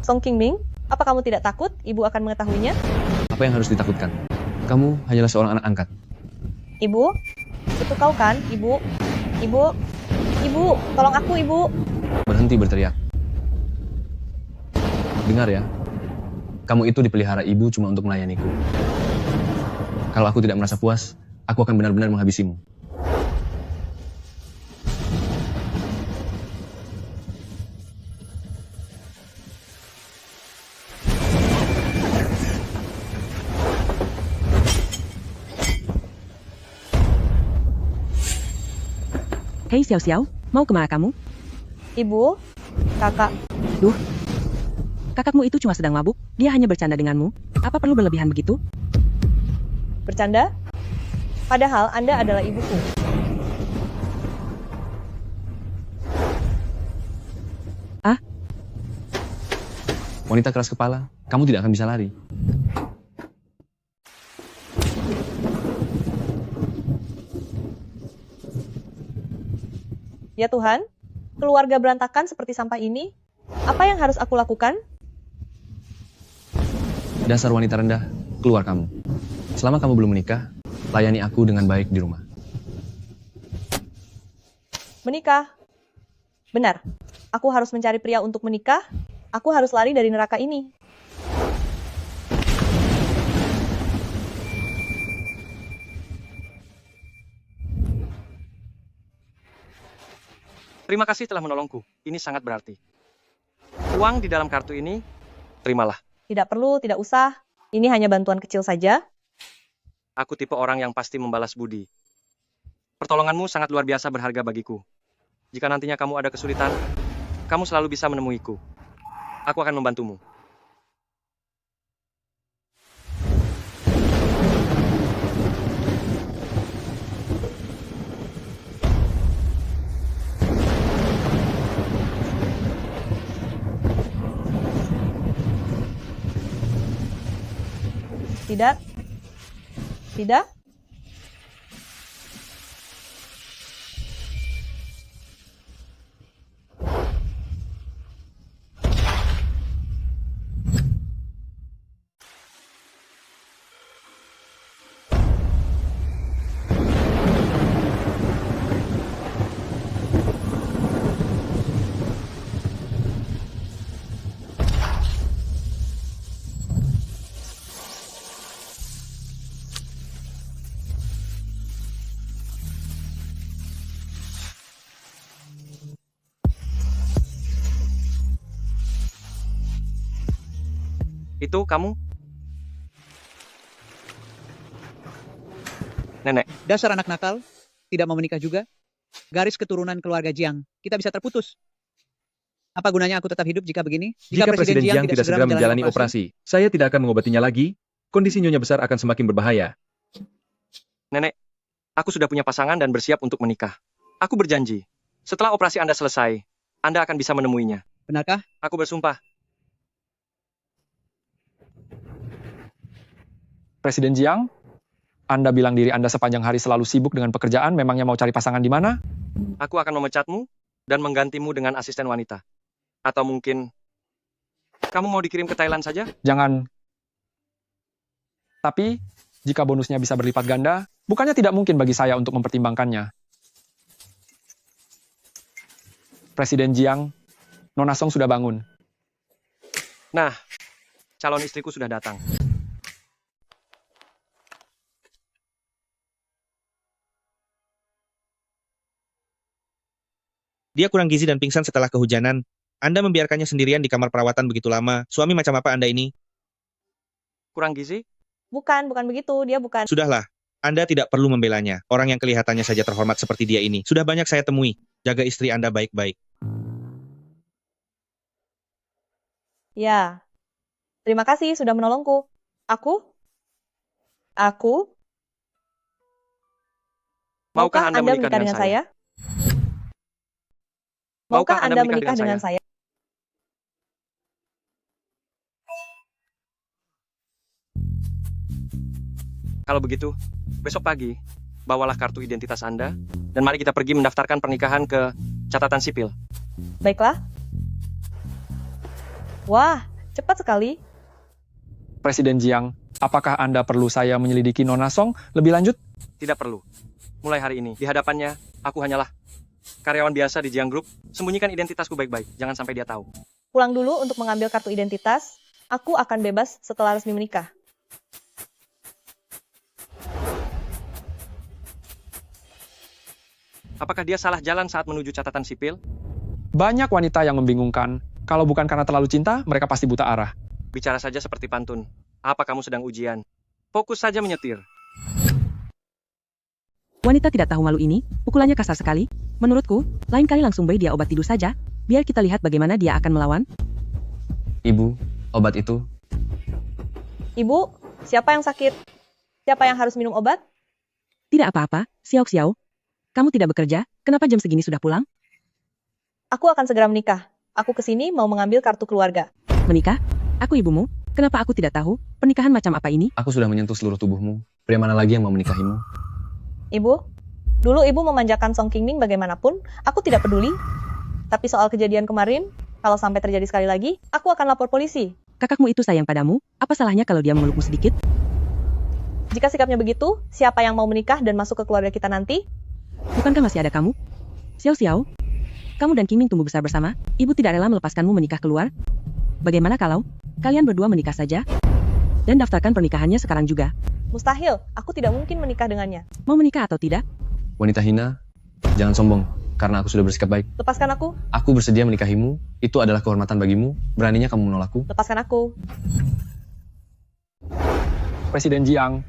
Song Qingming, apa kamu tidak takut ibu akan mengetahuinya? Apa yang harus ditakutkan? Kamu hanyalah seorang anak angkat. Ibu, itu kau kan, ibu? Ibu, ibu, tolong aku, ibu. Berhenti berteriak. Dengar ya, kamu itu dipelihara ibu cuma untuk melayaniku. Kalau aku tidak merasa puas, aku akan benar-benar menghabisimu. Hei Xiao Xiao, mau kemana kamu? Ibu, kakak, Duh, kakakmu itu cuma sedang mabuk, dia hanya bercanda denganmu. Apa perlu berlebihan begitu? bercanda? Padahal Anda adalah ibuku. Wanita keras kepala, kamu tidak akan bisa lari. Ya Tuhan, keluarga berantakan seperti sampah ini. Apa yang harus aku lakukan? Dasar wanita rendah, keluar kamu. Selama kamu belum menikah, layani aku dengan baik di rumah. Menikah. Benar, aku harus mencari pria untuk menikah. Aku harus lari dari neraka ini. Terima kasih telah menolongku. Ini sangat berarti. Uang di dalam kartu ini, terimalah. Tidak perlu, tidak usah. Ini hanya bantuan kecil saja. Aku tipe orang yang pasti membalas budi. Pertolonganmu sangat luar biasa berharga bagiku. Jika nantinya kamu ada kesulitan, kamu selalu bisa menemuiku. Aku akan membantumu. Tidak? Tidak? Itu kamu? Nenek, Dasar anak nakal, tidak mau menikah juga. Garis keturunan keluarga Jiang, kita bisa terputus. Apa gunanya aku tetap hidup jika begini? Jika Presiden Jiang tidak segera menjalani operasi, saya tidak akan mengobatinya lagi. Kondisi Nyonya besar akan semakin berbahaya. Nenek, aku sudah punya pasangan dan bersiap untuk menikah. Aku berjanji, setelah operasi Anda selesai, Anda akan bisa menemuinya. Benarkah? Aku bersumpah. Presiden Jiang, Anda bilang diri Anda sepanjang hari selalu sibuk dengan pekerjaan, memangnya mau cari pasangan di mana? Aku akan memecatmu dan menggantimu dengan asisten wanita. Atau mungkin, kamu mau dikirim ke Thailand saja? Jangan. Tapi, jika bonusnya bisa berlipat ganda, bukannya tidak mungkin bagi saya untuk mempertimbangkannya. Presiden Jiang, Nona Song sudah bangun. Nah, calon istriku sudah datang. Dia kurang gizi dan pingsan setelah kehujanan. Anda membiarkannya sendirian di kamar perawatan begitu lama. Suami macam apa Anda ini? Kurang gizi? Bukan begitu. Dia bukan. Sudahlah. Anda tidak perlu membelanya. Orang yang kelihatannya saja terhormat seperti dia ini. Sudah banyak saya temui. Jaga istri Anda baik-baik. Ya. Terima kasih sudah menolongku. Aku? Maukah Anda menikah dengan saya? Maukah Anda menikah dengan saya? Kalau begitu, besok pagi, bawalah kartu identitas Anda, dan mari kita pergi mendaftarkan pernikahan ke catatan sipil. Baiklah. Wah, Cepat sekali. Presiden Jiang, apakah Anda perlu saya menyelidiki Nona Song lebih lanjut? Tidak perlu. Mulai hari ini, di hadapannya, aku hanyalah karyawan biasa di Jiang Group. Sembunyikan identitasku baik-baik, jangan sampai dia tahu. Pulang dulu untuk mengambil kartu identitas. Aku akan bebas setelah resmi menikah. Apakah dia salah jalan saat menuju catatan sipil? Banyak wanita yang membingungkan. Kalau bukan karena terlalu cinta, mereka pasti buta arah. Bicara saja seperti pantun. Apa kamu sedang ujian? Fokus saja menyetir. Wanita tidak tahu malu ini, pukulannya kasar sekali. Menurutku, lain kali langsung beri dia obat tidur saja, biar kita lihat bagaimana dia akan melawan. Ibu, obat itu. Ibu, siapa yang sakit? Siapa yang harus minum obat? Tidak apa-apa, Xiao Xiao. Kamu tidak bekerja, kenapa jam segini sudah pulang? Aku akan segera menikah. Aku kesini mau mengambil kartu keluarga. Menikah? Aku ibumu, kenapa aku tidak tahu? Pernikahan macam apa ini? Aku sudah menyentuh seluruh tubuhmu. Pria mana lagi yang mau menikahimu? Ibu, dulu ibu memanjakan Song Qingming bagaimanapun, aku tidak peduli. Tapi soal kejadian kemarin, kalau sampai terjadi sekali lagi, aku akan lapor polisi. Kakakmu itu sayang padamu, apa salahnya kalau dia memelukmu sedikit? Jika sikapnya begitu, siapa yang mau menikah dan masuk ke keluarga kita nanti? Bukankah masih ada kamu? Xiao Xiao, kamu dan Qingming tumbuh besar bersama, ibu tidak rela melepaskanmu menikah keluar. Bagaimana kalau kalian berdua menikah saja? Dan daftarkan pernikahannya sekarang juga. Mustahil, aku tidak mungkin menikah dengannya. Mau menikah atau tidak? Wanita hina, jangan sombong, karena aku sudah bersikap baik. Lepaskan aku, Aku bersedia menikahimu, itu adalah kehormatan bagimu, beraninya kamu menolakku. lepaskan aku. Presiden Jiang,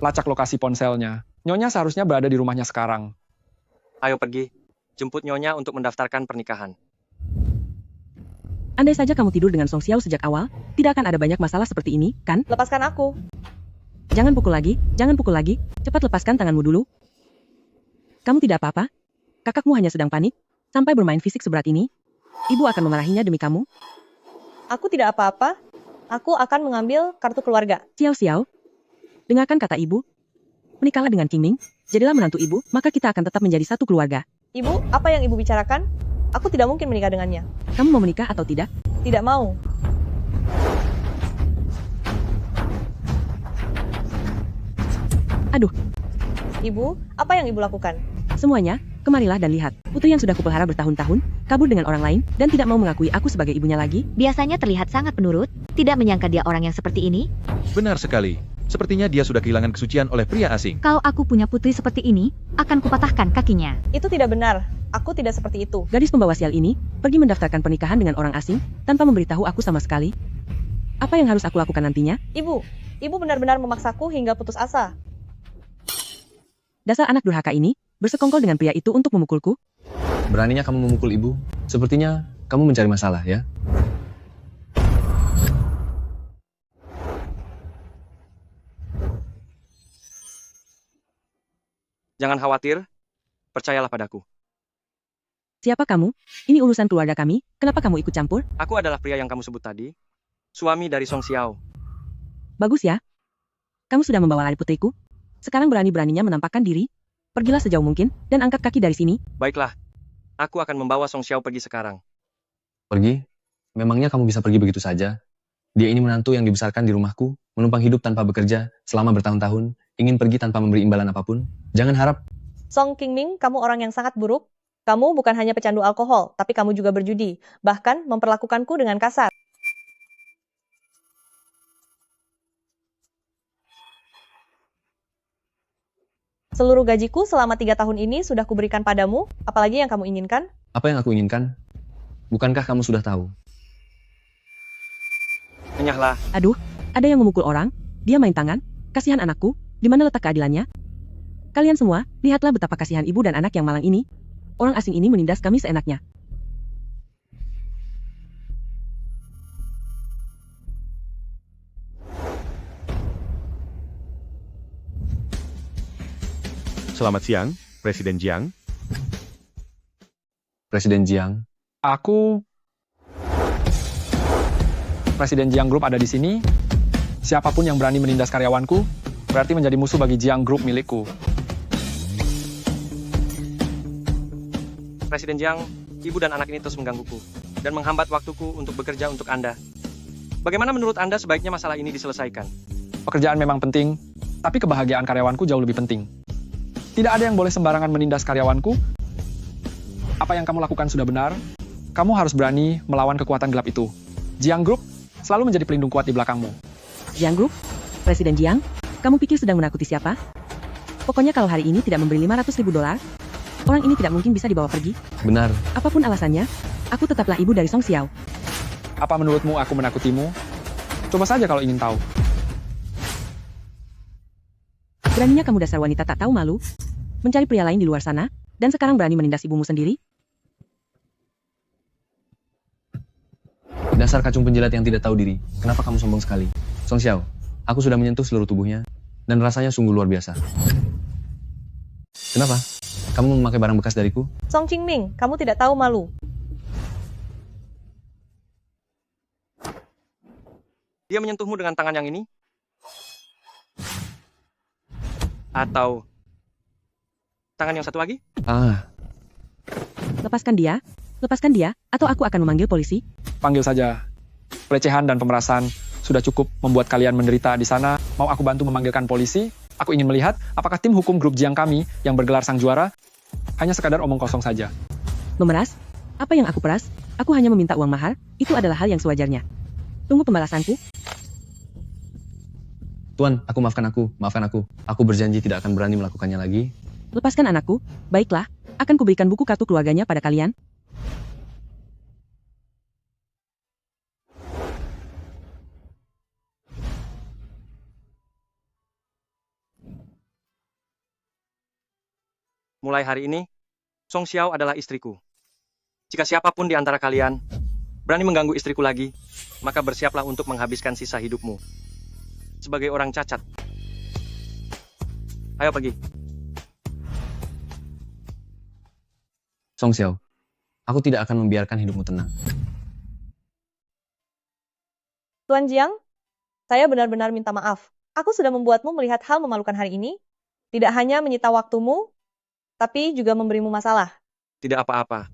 lacak lokasi ponselnya. Nyonya seharusnya berada di rumahnya sekarang. Ayo pergi, jemput Nyonya untuk mendaftarkan pernikahan. Andai saja kamu tidur dengan Song Xiao sejak awal, tidak akan ada banyak masalah seperti ini, kan? Lepaskan aku. Jangan pukul lagi, cepat lepaskan tanganmu dulu. Kamu tidak apa-apa? Kakakmu hanya sedang panik, sampai bermain fisik seberat ini. Ibu akan memarahinya demi kamu. Aku tidak apa-apa. Aku akan mengambil kartu keluarga. Xiao Xiao, dengarkan kata ibu. Menikahlah dengan Qingming, jadilah menantu ibu, maka kita akan tetap menjadi satu keluarga. Ibu, apa yang ibu bicarakan? Aku tidak mungkin menikah dengannya. Kamu mau menikah atau tidak? Tidak mau. Aduh, Ibu, apa yang ibu lakukan? semuanya, kemarilah dan lihat. Putri yang sudah kupelihara bertahun-tahun, kabur dengan orang lain, dan tidak mau mengakui aku sebagai ibunya lagi. Biasanya terlihat sangat penurut, tidak menyangka dia orang yang seperti ini. Benar sekali. Sepertinya dia sudah kehilangan kesucian oleh pria asing. Kalau aku punya putri seperti ini, akan kupatahkan kakinya. Itu tidak benar. Aku tidak seperti itu. Gadis pembawa sial ini, pergi mendaftarkan pernikahan dengan orang asing, tanpa memberitahu aku sama sekali. Apa yang harus aku lakukan nantinya? Ibu benar-benar memaksaku hingga putus asa. Dasar anak durhaka ini, bersekongkol dengan pria itu untuk memukulku. Beraninya kamu memukul ibu? Sepertinya kamu mencari masalah, ya? Jangan khawatir, percayalah padaku. Siapa kamu? Ini urusan keluarga kami, kenapa kamu ikut campur? Aku adalah pria yang kamu sebut tadi, suami dari Song Xiao. Bagus ya. Kamu sudah membawa lari putriku. Sekarang berani-beraninya menampakkan diri. Pergilah sejauh mungkin, dan angkat kaki dari sini. Baiklah, aku akan membawa Song Xiao pergi sekarang. Pergi? Memangnya kamu bisa pergi begitu saja? Dia ini menantu yang dibesarkan di rumahku, menumpang hidup tanpa bekerja, selama bertahun-tahun, ingin pergi tanpa memberi imbalan apapun. Jangan harap. Song Qingming, kamu orang yang sangat buruk. Kamu bukan hanya pecandu alkohol, tapi kamu juga berjudi. Bahkan memperlakukanku dengan kasar. Seluruh gajiku selama 3 tahun ini sudah kuberikan padamu, apalagi yang kamu inginkan? Apa yang aku inginkan? Bukankah kamu sudah tahu? Menyahlah, Aduh, ada yang memukul orang, dia main tangan, kasihan anakku, di mana letak keadilannya? Kalian semua, lihatlah betapa kasihan ibu dan anak yang malang ini. Orang asing ini menindas kami seenaknya. Selamat siang, Presiden Jiang. Presiden Jiang, Presiden Jiang Group ada di sini. Siapapun yang berani menindas karyawanku, berarti menjadi musuh bagi Jiang Group milikku. Presiden Jiang, ibu dan anak ini terus menggangguku dan menghambat waktuku untuk bekerja untuk Anda. Bagaimana menurut Anda sebaiknya masalah ini diselesaikan? Pekerjaan memang penting, tapi kebahagiaan karyawanku jauh lebih penting. Tidak ada yang boleh sembarangan menindas karyawanku. Apa yang kamu lakukan sudah benar. Kamu harus berani melawan kekuatan gelap itu. Jiang Group selalu menjadi pelindung kuat di belakangmu. Jiang Group? Presiden Jiang? Kamu pikir sedang menakuti siapa? Pokoknya kalau hari ini tidak memberi 500.000 dolar, orang ini tidak mungkin bisa dibawa pergi. Benar. Apapun alasannya, aku tetaplah ibu dari Song Xiao. Apa menurutmu aku menakutimu? Coba saja kalau ingin tahu. Beraninya kamu dasar wanita tak tahu malu, mencari pria lain di luar sana, dan sekarang berani menindas ibumu sendiri? Dasar kacung penjilat yang tidak tahu diri. Kenapa kamu sombong sekali? Song Xiao, aku sudah menyentuh seluruh tubuhnya, dan rasanya sungguh luar biasa. Kenapa? Kamu memakai barang bekas dariku? Song Qingming, kamu tidak tahu malu. Dia menyentuhmu dengan tangan yang ini? Atau tangan yang satu lagi? Lepaskan dia, atau aku akan memanggil polisi. Panggil saja. Pelecehan dan pemerasan sudah cukup membuat kalian menderita di sana. Mau aku bantu memanggilkan polisi? Aku ingin melihat apakah tim hukum grup Jiang kami yang bergelar sang juara hanya sekadar omong kosong saja. Memeras? Apa yang aku peras? Aku hanya meminta uang mahar, itu adalah hal yang sewajarnya. Tunggu pembalasanku. Tuan, maafkan aku. Aku berjanji tidak akan berani melakukannya lagi. Lepaskan anakku, baiklah, akan kuberikan buku kartu keluarganya pada kalian. Mulai hari ini, Song Xiao adalah istriku. Jika siapapun di antara kalian berani mengganggu istriku lagi, maka bersiaplah untuk menghabiskan sisa hidupmu sebagai orang cacat. Ayo pergi. Song Xiao, aku tidak akan membiarkan hidupmu tenang. Tuan Jiang, saya benar-benar minta maaf. Aku sudah membuatmu melihat hal memalukan hari ini. Tidak hanya menyita waktumu, tapi juga memberimu masalah. Tidak apa-apa.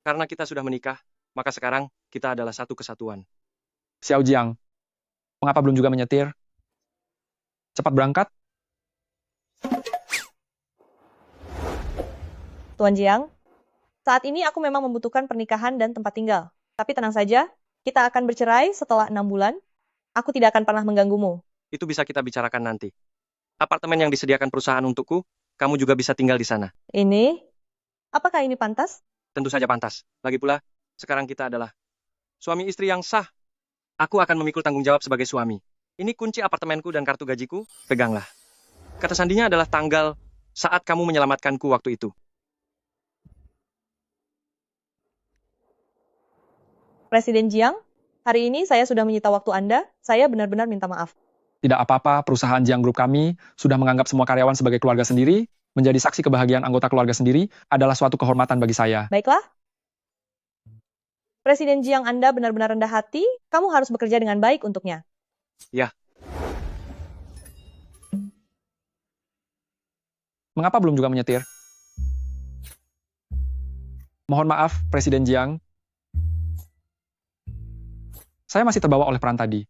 Karena kita sudah menikah, maka sekarang kita adalah satu kesatuan. Xiao Jiang, mengapa belum juga menyetir? Cepat berangkat. Tuan Jiang, saat ini aku memang membutuhkan pernikahan dan tempat tinggal. Tapi tenang saja, kita akan bercerai setelah 6 bulan. Aku tidak akan pernah mengganggumu. Itu bisa kita bicarakan nanti. Apartemen yang disediakan perusahaan untukku, kamu juga bisa tinggal di sana. Ini? Apakah ini pantas? Tentu saja pantas. Lagi pula, sekarang kita adalah suami istri yang sah. Aku akan memikul tanggung jawab sebagai suami. Ini kunci apartemenku dan kartu gajiku, peganglah. Kata sandinya adalah tanggal saat kamu menyelamatkanku waktu itu. Presiden Jiang, hari ini saya sudah menyita waktu Anda. Saya benar-benar minta maaf. Tidak apa-apa, perusahaan Jiang Group kami sudah menganggap semua karyawan sebagai keluarga sendiri. Menjadi saksi kebahagiaan anggota keluarga sendiri adalah suatu kehormatan bagi saya. Baiklah. Presiden Jiang Anda benar-benar rendah hati. Kamu harus bekerja dengan baik untuknya. Ya. Mengapa belum juga menyetir? Mohon maaf, Presiden Jiang. Saya masih terbawa oleh peran tadi.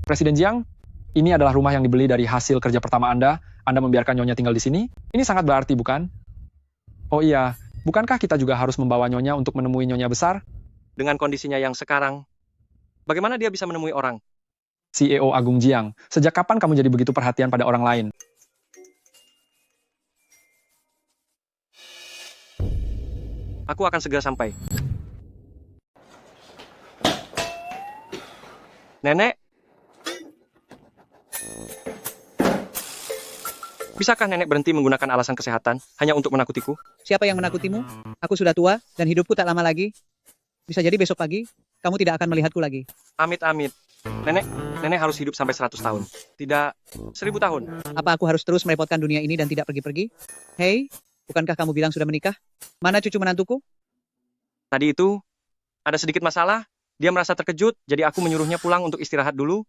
Presiden Jiang, ini adalah rumah yang dibeli dari hasil kerja pertama Anda. Anda membiarkan Nyonya tinggal di sini. Ini sangat berarti, bukan? Oh iya, bukankah kita juga harus membawa Nyonya untuk menemui Nyonya besar? Dengan kondisinya yang sekarang, bagaimana dia bisa menemui orang? CEO Agung Jiang, sejak kapan kamu jadi begitu perhatian pada orang lain? Aku akan segera sampai. Nenek? Bisakah nenek berhenti menggunakan alasan kesehatan hanya untuk menakutiku? Siapa yang menakutimu? Aku sudah tua dan hidupku tak lama lagi. Bisa jadi besok pagi, kamu tidak akan melihatku lagi. Amit-amit. Nenek harus hidup sampai 100 tahun. Tidak 1000 tahun. Apa aku harus terus merepotkan dunia ini dan tidak pergi-pergi? Hei, bukankah kamu bilang sudah menikah? Mana cucu menantuku? Tadi itu, ada sedikit masalah. Dia merasa terkejut, jadi aku menyuruhnya pulang untuk istirahat dulu.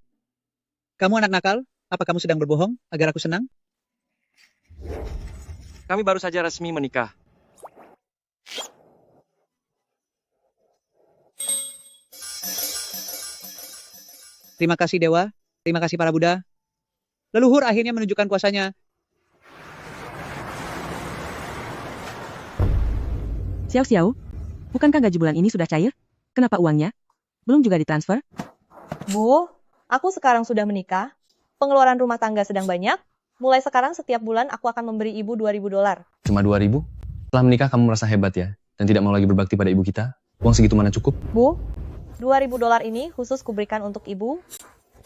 Kamu anak nakal? Apa kamu sedang berbohong agar aku senang? Kami baru saja resmi menikah. Terima kasih Dewa, terima kasih para Buddha. Leluhur akhirnya menunjukkan kuasanya. Xiao Xiao, bukankah gaji bulan ini sudah cair? Kenapa uangnya belum juga ditransfer? Bu, aku sekarang sudah menikah. Pengeluaran rumah tangga sedang banyak. Mulai sekarang setiap bulan aku akan memberi ibu $2.000. Cuma 2.000? Setelah menikah kamu merasa hebat ya? Dan tidak mau lagi berbakti pada ibu kita? Uang segitu mana cukup? Bu, $2.000 ini khusus kuberikan untuk ibu.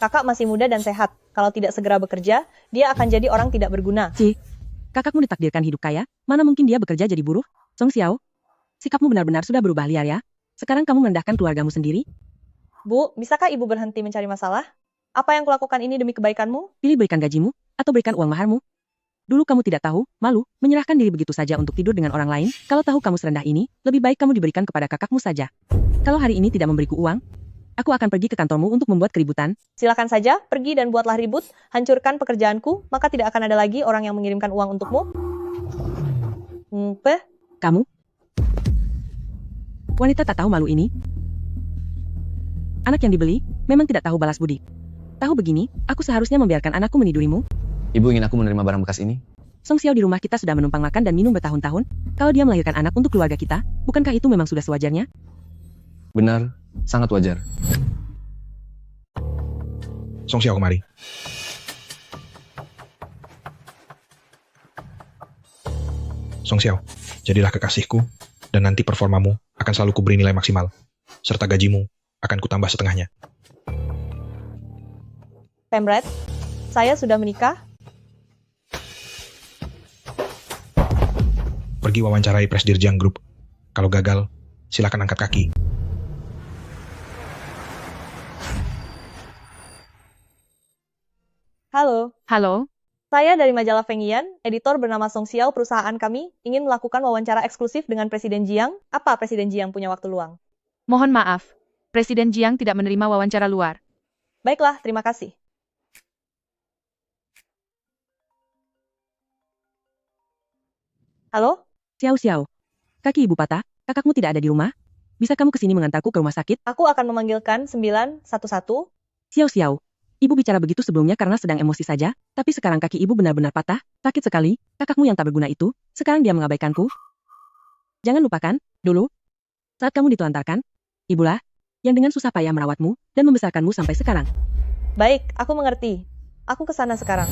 Kakak masih muda dan sehat. Kalau tidak segera bekerja, dia akan jadi orang tidak berguna. Kakakmu ditakdirkan hidup kaya, mana mungkin dia bekerja jadi buruh? Song Xiao, sikapmu benar-benar sudah berubah liar ya. Sekarang kamu merendahkan keluargamu sendiri. Bu, bisakah ibu berhenti mencari masalah? Apa yang kulakukan ini demi kebaikanmu? Pilih berikan gajimu, atau berikan uang maharmu. Dulu kamu tidak tahu, malu, menyerahkan diri begitu saja untuk tidur dengan orang lain. Kalau tahu kamu serendah ini, lebih baik kamu diberikan kepada kakakmu saja. Kalau hari ini tidak memberiku uang, aku akan pergi ke kantormu untuk membuat keributan. Silakan saja, pergi dan buatlah ribut, hancurkan pekerjaanku, maka tidak akan ada lagi orang yang mengirimkan uang untukmu. Kamu? Wanita tak tahu malu ini. Anak yang dibeli, memang tidak tahu balas budi. Tahu begini, aku seharusnya membiarkan anakku menidurimu. Ibu ingin aku menerima barang bekas ini? Song Xiao di rumah kita sudah menumpang makan dan minum bertahun-tahun. Kalau dia melahirkan anak untuk keluarga kita, bukankah itu memang sudah sewajarnya? Benar, sangat wajar. Song Xiao kemari. Song Xiao, jadilah kekasihku, dan nanti performamu akan selalu kuberi nilai maksimal, serta gajimu akan kutambah setengahnya. Pemret, saya sudah menikah. Pergi wawancarai Presdirjiang Group. Kalau gagal, silakan angkat kaki. Halo, Halo, saya dari majalah Fengyian, editor bernama Song Xiao. Perusahaan kami ingin melakukan wawancara eksklusif dengan Presiden Jiang. Apa Presiden Jiang punya waktu luang? mohon maaf. Presiden Jiang tidak menerima wawancara luar. Baiklah, terima kasih. Halo? Xiao Xiao, kaki ibu patah, kakakmu tidak ada di rumah? Bisa kamu kesini mengantarku ke rumah sakit? Aku akan memanggilkan 911. Xiao Xiao, ibu bicara begitu sebelumnya karena sedang emosi saja, tapi sekarang kaki ibu benar-benar patah, sakit sekali, kakakmu yang tak berguna itu, sekarang dia mengabaikanku. Jangan lupakan, dulu, saat kamu ditelantarkan, ibulah, yang dengan susah payah merawatmu, dan membesarkanmu sampai sekarang. Baik, aku mengerti. Aku ke sana sekarang.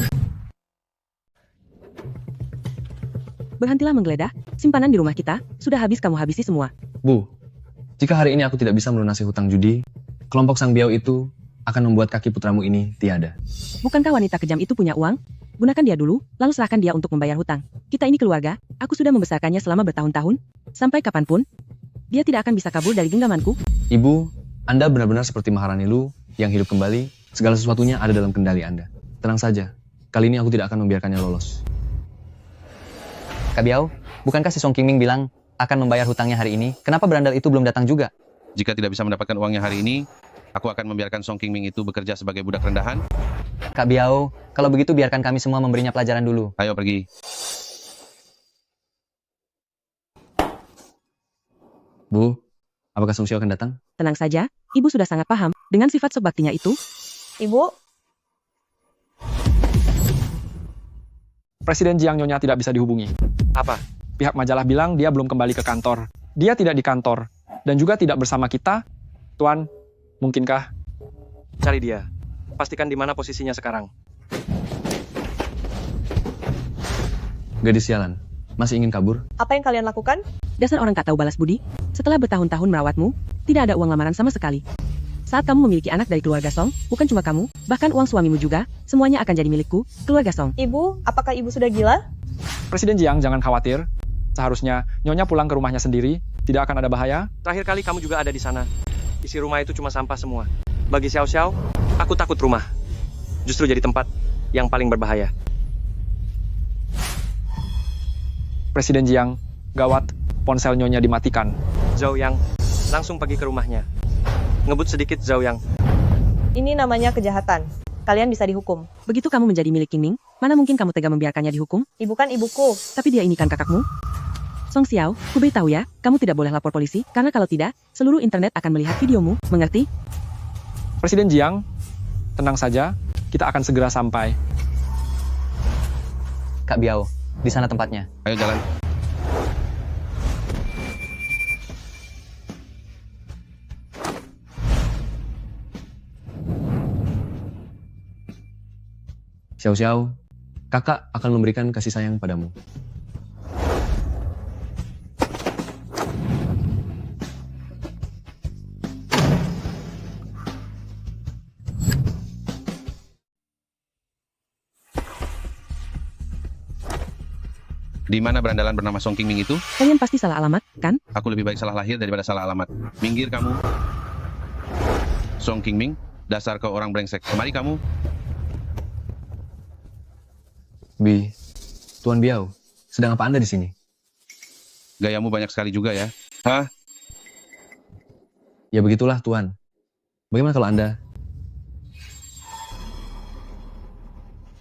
Berhentilah menggeledah, simpanan di rumah kita, sudah habis kamu habisi semua. Bu, jika hari ini aku tidak bisa melunasi hutang judi, kelompok Sang Biao itu akan membuat kaki putramu ini tiada. Bukankah wanita kejam itu punya uang? Gunakan dia dulu, lalu serahkan dia untuk membayar hutang. Kita ini keluarga, aku sudah membesarkannya selama bertahun-tahun. Sampai kapanpun, dia tidak akan bisa kabur dari genggamanku. Ibu, Anda benar-benar seperti Maharani Lu yang hidup kembali, segala sesuatunya ada dalam kendali Anda. Tenang saja, kali ini aku tidak akan membiarkannya lolos. Kak Biao, bukankah si Song Qingming bilang akan membayar hutangnya hari ini? Kenapa berandal itu belum datang juga? Jika tidak bisa mendapatkan uangnya hari ini, aku akan membiarkan Song Qingming itu bekerja sebagai budak rendahan. Kak Biao, kalau begitu biarkan kami semua memberinya pelajaran dulu. Ayo pergi. Bu, apakah Song Xiao akan datang? Tenang saja, ibu sudah sangat paham dengan sifat sok baktinya itu. Ibu, Presiden Jiang Nyonya tidak bisa dihubungi. Apa? Pihak majalah bilang dia belum kembali ke kantor. Dia tidak di kantor. Dan juga tidak bersama kita. Tuan, mungkinkah? Cari dia. Pastikan di mana posisinya sekarang. Gadis sialan, masih ingin kabur? apa yang kalian lakukan? Dasar orang tak tahu balas budi, setelah bertahun-tahun merawatmu, tidak ada uang lamaran sama sekali. Saat kamu memiliki anak dari keluarga Song, bukan cuma kamu, bahkan uang suamimu juga, semuanya akan jadi milikku, keluarga Song. Ibu, apakah ibu sudah gila? Presiden Jiang jangan khawatir. Seharusnya Nyonya pulang ke rumahnya sendiri. Tidak akan ada bahaya. Terakhir kali kamu juga ada di sana. Isi rumah itu cuma sampah semua. Bagi Xiao Xiao, aku takut rumah. Justru jadi tempat yang paling berbahaya. Presiden Jiang, gawat, ponsel Nyonya dimatikan. Zhao Yang, langsung pergi ke rumahnya. Ngebut sedikit Zhao Yang. Ini namanya kejahatan. Kalian bisa dihukum. Begitu kamu menjadi milik Qingming, mana mungkin kamu tega membiarkannya dihukum? Ibu kan ibuku. Tapi dia ini kan kakakmu. Song Xiao, ku beritahu ya, kamu tidak boleh lapor polisi, karena kalau tidak, seluruh internet akan melihat videomu, mengerti? Presiden Jiang, tenang saja, kita akan segera sampai. Kak Biao, di sana tempatnya. Ayo jalan. Xiao Xiao, kakak akan memberikan kasih sayang padamu. Di mana berandalan bernama Song Qingming itu? Kalian pasti salah alamat, kan? Aku lebih baik salah lahir daripada salah alamat. Minggir kamu. Song Qingming, dasar kau orang brengsek. Kemari kamu. Bi, Tuan Biao, sedang apa Anda di sini? Gayamu banyak sekali juga ya. Hah? Ya begitulah, Tuan. Bagaimana kalau Anda?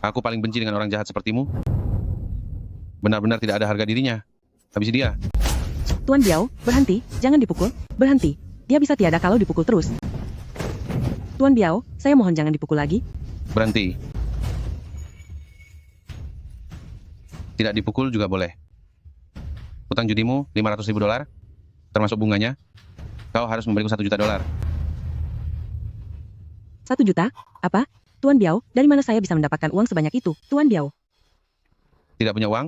Aku paling benci dengan orang jahat sepertimu. Benar-benar tidak ada harga dirinya. Habisi dia. Tuan Biao, berhenti, jangan dipukul, berhenti. Dia bisa tiada kalau dipukul terus. Tuan Biao, saya mohon jangan dipukul lagi. Berhenti. Tidak dipukul juga boleh. Hutang judimu $500.000, termasuk bunganya. Kau harus memberiku $1 juta. 1 juta? Apa? Tuan Biao, dari mana saya bisa mendapatkan uang sebanyak itu, Tuan Biao? Tidak punya uang?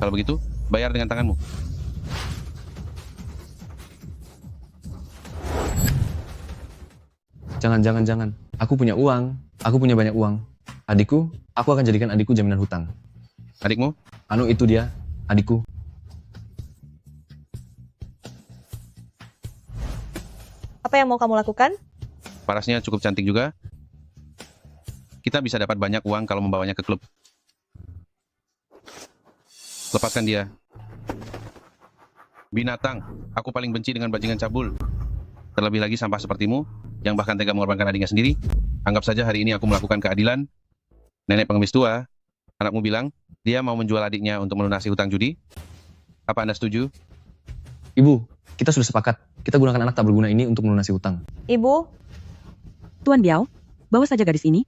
Kalau begitu, bayar dengan tanganmu. Jangan. Aku punya uang. Aku punya banyak uang. Adikku, aku akan jadikan adikku jaminan hutang. Adikmu? Anu itu dia, adikku. Apa yang mau kamu lakukan? Parasnya cukup cantik juga. Kita bisa dapat banyak uang kalau membawanya ke klub. Lepaskan dia. Binatang, aku paling benci dengan bajingan cabul. Terlebih lagi sampah sepertimu, yang bahkan tega mengorbankan adiknya sendiri. Anggap saja hari ini aku melakukan keadilan. Nenek pengemis tua, anakmu bilang, dia mau menjual adiknya untuk melunasi hutang judi. Apa Anda setuju? Ibu, kita sudah sepakat. Kita gunakan anak tak berguna ini untuk melunasi hutang. Ibu, Tuan Biao, bawa saja gadis ini.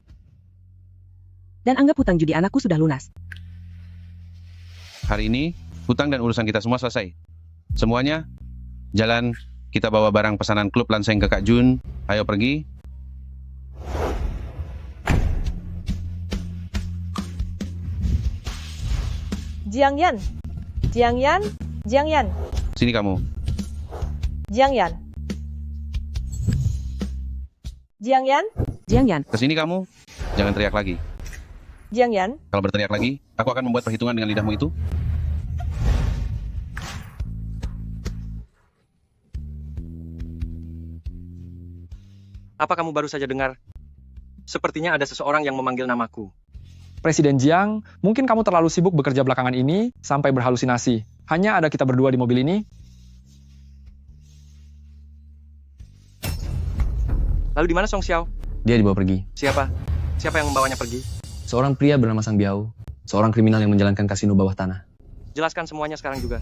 Dan anggap hutang judi anakku sudah lunas. Hari ini, hutang dan urusan kita semua selesai. Semuanya, jalan, kita bawa barang pesanan klub Lanseng ke Kak Jun. Ayo pergi. Jiang Yan. Sini kamu. Jiang Yan. Kesini kamu. Jangan teriak lagi. Jiang Yan. Kalau berteriak lagi, aku akan membuat perhitungan dengan lidahmu itu. Apa kamu baru saja dengar? Sepertinya ada seseorang yang memanggil namaku. Presiden Jiang, mungkin kamu terlalu sibuk bekerja belakangan ini sampai berhalusinasi. Hanya ada kita berdua di mobil ini. Lalu di mana Song Xiao? Dia dibawa pergi. Siapa? Siapa yang membawanya pergi? Seorang pria bernama Sang Biao, seorang kriminal yang menjalankan kasino bawah tanah. Jelaskan semuanya sekarang juga.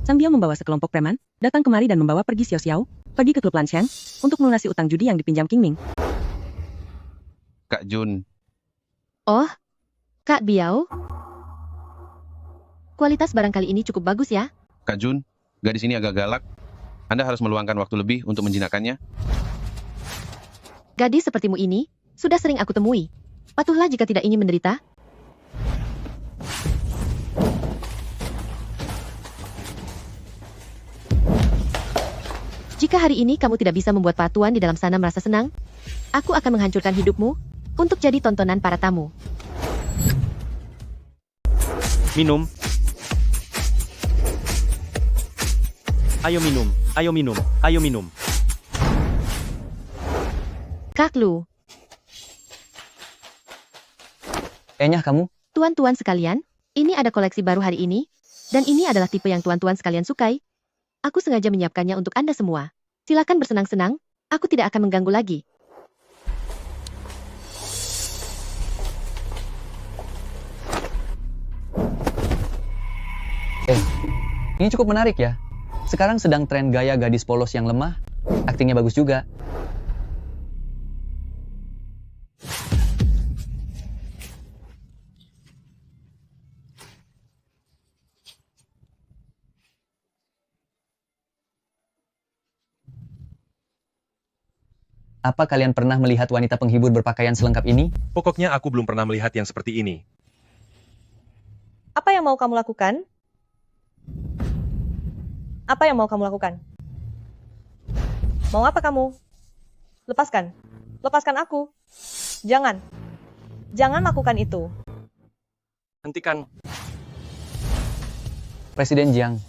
Sang Biao membawa sekelompok preman, datang kemari dan membawa pergi Xiao Xiao, pergi ke klub Lanseng, untuk melunasi utang judi yang dipinjam Qingming. Kak Jun. Oh, Kak Biao. Kualitas barang kali ini cukup bagus ya. Kak Jun, gadis ini agak galak. Anda harus meluangkan waktu lebih untuk menjinakkannya. Gadis sepertimu ini, sudah sering aku temui. Patuhlah jika tidak ingin menderita. Jika hari ini kamu tidak bisa membuat Pak Tuan di dalam sana merasa senang, aku akan menghancurkan hidupmu untuk jadi tontonan para tamu. Minum. Ayo minum, ayo minum, ayo minum. Kak Lu, Nyah kamu? tuan-tuan sekalian, ini ada koleksi baru hari ini, dan ini adalah tipe yang tuan-tuan sekalian sukai. Aku sengaja menyiapkannya untuk Anda semua. Silakan bersenang-senang, aku tidak akan mengganggu lagi. Ini cukup menarik ya. Sekarang sedang tren gaya gadis polos yang lemah. Aktingnya bagus juga. Apa kalian pernah melihat wanita penghibur berpakaian selengkap ini? Pokoknya aku belum pernah melihat yang seperti ini. Apa yang mau kamu lakukan? Apa yang mau kamu lakukan? Mau apa kamu? Lepaskan. Lepaskan aku. Jangan. Jangan lakukan itu. Hentikan. Presiden Jiang.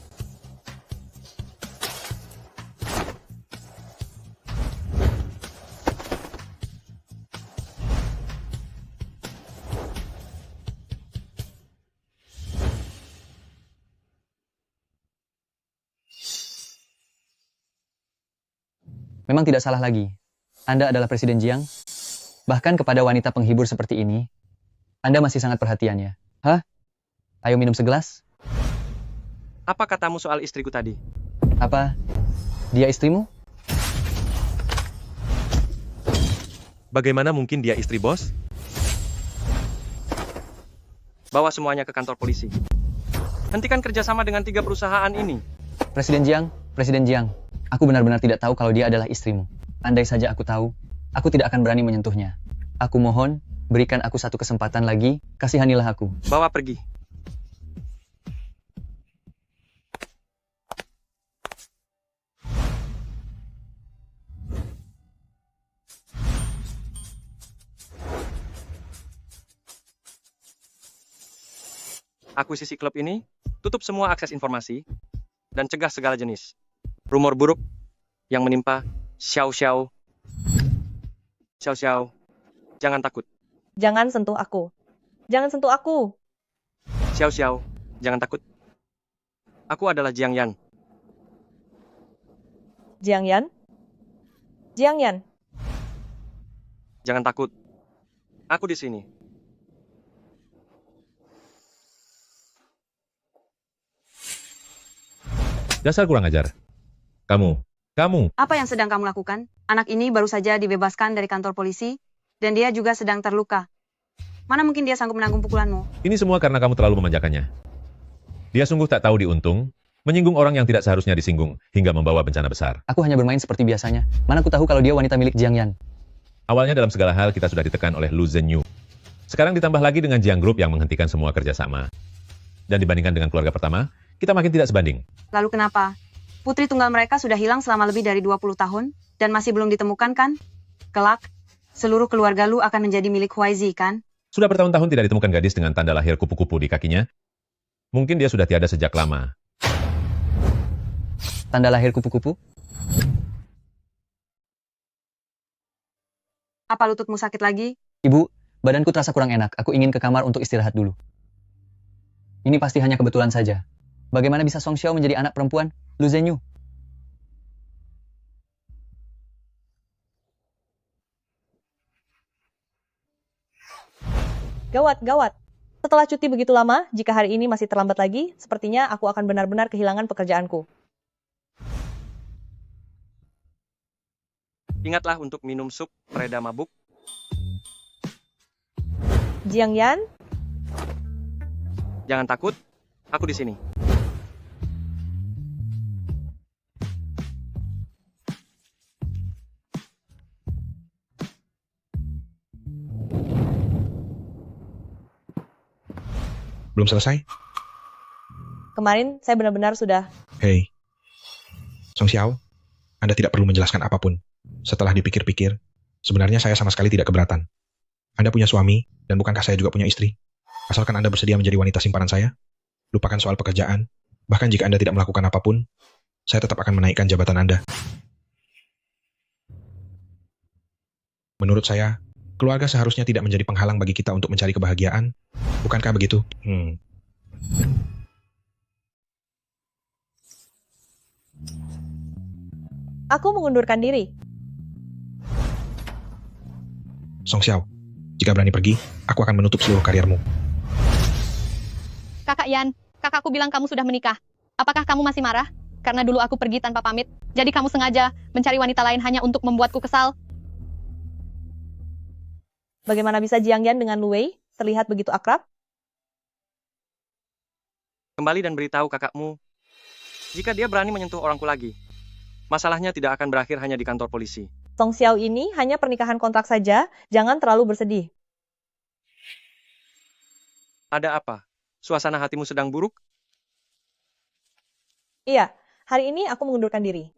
Memang tidak salah lagi. Anda adalah Presiden Jiang. Bahkan kepada wanita penghibur seperti ini, Anda masih sangat perhatian ya. Hah? Ayo minum segelas. Apa katamu soal istriku tadi? Apa? Dia istrimu? Bagaimana mungkin dia istri bos? Bawa semuanya ke kantor polisi. Hentikan kerjasama dengan 3 perusahaan ini. Presiden Jiang, aku benar-benar tidak tahu kalau dia adalah istrimu. Andai saja aku tahu, aku tidak akan berani menyentuhnya. Aku mohon, berikan aku satu kesempatan lagi, kasihanilah aku. Bawa pergi. Akuisisi klub ini, tutup semua akses informasi, dan cegah segala jenis rumor buruk yang menimpa Xiao Xiao. Xiao Xiao, jangan takut. Jangan sentuh aku. Jangan sentuh aku. Xiao Xiao, jangan takut. Aku adalah Jiang Yan. Jiang Yan? Jiang Yan. Jangan takut. Aku di sini. Dasar kurang ajar. Kamu. Apa yang sedang kamu lakukan? Anak ini baru saja dibebaskan dari kantor polisi, dan dia juga sedang terluka. Mana mungkin dia sanggup menanggung pukulanmu? Ini semua karena kamu terlalu memanjakannya. Dia sungguh tak tahu diuntung, menyinggung orang yang tidak seharusnya disinggung, hingga membawa bencana besar. Aku hanya bermain seperti biasanya. Mana aku tahu kalau dia wanita milik Jiang Yan. Awalnya dalam segala hal kita sudah ditekan oleh Lu Zhenyu. Sekarang ditambah lagi dengan Jiang Group yang menghentikan semua kerjasama. Dan dibandingkan dengan keluarga pertama, kita makin tidak sebanding. Lalu kenapa? Putri tunggal mereka sudah hilang selama lebih dari 20 tahun, dan masih belum ditemukan kan? Kelak, seluruh keluarga Lu akan menjadi milik Huaizi kan? Sudah bertahun-tahun tidak ditemukan gadis dengan tanda lahir kupu-kupu di kakinya. Mungkin dia sudah tiada sejak lama. Tanda lahir kupu-kupu? Apa lututmu sakit lagi? Ibu, badanku terasa kurang enak. Aku ingin ke kamar untuk istirahat dulu. Ini pasti hanya kebetulan saja. Bagaimana bisa Song Xiao menjadi anak perempuan Lu Zhenyu? Gawat, gawat. Setelah cuti begitu lama, jika hari ini masih terlambat lagi, sepertinya aku akan benar-benar kehilangan pekerjaanku. Ingatlah untuk minum sup pereda mabuk. Jiang Yan? Jangan takut, aku di sini. Belum selesai? Kemarin saya benar-benar sudah... Hei, Song Xiao, Anda tidak perlu menjelaskan apapun. Setelah dipikir-pikir, sebenarnya saya sama sekali tidak keberatan. Anda punya suami, dan bukankah saya juga punya istri? Asalkan Anda bersedia menjadi wanita simpanan saya, lupakan soal pekerjaan, bahkan jika Anda tidak melakukan apapun, saya tetap akan menaikkan jabatan Anda. Menurut saya, keluarga seharusnya tidak menjadi penghalang bagi kita untuk mencari kebahagiaan. Bukankah begitu? Aku mengundurkan diri. Song Xiao, jika berani pergi, aku akan menutup seluruh kariermu. Kakak Yan, kakakku bilang kamu sudah menikah. Apakah kamu masih marah? Karena dulu aku pergi tanpa pamit, jadi kamu sengaja mencari wanita lain hanya untuk membuatku kesal. Bagaimana bisa Jiang Yan dengan Lu Wei terlihat begitu akrab? Kembali dan beritahu kakakmu, jika dia berani menyentuh orangku lagi, masalahnya tidak akan berakhir hanya di kantor polisi. Song Xiao ini hanya pernikahan kontrak saja, jangan terlalu bersedih. Ada apa? Suasana hatimu sedang buruk? Iya, hari ini aku mengundurkan diri.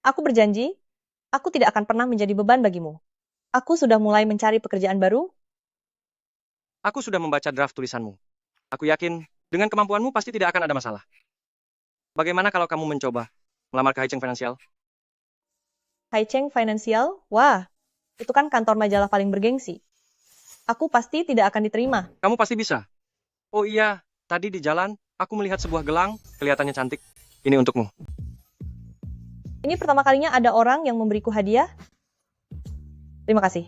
Aku berjanji, aku tidak akan pernah menjadi beban bagimu. Aku sudah mulai mencari pekerjaan baru. Aku sudah membaca draft tulisanmu. Aku yakin, dengan kemampuanmu pasti tidak akan ada masalah. Bagaimana kalau kamu mencoba melamar ke Haicheng Financial? Haicheng Financial? Wah, itu kan kantor majalah paling bergengsi. Aku pasti tidak akan diterima. Kamu pasti bisa. Oh iya, tadi di jalan, aku melihat sebuah gelang, kelihatannya cantik. Ini untukmu. Ini pertama kalinya ada orang yang memberiku hadiah. Terima kasih.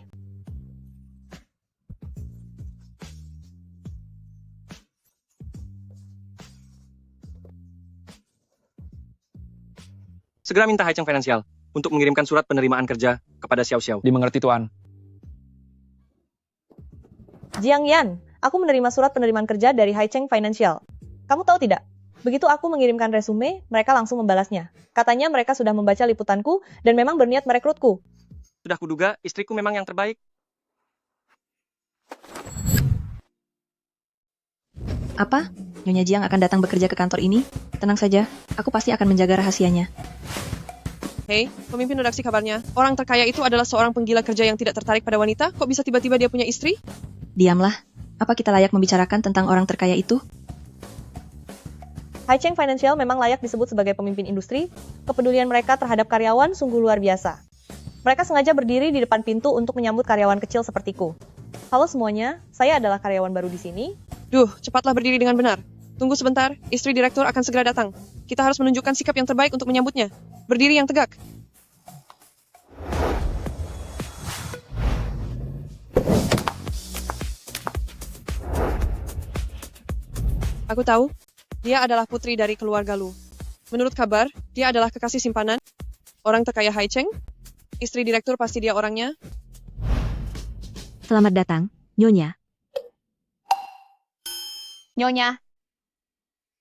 Segera minta Haicheng Financial untuk mengirimkan surat penerimaan kerja kepada Xiao Xiao. Dimengerti, Tuan. Jiang Yan, aku menerima surat penerimaan kerja dari Haicheng Financial. Kamu tahu tidak? Begitu aku mengirimkan resume, mereka langsung membalasnya. Katanya mereka sudah membaca liputanku dan memang berniat merekrutku. Sudah kuduga, istriku memang yang terbaik. Apa? Nyonya Jiang akan datang bekerja ke kantor ini? Tenang saja, aku pasti akan menjaga rahasianya. Hei, pemimpin redaksi kabarnya. Orang terkaya itu adalah seorang penggila kerja yang tidak tertarik pada wanita. Kok bisa tiba-tiba dia punya istri? Diamlah. Apa kita layak membicarakan tentang orang terkaya itu? Haicheng Financial memang layak disebut sebagai pemimpin industri. Kepedulian mereka terhadap karyawan sungguh luar biasa. Mereka sengaja berdiri di depan pintu untuk menyambut karyawan kecil sepertiku. Halo semuanya, saya adalah karyawan baru di sini. Duh, cepatlah berdiri dengan benar. Tunggu sebentar, istri direktur akan segera datang. Kita harus menunjukkan sikap yang terbaik untuk menyambutnya. Berdiri yang tegak. Aku tahu, dia adalah putri dari keluarga Lu. Menurut kabar, dia adalah kekasih simpanan, orang terkaya Haicheng. Istri direktur pasti dia orangnya. Selamat datang, Nyonya. Nyonya.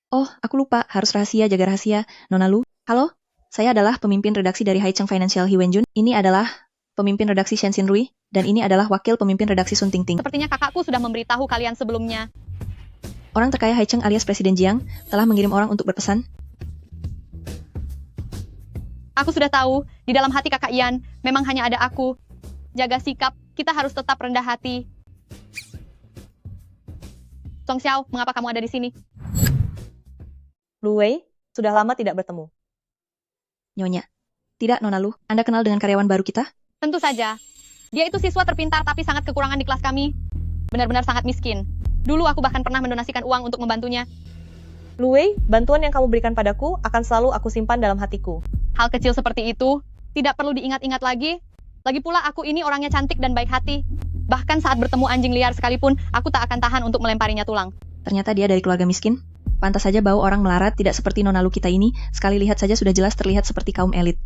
Oh, aku lupa, harus rahasia, jaga rahasia. Nona Lu, halo? Saya adalah pemimpin redaksi dari Haicheng Financial He Wenjun. Ini adalah pemimpin redaksi Shen Xinrui, dan ini adalah wakil pemimpin redaksi Sun Tingting. Sepertinya kakakku sudah memberitahu kalian sebelumnya. Orang terkaya Haicheng alias Presiden Jiang telah mengirim orang untuk berpesan. Aku sudah tahu, di dalam hati kakak Yan, memang hanya ada aku. Jaga sikap, kita harus tetap rendah hati. Song Xiao, mengapa kamu ada di sini? Lu Wei, sudah lama tidak bertemu. Nyonya. Tidak, Nona Lu. Anda kenal dengan karyawan baru kita? Tentu saja. Dia itu siswa terpintar tapi sangat kekurangan di kelas kami. Benar-benar sangat miskin. Dulu aku bahkan pernah mendonasikan uang untuk membantunya. Lu Wei, bantuan yang kamu berikan padaku akan selalu aku simpan dalam hatiku. Hal kecil seperti itu tidak perlu diingat-ingat lagi. Lagi pula aku ini orangnya cantik dan baik hati. Bahkan saat bertemu anjing liar sekalipun, aku tak akan tahan untuk melemparinya tulang. Ternyata dia dari keluarga miskin. Pantas saja bau orang melarat tidak seperti Nona Lu kita ini. Sekali lihat saja sudah jelas terlihat seperti kaum elit.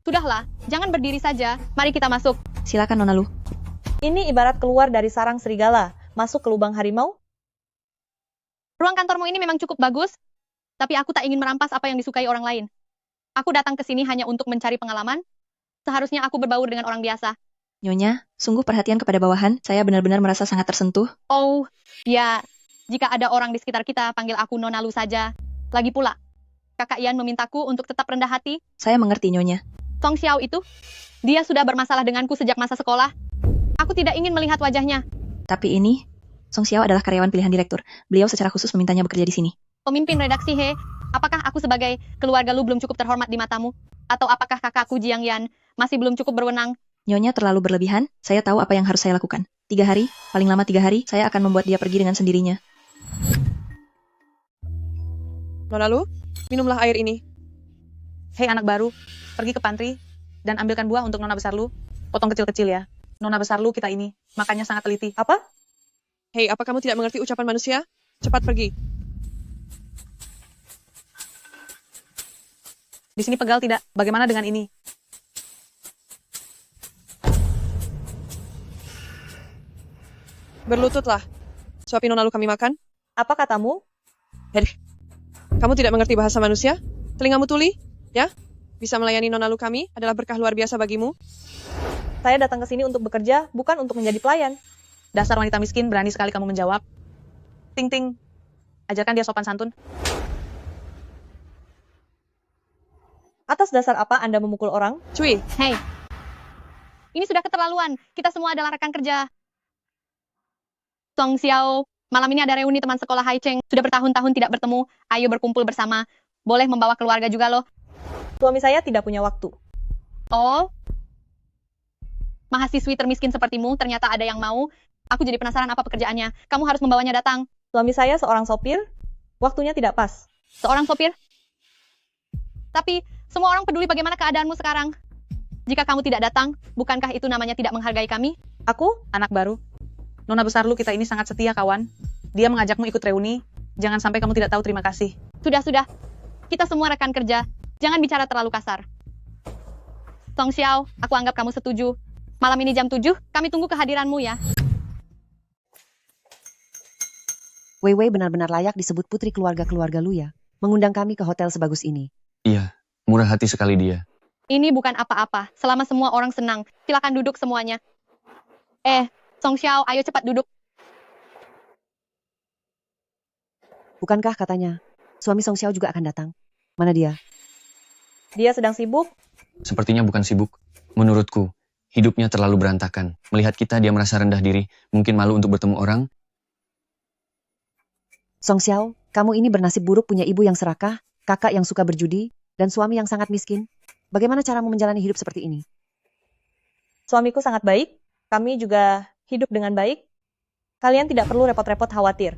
Sudahlah, jangan berdiri saja. Mari kita masuk. Silakan Nona Lu. Ini ibarat keluar dari sarang serigala, masuk ke lubang harimau. Ruang kantormu ini memang cukup bagus, tapi aku tak ingin merampas apa yang disukai orang lain. Aku datang ke sini hanya untuk mencari pengalaman. Seharusnya aku berbaur dengan orang biasa. Nyonya, sungguh perhatian kepada bawahan. Saya benar-benar merasa sangat tersentuh. Oh, ya. Jika ada orang di sekitar kita, panggil aku Nona Lu saja. Lagi pula, kakak Yan memintaku untuk tetap rendah hati. Saya mengerti, Nyonya. Song Xiao itu, dia sudah bermasalah denganku sejak masa sekolah. Aku tidak ingin melihat wajahnya. Tapi ini, Song Xiao adalah karyawan pilihan direktur. Beliau secara khusus memintanya bekerja di sini. Pemimpin redaksi He, apakah aku sebagai keluarga Lu belum cukup terhormat di matamu? Atau apakah kakakku Jiang Yan masih belum cukup berwenang? Nyonya terlalu berlebihan, saya tahu apa yang harus saya lakukan. 3 hari, paling lama 3 hari, saya akan membuat dia pergi dengan sendirinya. Nona Lu, minumlah air ini. Hei anak baru, pergi ke pantry dan ambilkan buah untuk nona besar Lu. Potong kecil-kecil ya. Nona besar Lu kita ini, makannya sangat teliti. Apa? Hei, apa kamu tidak mengerti ucapan manusia? Cepat pergi. Di sini pegal tidak? Bagaimana dengan ini? Berlututlah. Suapin Nona Lu kami makan. Apa katamu? Kamu tidak mengerti bahasa manusia? Telingamu tuli? Ya? Bisa melayani Nona Lu kami adalah berkah luar biasa bagimu. Saya datang ke sini untuk bekerja, bukan untuk menjadi pelayan. Dasar wanita miskin, berani sekali kamu menjawab. Ting Ting, ajarkan dia sopan santun. Atas dasar apa Anda memukul orang? Cui. Hei, ini sudah keterlaluan. Kita semua adalah rekan kerja. Song Xiao, malam ini ada reuni teman sekolah Hai Cheng. Sudah bertahun-tahun tidak bertemu. Ayo berkumpul bersama. Boleh membawa keluarga juga loh. Suami saya tidak punya waktu. Oh, mahasiswi termiskin sepertimu, ternyata ada yang mau. Aku jadi penasaran apa pekerjaannya. Kamu harus membawanya datang. Suami saya seorang sopir, waktunya tidak pas. Seorang sopir? Tapi, semua orang peduli bagaimana keadaanmu sekarang. Jika kamu tidak datang, bukankah itu namanya tidak menghargai kami? Aku? Anak baru. Nona besar lu kita ini sangat setia, kawan. Dia mengajakmu ikut reuni. Jangan sampai kamu tidak tahu terima kasih. Sudah. Kita semua rekan kerja. Jangan bicara terlalu kasar. Song Xiao, aku anggap kamu setuju. Malam ini jam 7, kami tunggu kehadiranmu ya. Wei Wei benar-benar layak disebut putri keluarga-keluarga lu ya. Mengundang kami ke hotel sebagus ini. Iya, murah hati sekali dia. Ini bukan apa-apa. Selama semua orang senang, silakan duduk semuanya. Song Xiao, ayo cepat duduk. Bukankah katanya, suami Song Xiao juga akan datang? Mana dia? Dia sedang sibuk. Sepertinya bukan sibuk. Menurutku, hidupnya terlalu berantakan. Melihat kita, dia merasa rendah diri. Mungkin malu untuk bertemu orang. Song Xiao, kamu ini bernasib buruk punya ibu yang serakah, kakak yang suka berjudi, dan suami yang sangat miskin. Bagaimana caramu menjalani hidup seperti ini? Suamiku sangat baik. Kami juga hidup dengan baik. Kalian tidak perlu repot-repot khawatir.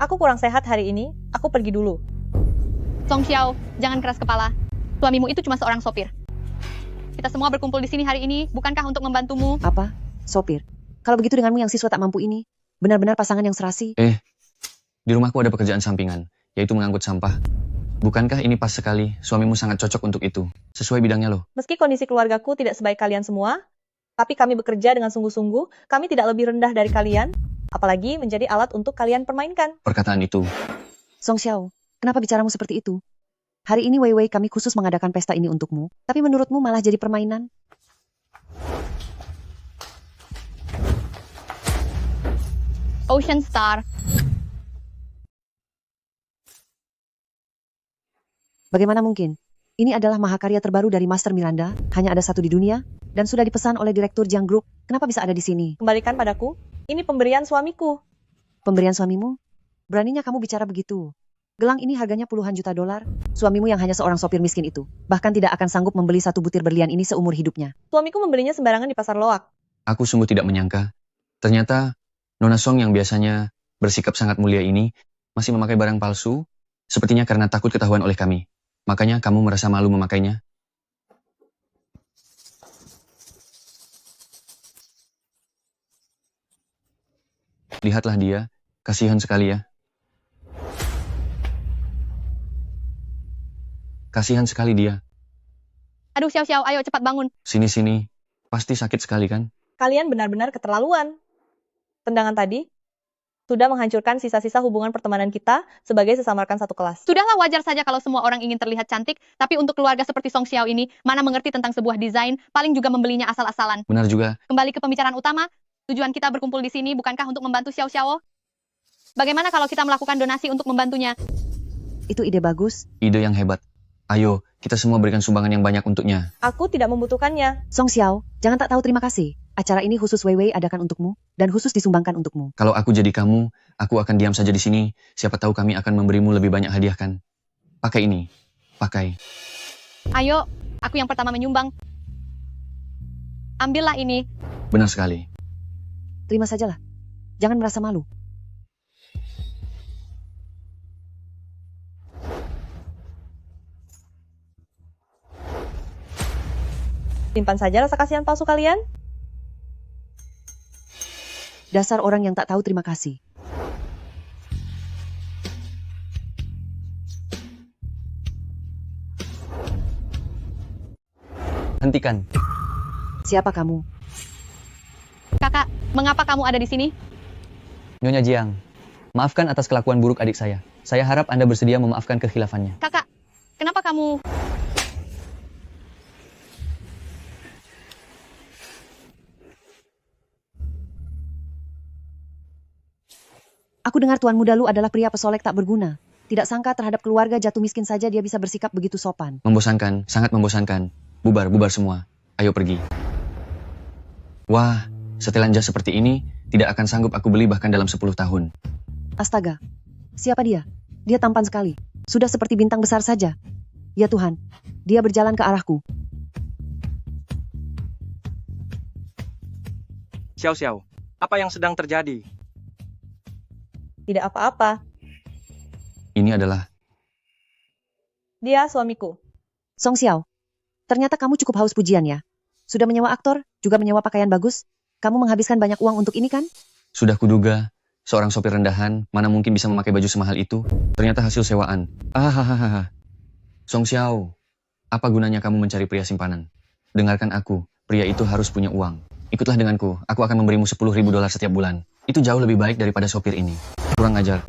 Aku kurang sehat hari ini. Aku pergi dulu. Song Xiao, jangan keras kepala. Suamimu itu cuma seorang sopir. Kita semua berkumpul di sini hari ini, bukankah untuk membantumu? Apa? Sopir? Kalau begitu denganmu yang siswa tak mampu ini, benar-benar pasangan yang serasi. Di rumahku ada pekerjaan sampingan, yaitu mengangkut sampah. Bukankah ini pas sekali? Suamimu sangat cocok untuk itu. Sesuai bidangnya loh. Meski kondisi keluargaku tidak sebaik kalian semua, tapi kami bekerja dengan sungguh-sungguh, kami tidak lebih rendah dari kalian, apalagi menjadi alat untuk kalian permainkan. Perkataan itu. Song Xiao, kenapa bicaramu seperti itu? Hari ini Wei Wei kami khusus mengadakan pesta ini untukmu, tapi menurutmu malah jadi permainan? Ocean Star. Bagaimana mungkin? Ini adalah mahakarya terbaru dari Master Miranda, hanya ada satu di dunia, dan sudah dipesan oleh Direktur Jiang Group. Kenapa bisa ada di sini? Kembalikan padaku. Ini pemberian suamiku. Pemberian suamimu? Beraninya kamu bicara begitu? Gelang ini harganya puluhan juta dolar. Suamimu yang hanya seorang sopir miskin itu, bahkan tidak akan sanggup membeli satu butir berlian ini seumur hidupnya. Suamiku membelinya sembarangan di pasar loak. Aku sungguh tidak menyangka. Ternyata, Nona Song yang biasanya bersikap sangat mulia ini, masih memakai barang palsu, sepertinya karena takut ketahuan oleh kami. Makanya kamu merasa malu memakainya. Lihatlah dia, kasihan sekali ya. Kasihan sekali dia. Aduh, Xiao Xiao, ayo cepat bangun. Sini-sini, pasti sakit sekali kan? Kalian benar-benar keterlaluan. Tendangan tadi sudah menghancurkan sisa-sisa hubungan pertemanan kita sebagai sesama rekan satu kelas. Sudahlah, wajar saja kalau semua orang ingin terlihat cantik, tapi untuk keluarga seperti Song Xiao ini, mana mengerti tentang sebuah desain, paling juga membelinya asal-asalan. Benar juga. Kembali ke pembicaraan utama, tujuan kita berkumpul di sini bukankah untuk membantu Xiao Xiao? Bagaimana kalau kita melakukan donasi untuk membantunya? Itu ide bagus. Ide yang hebat. Ayo, kita semua berikan sumbangan yang banyak untuknya. Aku tidak membutuhkannya. Song Xiao, jangan tak tahu terima kasih. Acara ini khusus Wei Wei adakan untukmu, dan khusus disumbangkan untukmu. Kalau aku jadi kamu, aku akan diam saja di sini. Siapa tahu kami akan memberimu lebih banyak hadiah kan? Pakai ini. Pakai. Ayo, aku yang pertama menyumbang. Ambillah ini. Benar sekali. Terima sajalah. Jangan merasa malu. Simpan saja rasa kasihan palsu kalian. Dasar orang yang tak tahu terima kasih. Hentikan. Siapa kamu? Kakak, mengapa kamu ada di sini? Nyonya Jiang, maafkan atas kelakuan buruk adik saya. Saya harap Anda bersedia memaafkan kekhilafannya. Kakak, kenapa kamu... Aku dengar Tuan Muda Lu adalah pria pesolek tak berguna. Tidak sangka terhadap keluarga jatuh miskin saja dia bisa bersikap begitu sopan. Membosankan, sangat membosankan. Bubar, bubar semua. Ayo pergi. Wah, setelan jas seperti ini tidak akan sanggup aku beli bahkan dalam 10 tahun. Astaga, siapa dia? Dia tampan sekali. Sudah seperti bintang besar saja. Ya Tuhan, dia berjalan ke arahku. Xiao Xiao, apa yang sedang terjadi? Tidak apa-apa. Ini adalah... Dia suamiku. Song Xiao, ternyata kamu cukup haus pujian ya. Sudah menyewa aktor, juga menyewa pakaian bagus. Kamu menghabiskan banyak uang untuk ini kan? Sudah kuduga, seorang sopir rendahan mana mungkin bisa memakai baju semahal itu. Ternyata hasil sewaan. Hahaha. Song Xiao, apa gunanya kamu mencari pria simpanan? Dengarkan aku, pria itu harus punya uang. Ikutlah denganku, aku akan memberimu $10.000 setiap bulan. Itu jauh lebih baik daripada sopir ini. Kurang ajar.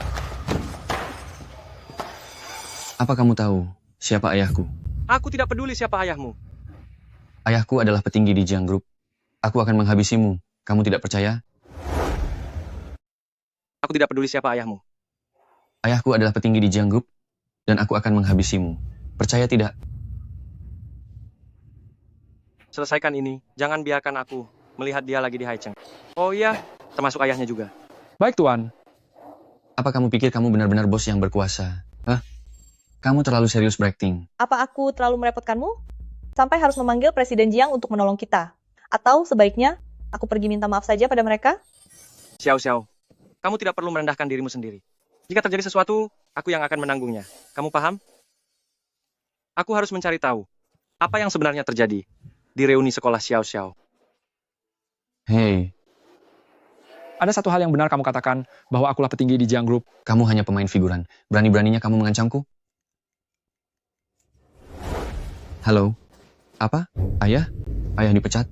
Apa kamu tahu siapa ayahku? Aku tidak peduli siapa ayahmu. Ayahku adalah petinggi di Jiang Group. Aku akan menghabisimu. Kamu tidak percaya? Aku tidak peduli siapa ayahmu. Ayahku adalah petinggi di Jiang Group, dan aku akan menghabisimu. Percaya tidak? Selesaikan ini, jangan biarkan aku melihat dia lagi di Haicheng. Oh iya, termasuk ayahnya juga. Baik, Tuan. Apa kamu pikir kamu benar-benar bos yang berkuasa? Hah? Kamu terlalu serius berakting. Apa aku terlalu merepotkanmu? Sampai harus memanggil Presiden Jiang untuk menolong kita? Atau sebaiknya, aku pergi minta maaf saja pada mereka? Xiao Xiao, kamu tidak perlu merendahkan dirimu sendiri. Jika terjadi sesuatu, aku yang akan menanggungnya. Kamu paham? Aku harus mencari tahu apa yang sebenarnya terjadi di reuni sekolah Xiao Xiao. Hei, Ada satu hal yang benar kamu katakan, bahwa akulah petinggi di Jiang Group. kamu hanya pemain figuran. Berani-beraninya kamu mengancamku? Halo? Apa? Ayah? Ayah dipecat?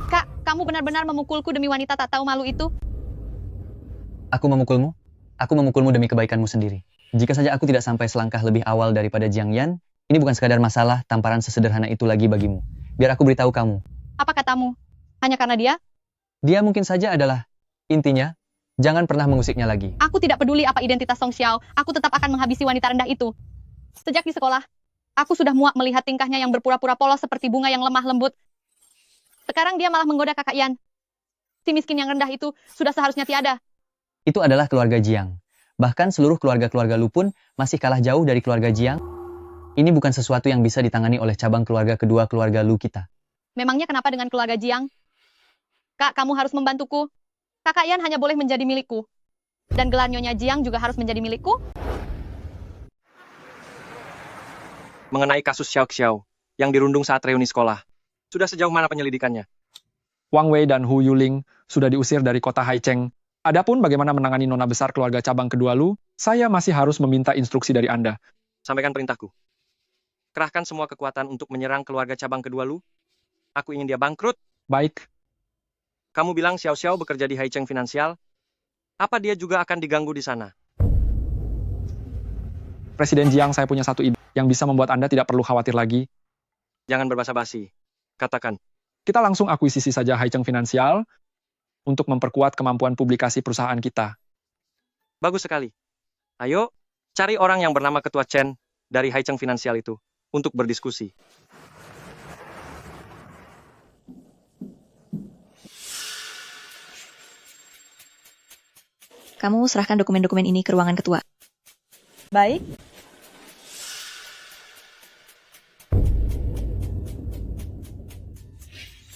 Kak, kamu benar-benar memukulku demi wanita tak tahu malu itu? Aku memukulmu? Aku memukulmu demi kebaikanmu sendiri. Jika saja aku tidak sampai selangkah lebih awal daripada Jiang Yan, ini bukan sekadar masalah tamparan sesederhana itu lagi bagimu. Biar aku beritahu kamu. Apa katamu? Hanya karena dia? Dia mungkin saja adalah. Intinya, jangan pernah mengusiknya lagi. Aku tidak peduli apa identitas Song Xiao, aku tetap akan menghabisi wanita rendah itu. Sejak di sekolah, aku sudah muak melihat tingkahnya yang berpura-pura polos seperti bunga yang lemah lembut. Sekarang dia malah menggoda kakak Yan. Si miskin yang rendah itu sudah seharusnya tiada. Itu adalah keluarga Jiang. Bahkan seluruh keluarga-keluarga Lu pun masih kalah jauh dari keluarga Jiang. Ini bukan sesuatu yang bisa ditangani oleh cabang keluarga kedua keluarga Lu kita. Memangnya kenapa dengan keluarga Jiang? Kak, kamu harus membantuku. Kakak Yan hanya boleh menjadi milikku. Dan gelar Nyonya Jiang juga harus menjadi milikku. Mengenai kasus Xiao Xiao yang dirundung saat reuni sekolah, sudah sejauh mana penyelidikannya? Wang Wei dan Hu Yuling sudah diusir dari kota Haicheng. Adapun bagaimana menangani nona besar keluarga cabang kedua Lu, saya masih harus meminta instruksi dari Anda. Sampaikan perintahku. Kerahkan semua kekuatan untuk menyerang keluarga cabang kedua Lu. Aku ingin dia bangkrut. Baik. Kamu bilang Xiao Xiao bekerja di Haicheng Finansial. Apa dia juga akan diganggu di sana? Presiden Jiang, saya punya satu ide yang bisa membuat Anda tidak perlu khawatir lagi. Jangan berbasa-basi. Katakan. Kita langsung akuisisi saja Haicheng Finansial untuk memperkuat kemampuan publikasi perusahaan kita. Bagus sekali. Ayo, cari orang yang bernama Ketua Chen dari Haicheng Finansial itu untuk berdiskusi. Kamu serahkan dokumen-dokumen ini ke ruangan ketua. Baik.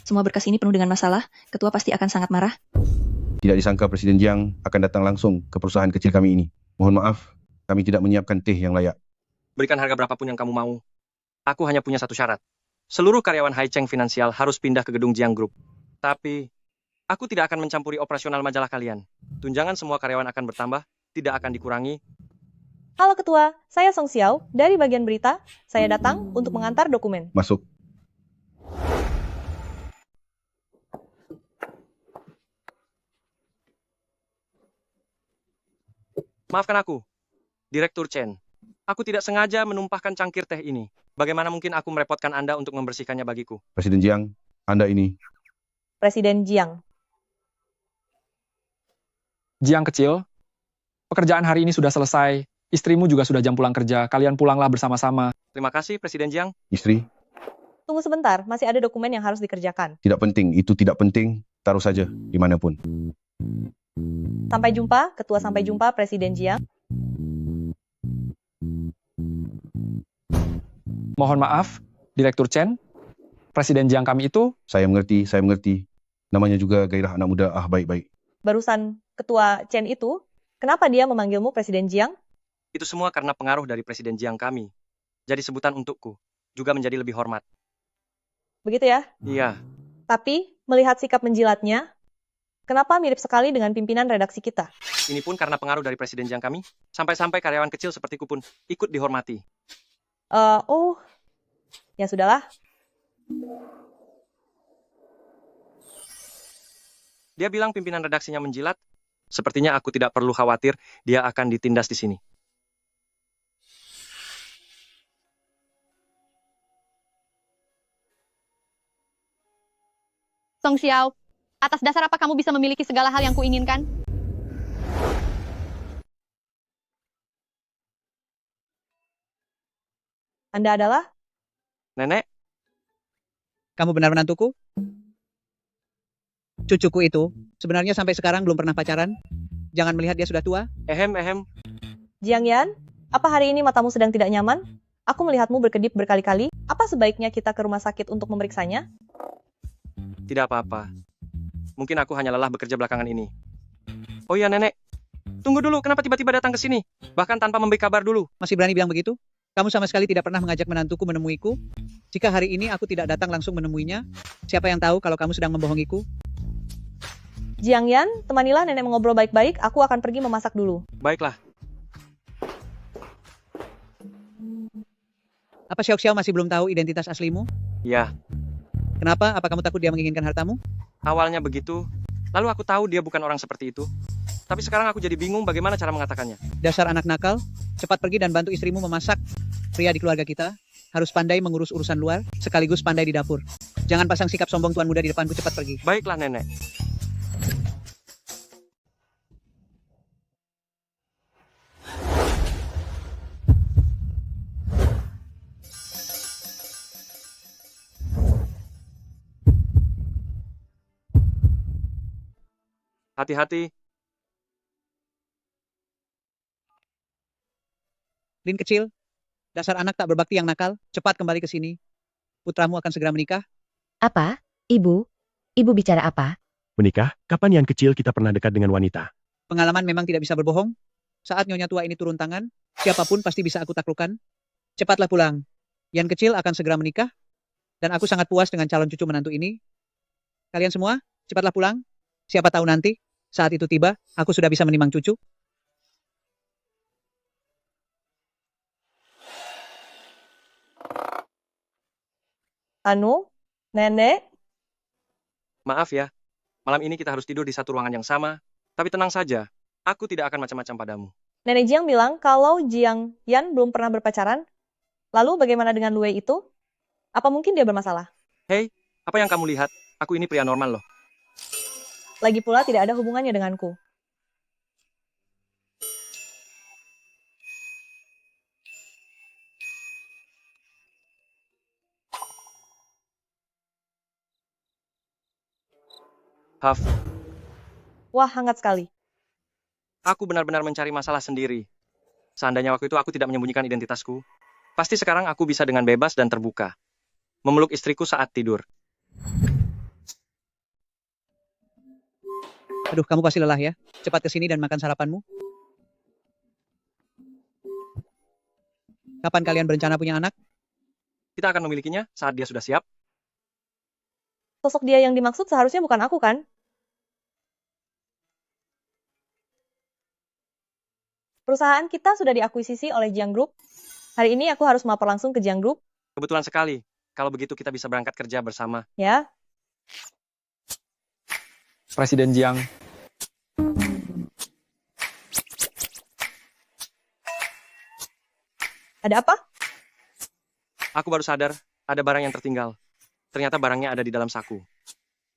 Semua berkas ini penuh dengan masalah, ketua pasti akan sangat marah. Tidak disangka Presiden Jiang akan datang langsung ke perusahaan kecil kami ini. Mohon maaf, kami tidak menyiapkan teh yang layak. Berikan harga berapapun yang kamu mau. Aku hanya punya satu syarat. Seluruh karyawan Haicheng Finansial harus pindah ke gedung Jiang Group. Tapi, aku tidak akan mencampuri operasional majalah kalian. Tunjangan semua karyawan akan bertambah, tidak akan dikurangi. Halo Ketua, saya Song Xiao dari bagian berita. Saya datang untuk mengantar dokumen. Masuk. Maafkan aku, Direktur Chen. Aku tidak sengaja menumpahkan cangkir teh ini. Bagaimana mungkin aku merepotkan Anda untuk membersihkannya bagiku? Presiden Jiang, Anda ini Presiden Jiang. Jiang kecil, pekerjaan hari ini sudah selesai. Istrimu juga sudah jam pulang kerja. Kalian pulanglah bersama-sama. Terima kasih, Presiden Jiang. Istri, Tunggu sebentar, masih ada dokumen yang harus dikerjakan. tidak penting. Itu tidak penting. Taruh saja, dimanapun. Sampai jumpa, Ketua sampai jumpa Presiden Jiang. Mohon maaf, Direktur Chen. Presiden Jiang kami itu, Saya mengerti, saya mengerti. Namanya juga gairah anak muda. Baik-baik. Barusan Ketua Chen itu, kenapa dia memanggilmu Presiden Jiang? Itu semua karena pengaruh dari Presiden Jiang kami. Jadi sebutan untukku juga menjadi lebih hormat. Begitu ya? Iya, Tapi, melihat sikap menjilatnya, kenapa mirip sekali dengan pimpinan redaksi kita? ini pun karena pengaruh dari Presiden Jiang kami. Sampai-sampai karyawan kecil sepertiku pun ikut dihormati. Ya sudahlah. Dia bilang pimpinan redaksinya menjilat. Sepertinya aku tidak perlu khawatir dia akan ditindas di sini. Song Xiao, atas dasar apa kamu bisa memiliki segala hal yang kuinginkan? Anda adalah? Nenek, Kamu benar menantuku? Cucuku itu sebenarnya sampai sekarang belum pernah pacaran. Jangan melihat dia sudah tua. ehem. Jiang Yan, apa hari ini matamu sedang tidak nyaman? Aku melihatmu berkedip berkali-kali. Apa sebaiknya kita ke rumah sakit untuk memeriksanya? Tidak apa-apa. Mungkin aku hanya lelah bekerja belakangan ini. Oh iya, Nenek. Tunggu dulu, kenapa tiba-tiba datang ke sini? Bahkan tanpa memberi kabar dulu. Masih berani bilang begitu? Kamu sama sekali tidak pernah mengajak menantuku menemuiku. Jika hari ini aku tidak datang langsung menemuinya, siapa yang tahu kalau kamu sedang membohongiku? Jiang Yan, temanilah nenek mengobrol baik-baik. Aku akan pergi memasak dulu. Baiklah. Apa Xiao Xiao masih belum tahu identitas aslimu? Ya, Kenapa? Apa kamu takut dia menginginkan hartamu? awalnya begitu. Lalu aku tahu dia bukan orang seperti itu. Tapi sekarang aku jadi bingung bagaimana cara mengatakannya. Dasar anak nakal, cepat pergi dan bantu istrimu memasak. Pria di keluarga kita harus pandai mengurus urusan luar, sekaligus pandai di dapur. Jangan pasang sikap sombong tuan muda di depanku, cepat pergi. Baiklah, Nenek. Hati-hati. Lin kecil, dasar anak tak berbakti yang nakal, cepat kembali ke sini. Putramu akan segera menikah. Apa? Ibu? Ibu bicara apa? Menikah? Kapan yang kecil kita pernah dekat dengan wanita? Pengalaman memang tidak bisa berbohong. Saat nyonya tua ini turun tangan, siapapun pasti bisa aku taklukkan. Cepatlah pulang. Yang kecil akan segera menikah. Dan aku sangat puas dengan calon cucu menantu ini. Kalian semua, cepatlah pulang. Siapa tahu nanti, saat itu tiba, aku sudah bisa menimang cucu. Anu, nenek, Maaf ya, malam ini kita harus tidur di satu ruangan yang sama. Tapi tenang saja, aku tidak akan macam-macam padamu. nenek Jiang bilang kalau Jiang Yan belum pernah berpacaran. Lalu bagaimana dengan Lue itu? Apa mungkin dia bermasalah? Hei, apa yang kamu lihat? Aku ini pria normal loh. Lagi pula tidak ada hubungannya denganku. Haf, Wah, hangat sekali. aku benar-benar mencari masalah sendiri. Seandainya waktu itu aku tidak menyembunyikan identitasku, pasti sekarang aku bisa dengan bebas dan terbuka. Memeluk istriku saat tidur. Aduh, kamu pasti lelah ya. Cepat ke sini dan makan sarapanmu. Kapan kalian berencana punya anak? Kita akan memilikinya saat dia sudah siap. Sosok dia yang dimaksud seharusnya bukan aku kan? Perusahaan kita sudah diakuisisi oleh Jiang Group. Hari ini aku harus melapor langsung ke Jiang Group. Kebetulan sekali. Kalau begitu kita bisa berangkat kerja bersama. Ya, Presiden Jiang. ada apa? Aku baru sadar, ada barang yang tertinggal. Ternyata barangnya ada di dalam saku.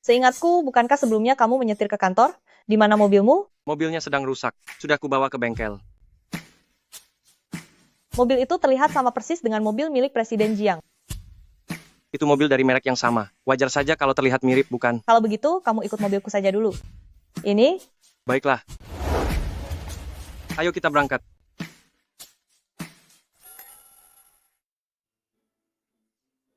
Seingatku, bukankah sebelumnya kamu menyetir ke kantor? Di mana mobilmu? Mobilnya sedang rusak. Sudah kubawa ke bengkel. Mobil itu terlihat sama persis dengan mobil milik Presiden Jiang. Itu mobil dari merek yang sama. Wajar saja kalau terlihat mirip, bukan? Kalau begitu, kamu ikut mobilku saja dulu. Ini? Baiklah. Ayo kita berangkat.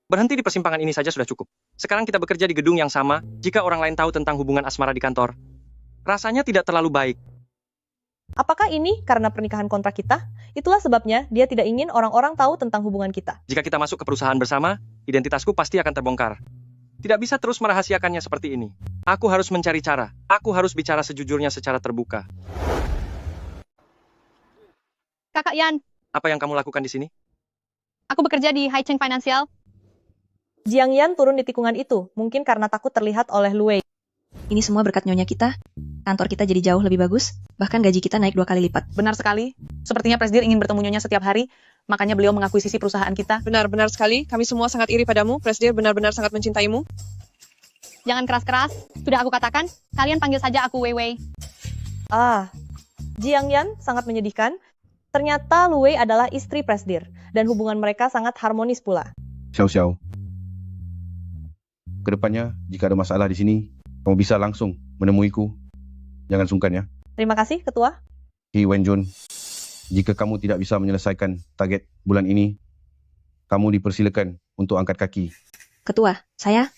Berhenti di persimpangan ini saja sudah cukup. Sekarang kita bekerja di gedung yang sama. Jika orang lain tahu tentang hubungan asmara di kantor, rasanya tidak terlalu baik. Apakah ini karena pernikahan kontrak kita? Itulah sebabnya dia tidak ingin orang-orang tahu tentang hubungan kita. Jika kita masuk ke perusahaan bersama, identitasku pasti akan terbongkar. Tidak bisa terus merahasiakannya seperti ini. Aku harus mencari cara. Aku harus bicara sejujurnya secara terbuka. Kakak Yan, Apa yang kamu lakukan di sini? aku bekerja di Haicheng Financial. Jiang Yan turun di tikungan itu, mungkin karena takut terlihat oleh Luwei. Ini semua berkat nyonya kita. Kantor kita jadi jauh lebih bagus, bahkan gaji kita naik 2 kali lipat. Benar sekali. Sepertinya Presdir ingin bertemu Nyonya setiap hari, makanya beliau mengakuisisi perusahaan kita. Benar-benar sekali. Kami semua sangat iri padamu. Presdir benar-benar sangat mencintaimu. Jangan keras-keras. Sudah aku katakan, kalian panggil saja aku Wei Wei. Ah, Jiang Yan sangat menyedihkan. Ternyata Luwei adalah istri Presdir, dan hubungan mereka sangat harmonis pula. Xiao Xiao. Kedepannya, jika ada masalah di sini, kamu bisa langsung menemuiku. Jangan sungkan ya. Terima kasih, Ketua. He Wenjun, jika kamu tidak bisa menyelesaikan target bulan ini, kamu dipersilakan untuk angkat kaki. Ketua, saya...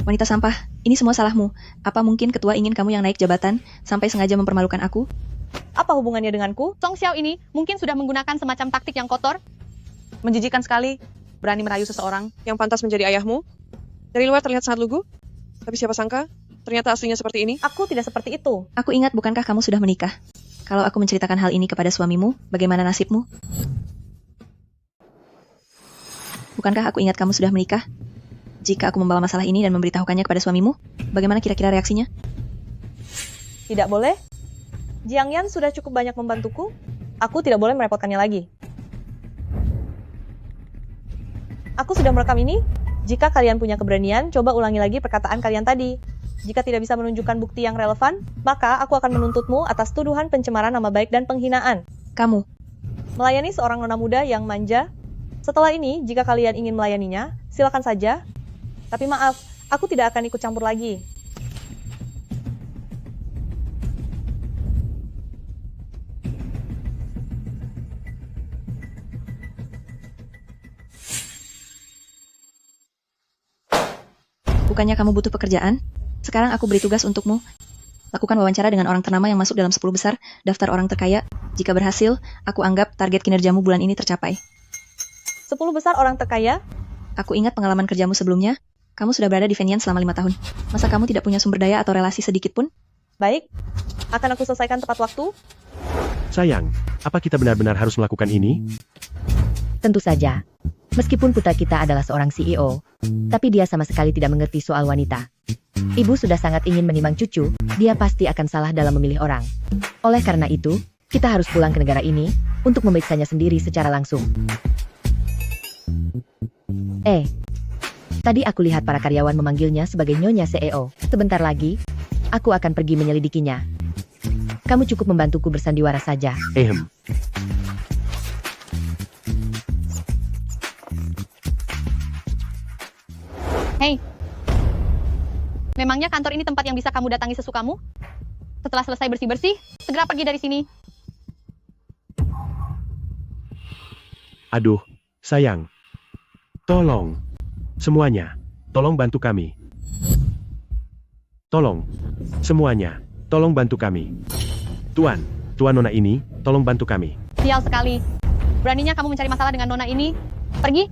Wanita sampah, ini semua salahmu. Apa mungkin ketua ingin kamu yang naik jabatan, sampai sengaja mempermalukan aku? Apa hubungannya denganku? Song Xiao ini mungkin sudah menggunakan semacam taktik yang kotor. Menjijikan sekali, berani merayu seseorang. Yang pantas menjadi ayahmu. Dari luar terlihat sangat lugu. Tapi siapa sangka, ternyata aslinya seperti ini. Aku tidak seperti itu. Aku ingat bukankah kamu sudah menikah? Kalau aku menceritakan hal ini kepada suamimu, bagaimana nasibmu? Bukankah aku ingat kamu sudah menikah? Jika aku membawa masalah ini dan memberitahukannya kepada suamimu, bagaimana kira-kira reaksinya? Tidak boleh. Jiang Yan sudah cukup banyak membantuku. Aku tidak boleh merepotkannya lagi. Aku sudah merekam ini. Jika kalian punya keberanian, coba ulangi lagi perkataan kalian tadi. Jika tidak bisa menunjukkan bukti yang relevan, maka aku akan menuntutmu atas tuduhan pencemaran nama baik dan penghinaan. Kamu melayani seorang nona muda yang manja. Setelah ini, jika kalian ingin melayaninya, silakan saja. Tapi maaf, aku tidak akan ikut campur lagi. Bukannya kamu butuh pekerjaan? Sekarang aku beri tugas untukmu. Lakukan wawancara dengan orang ternama yang masuk dalam 10 besar daftar orang terkaya. Jika berhasil, aku anggap target kinerjamu bulan ini tercapai. 10 besar orang terkaya? Aku ingat pengalaman kerjamu sebelumnya. Kamu sudah berada di Fenian selama 5 tahun. Masa kamu tidak punya sumber daya atau relasi sedikit pun? Baik, akan aku selesaikan tepat waktu. Sayang, apa kita benar-benar harus melakukan ini? Tentu saja. Meskipun putra kita adalah seorang CEO, tapi dia sama sekali tidak mengerti soal wanita. Ibu sudah sangat ingin menimang cucu, dia pasti akan salah dalam memilih orang. Oleh karena itu, kita harus pulang ke negara ini untuk memeriksanya sendiri secara langsung. Tadi aku lihat para karyawan memanggilnya sebagai Nyonya CEO. Sebentar lagi, aku akan pergi menyelidikinya. Kamu cukup membantuku bersandiwara saja. Hei, memangnya kantor ini tempat yang bisa kamu datangi sesukamu? Setelah selesai bersih-bersih, segera pergi dari sini. Aduh, sayang. Tolong. Semuanya, tolong bantu kami. Tolong. Semuanya, tolong bantu kami. Tuan Nona ini, tolong bantu kami. Sial sekali. Beraninya kamu mencari masalah dengan nona ini. Pergi.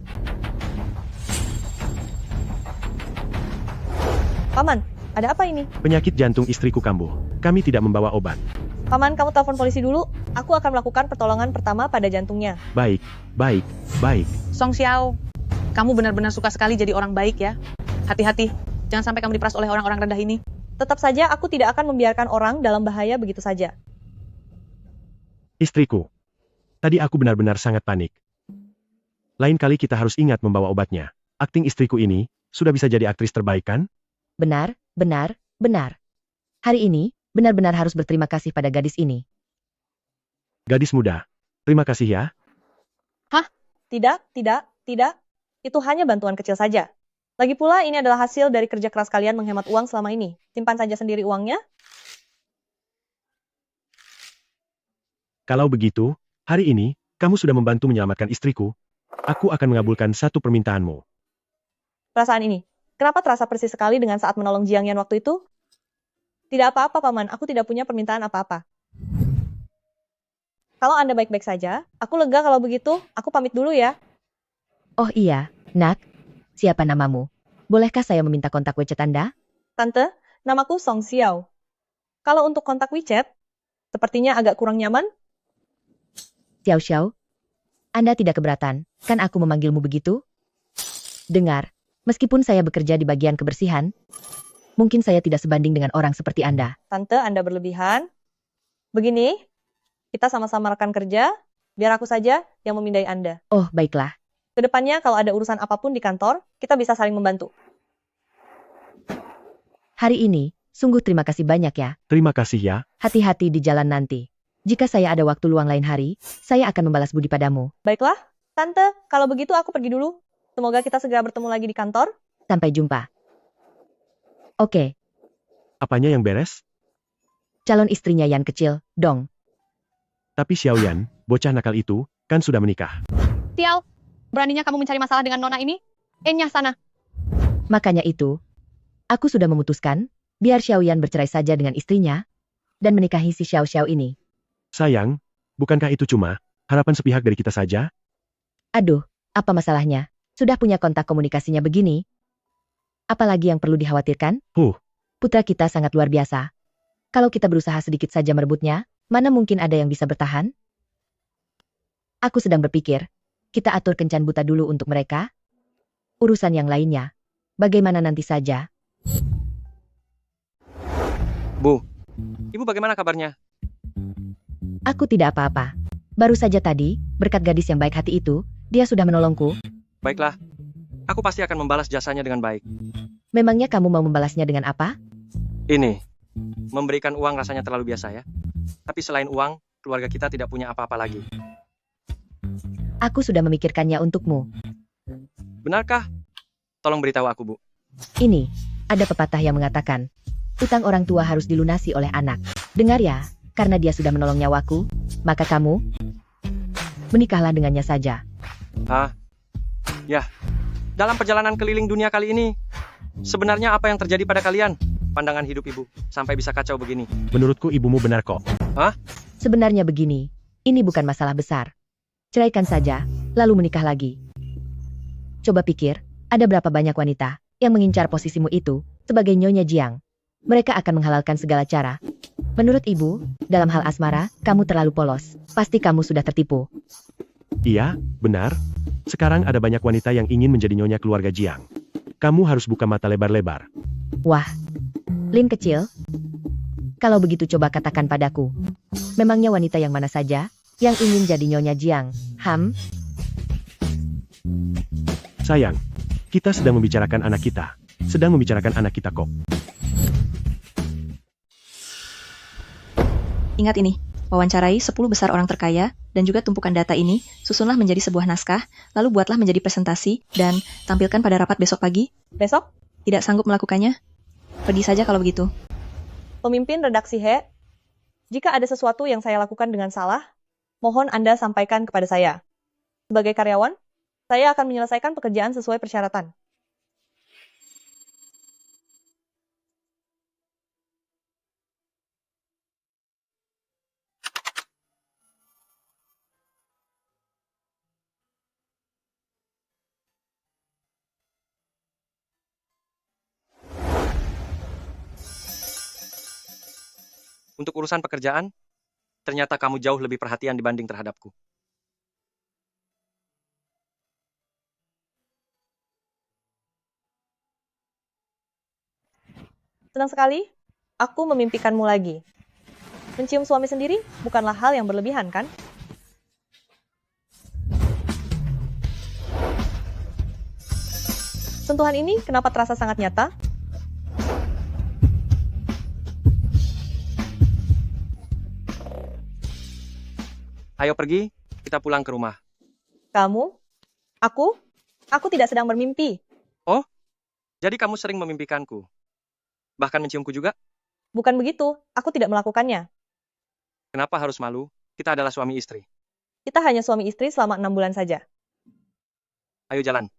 Paman, ada apa ini? Penyakit jantung istriku kambuh. Kami tidak membawa obat. Paman, kamu telepon polisi dulu. Aku akan melakukan pertolongan pertama pada jantungnya. Baik. Song Xiao, kamu benar-benar suka sekali jadi orang baik ya. Hati-hati, jangan sampai kamu diperas oleh orang-orang rendah ini. Tetap saja aku tidak akan membiarkan orang dalam bahaya begitu saja. Istriku. Tadi aku benar-benar sangat panik. Lain kali kita harus ingat membawa obatnya. Akting istriku ini sudah bisa jadi aktris terbaik kan? Benar, benar, benar. Hari ini, benar-benar harus berterima kasih pada gadis ini. Gadis muda. Terima kasih ya. Hah? Tidak, tidak, tidak. Itu hanya bantuan kecil saja. Lagi pula ini adalah hasil dari kerja keras kalian menghemat uang selama ini. Simpan saja sendiri uangnya. Kalau begitu, hari ini, kamu sudah membantu menyelamatkan istriku. Aku akan mengabulkan satu permintaanmu. Perasaan ini, kenapa terasa persis sekali dengan saat menolong Jiang Yan waktu itu? Tidak apa-apa, Paman. Aku tidak punya permintaan apa-apa. Kalau Anda baik-baik saja, aku lega kalau begitu. Aku pamit dulu ya. Oh iya, nak. Siapa namamu? Bolehkah saya meminta kontak WeChat Anda? Tante, namaku Song Xiao. Kalau untuk kontak WeChat, sepertinya agak kurang nyaman. Xiao Xiao, Anda tidak keberatan, kan aku memanggilmu begitu? Dengar, meskipun saya bekerja di bagian kebersihan, mungkin saya tidak sebanding dengan orang seperti Anda. Tante, Anda berlebihan. Begini, kita sama-sama rekan kerja, biar aku saja yang memindai Anda. Oh, baiklah. Kedepannya kalau ada urusan apapun di kantor, kita bisa saling membantu. Hari ini, sungguh terima kasih banyak ya. Terima kasih ya. Hati-hati di jalan nanti. Jika saya ada waktu luang lain hari, saya akan membalas budi padamu. Baiklah, Tante, kalau begitu aku pergi dulu. Semoga kita segera bertemu lagi di kantor. Sampai jumpa. Oke, Apanya yang beres? calon istrinya Yan kecil, dong. Tapi Xiaoyan, bocah nakal itu, kan sudah menikah. Tiao, beraninya kamu mencari masalah dengan nona ini? Enyah sana. Makanya itu, aku sudah memutuskan, biar Xiaoyan bercerai saja dengan istrinya, dan menikahi si Xiao Xiao ini. Sayang, bukankah itu cuma harapan sepihak dari kita saja? Aduh, apa masalahnya? Sudah punya kontak komunikasinya begini. Apalagi yang perlu dikhawatirkan? Putra kita sangat luar biasa. Kalau kita berusaha sedikit saja merebutnya, mana mungkin ada yang bisa bertahan? Aku sedang berpikir, kita atur kencan buta dulu untuk mereka. Urusan yang lainnya, bagaimana nanti saja. Bu, Ibu bagaimana kabarnya? Aku tidak apa-apa. Baru saja tadi, berkat gadis yang baik hati itu, dia sudah menolongku. Baiklah, aku pasti akan membalas jasanya dengan baik. Memangnya kamu mau membalasnya dengan apa? Ini, memberikan uang rasanya terlalu biasa ya. Tapi selain uang, keluarga kita tidak punya apa-apa lagi. Aku sudah memikirkannya untukmu. Benarkah? Tolong beritahu aku, Bu. Ini, ada pepatah yang mengatakan, utang orang tua harus dilunasi oleh anak. Dengar ya, karena dia sudah menolong nyawaku, maka kamu, menikahlah dengannya saja. Ya, dalam perjalanan keliling dunia kali ini, sebenarnya apa yang terjadi pada kalian? Pandangan hidup Ibu, sampai bisa kacau begini. Menurutku ibumu benar kok. Sebenarnya begini, ini bukan masalah besar. Ceraikan saja, lalu menikah lagi. Coba pikir, ada berapa banyak wanita yang mengincar posisimu itu sebagai Nyonya Jiang. Mereka akan menghalalkan segala cara. Menurut ibu, dalam hal asmara, kamu terlalu polos. Pasti kamu sudah tertipu. Iya, benar. Sekarang ada banyak wanita yang ingin menjadi nyonya keluarga Jiang. Kamu harus buka mata lebar-lebar. Wah, Lin kecil. Kalau begitu coba katakan padaku. Memangnya wanita yang mana saja yang ingin jadi Nyonya Jiang? Sayang, kita sedang membicarakan anak kita. Sedang membicarakan anak kita kok. Ingat ini, wawancarai 10 besar orang terkaya, dan juga tumpukan data ini, susunlah menjadi sebuah naskah, lalu buatlah menjadi presentasi, dan tampilkan pada rapat besok pagi. Besok? Tidak sanggup melakukannya? Pergi saja kalau begitu. Pemimpin redaksi He, jika ada sesuatu yang saya lakukan dengan salah, mohon Anda sampaikan kepada saya. Sebagai karyawan, saya akan menyelesaikan pekerjaan sesuai persyaratan. Untuk urusan pekerjaan, ternyata kamu jauh lebih perhatian dibanding terhadapku. Senang sekali, aku memimpikanmu lagi. Mencium suami sendiri bukanlah hal yang berlebihan, kan? Sentuhan ini kenapa terasa sangat nyata? Ayo pergi, kita pulang ke rumah. Kamu? Aku? Aku tidak sedang bermimpi. Oh, jadi kamu sering memimpikanku. Bahkan menciumku juga? Bukan begitu, aku tidak melakukannya. Kenapa harus malu? Kita adalah suami istri. Kita hanya suami istri selama 6 bulan saja. Ayo jalan.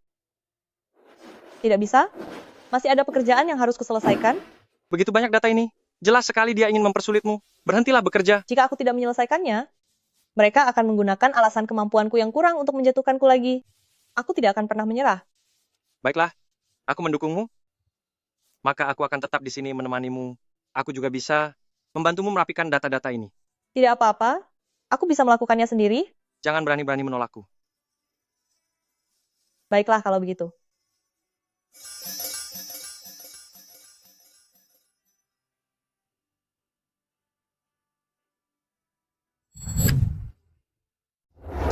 Tidak bisa? Masih ada pekerjaan yang harus kuselesaikan? Begitu banyak data ini. Jelas sekali dia ingin mempersulitmu. Berhentilah bekerja. Jika aku tidak menyelesaikannya, mereka akan menggunakan alasan kemampuanku yang kurang untuk menjatuhkanku lagi. Aku tidak akan pernah menyerah. Baiklah, aku mendukungmu. Maka aku akan tetap di sini menemanimu. Aku juga bisa membantumu merapikan data-data ini. Tidak apa-apa, aku bisa melakukannya sendiri. Jangan berani-berani menolakku. Baiklah kalau begitu.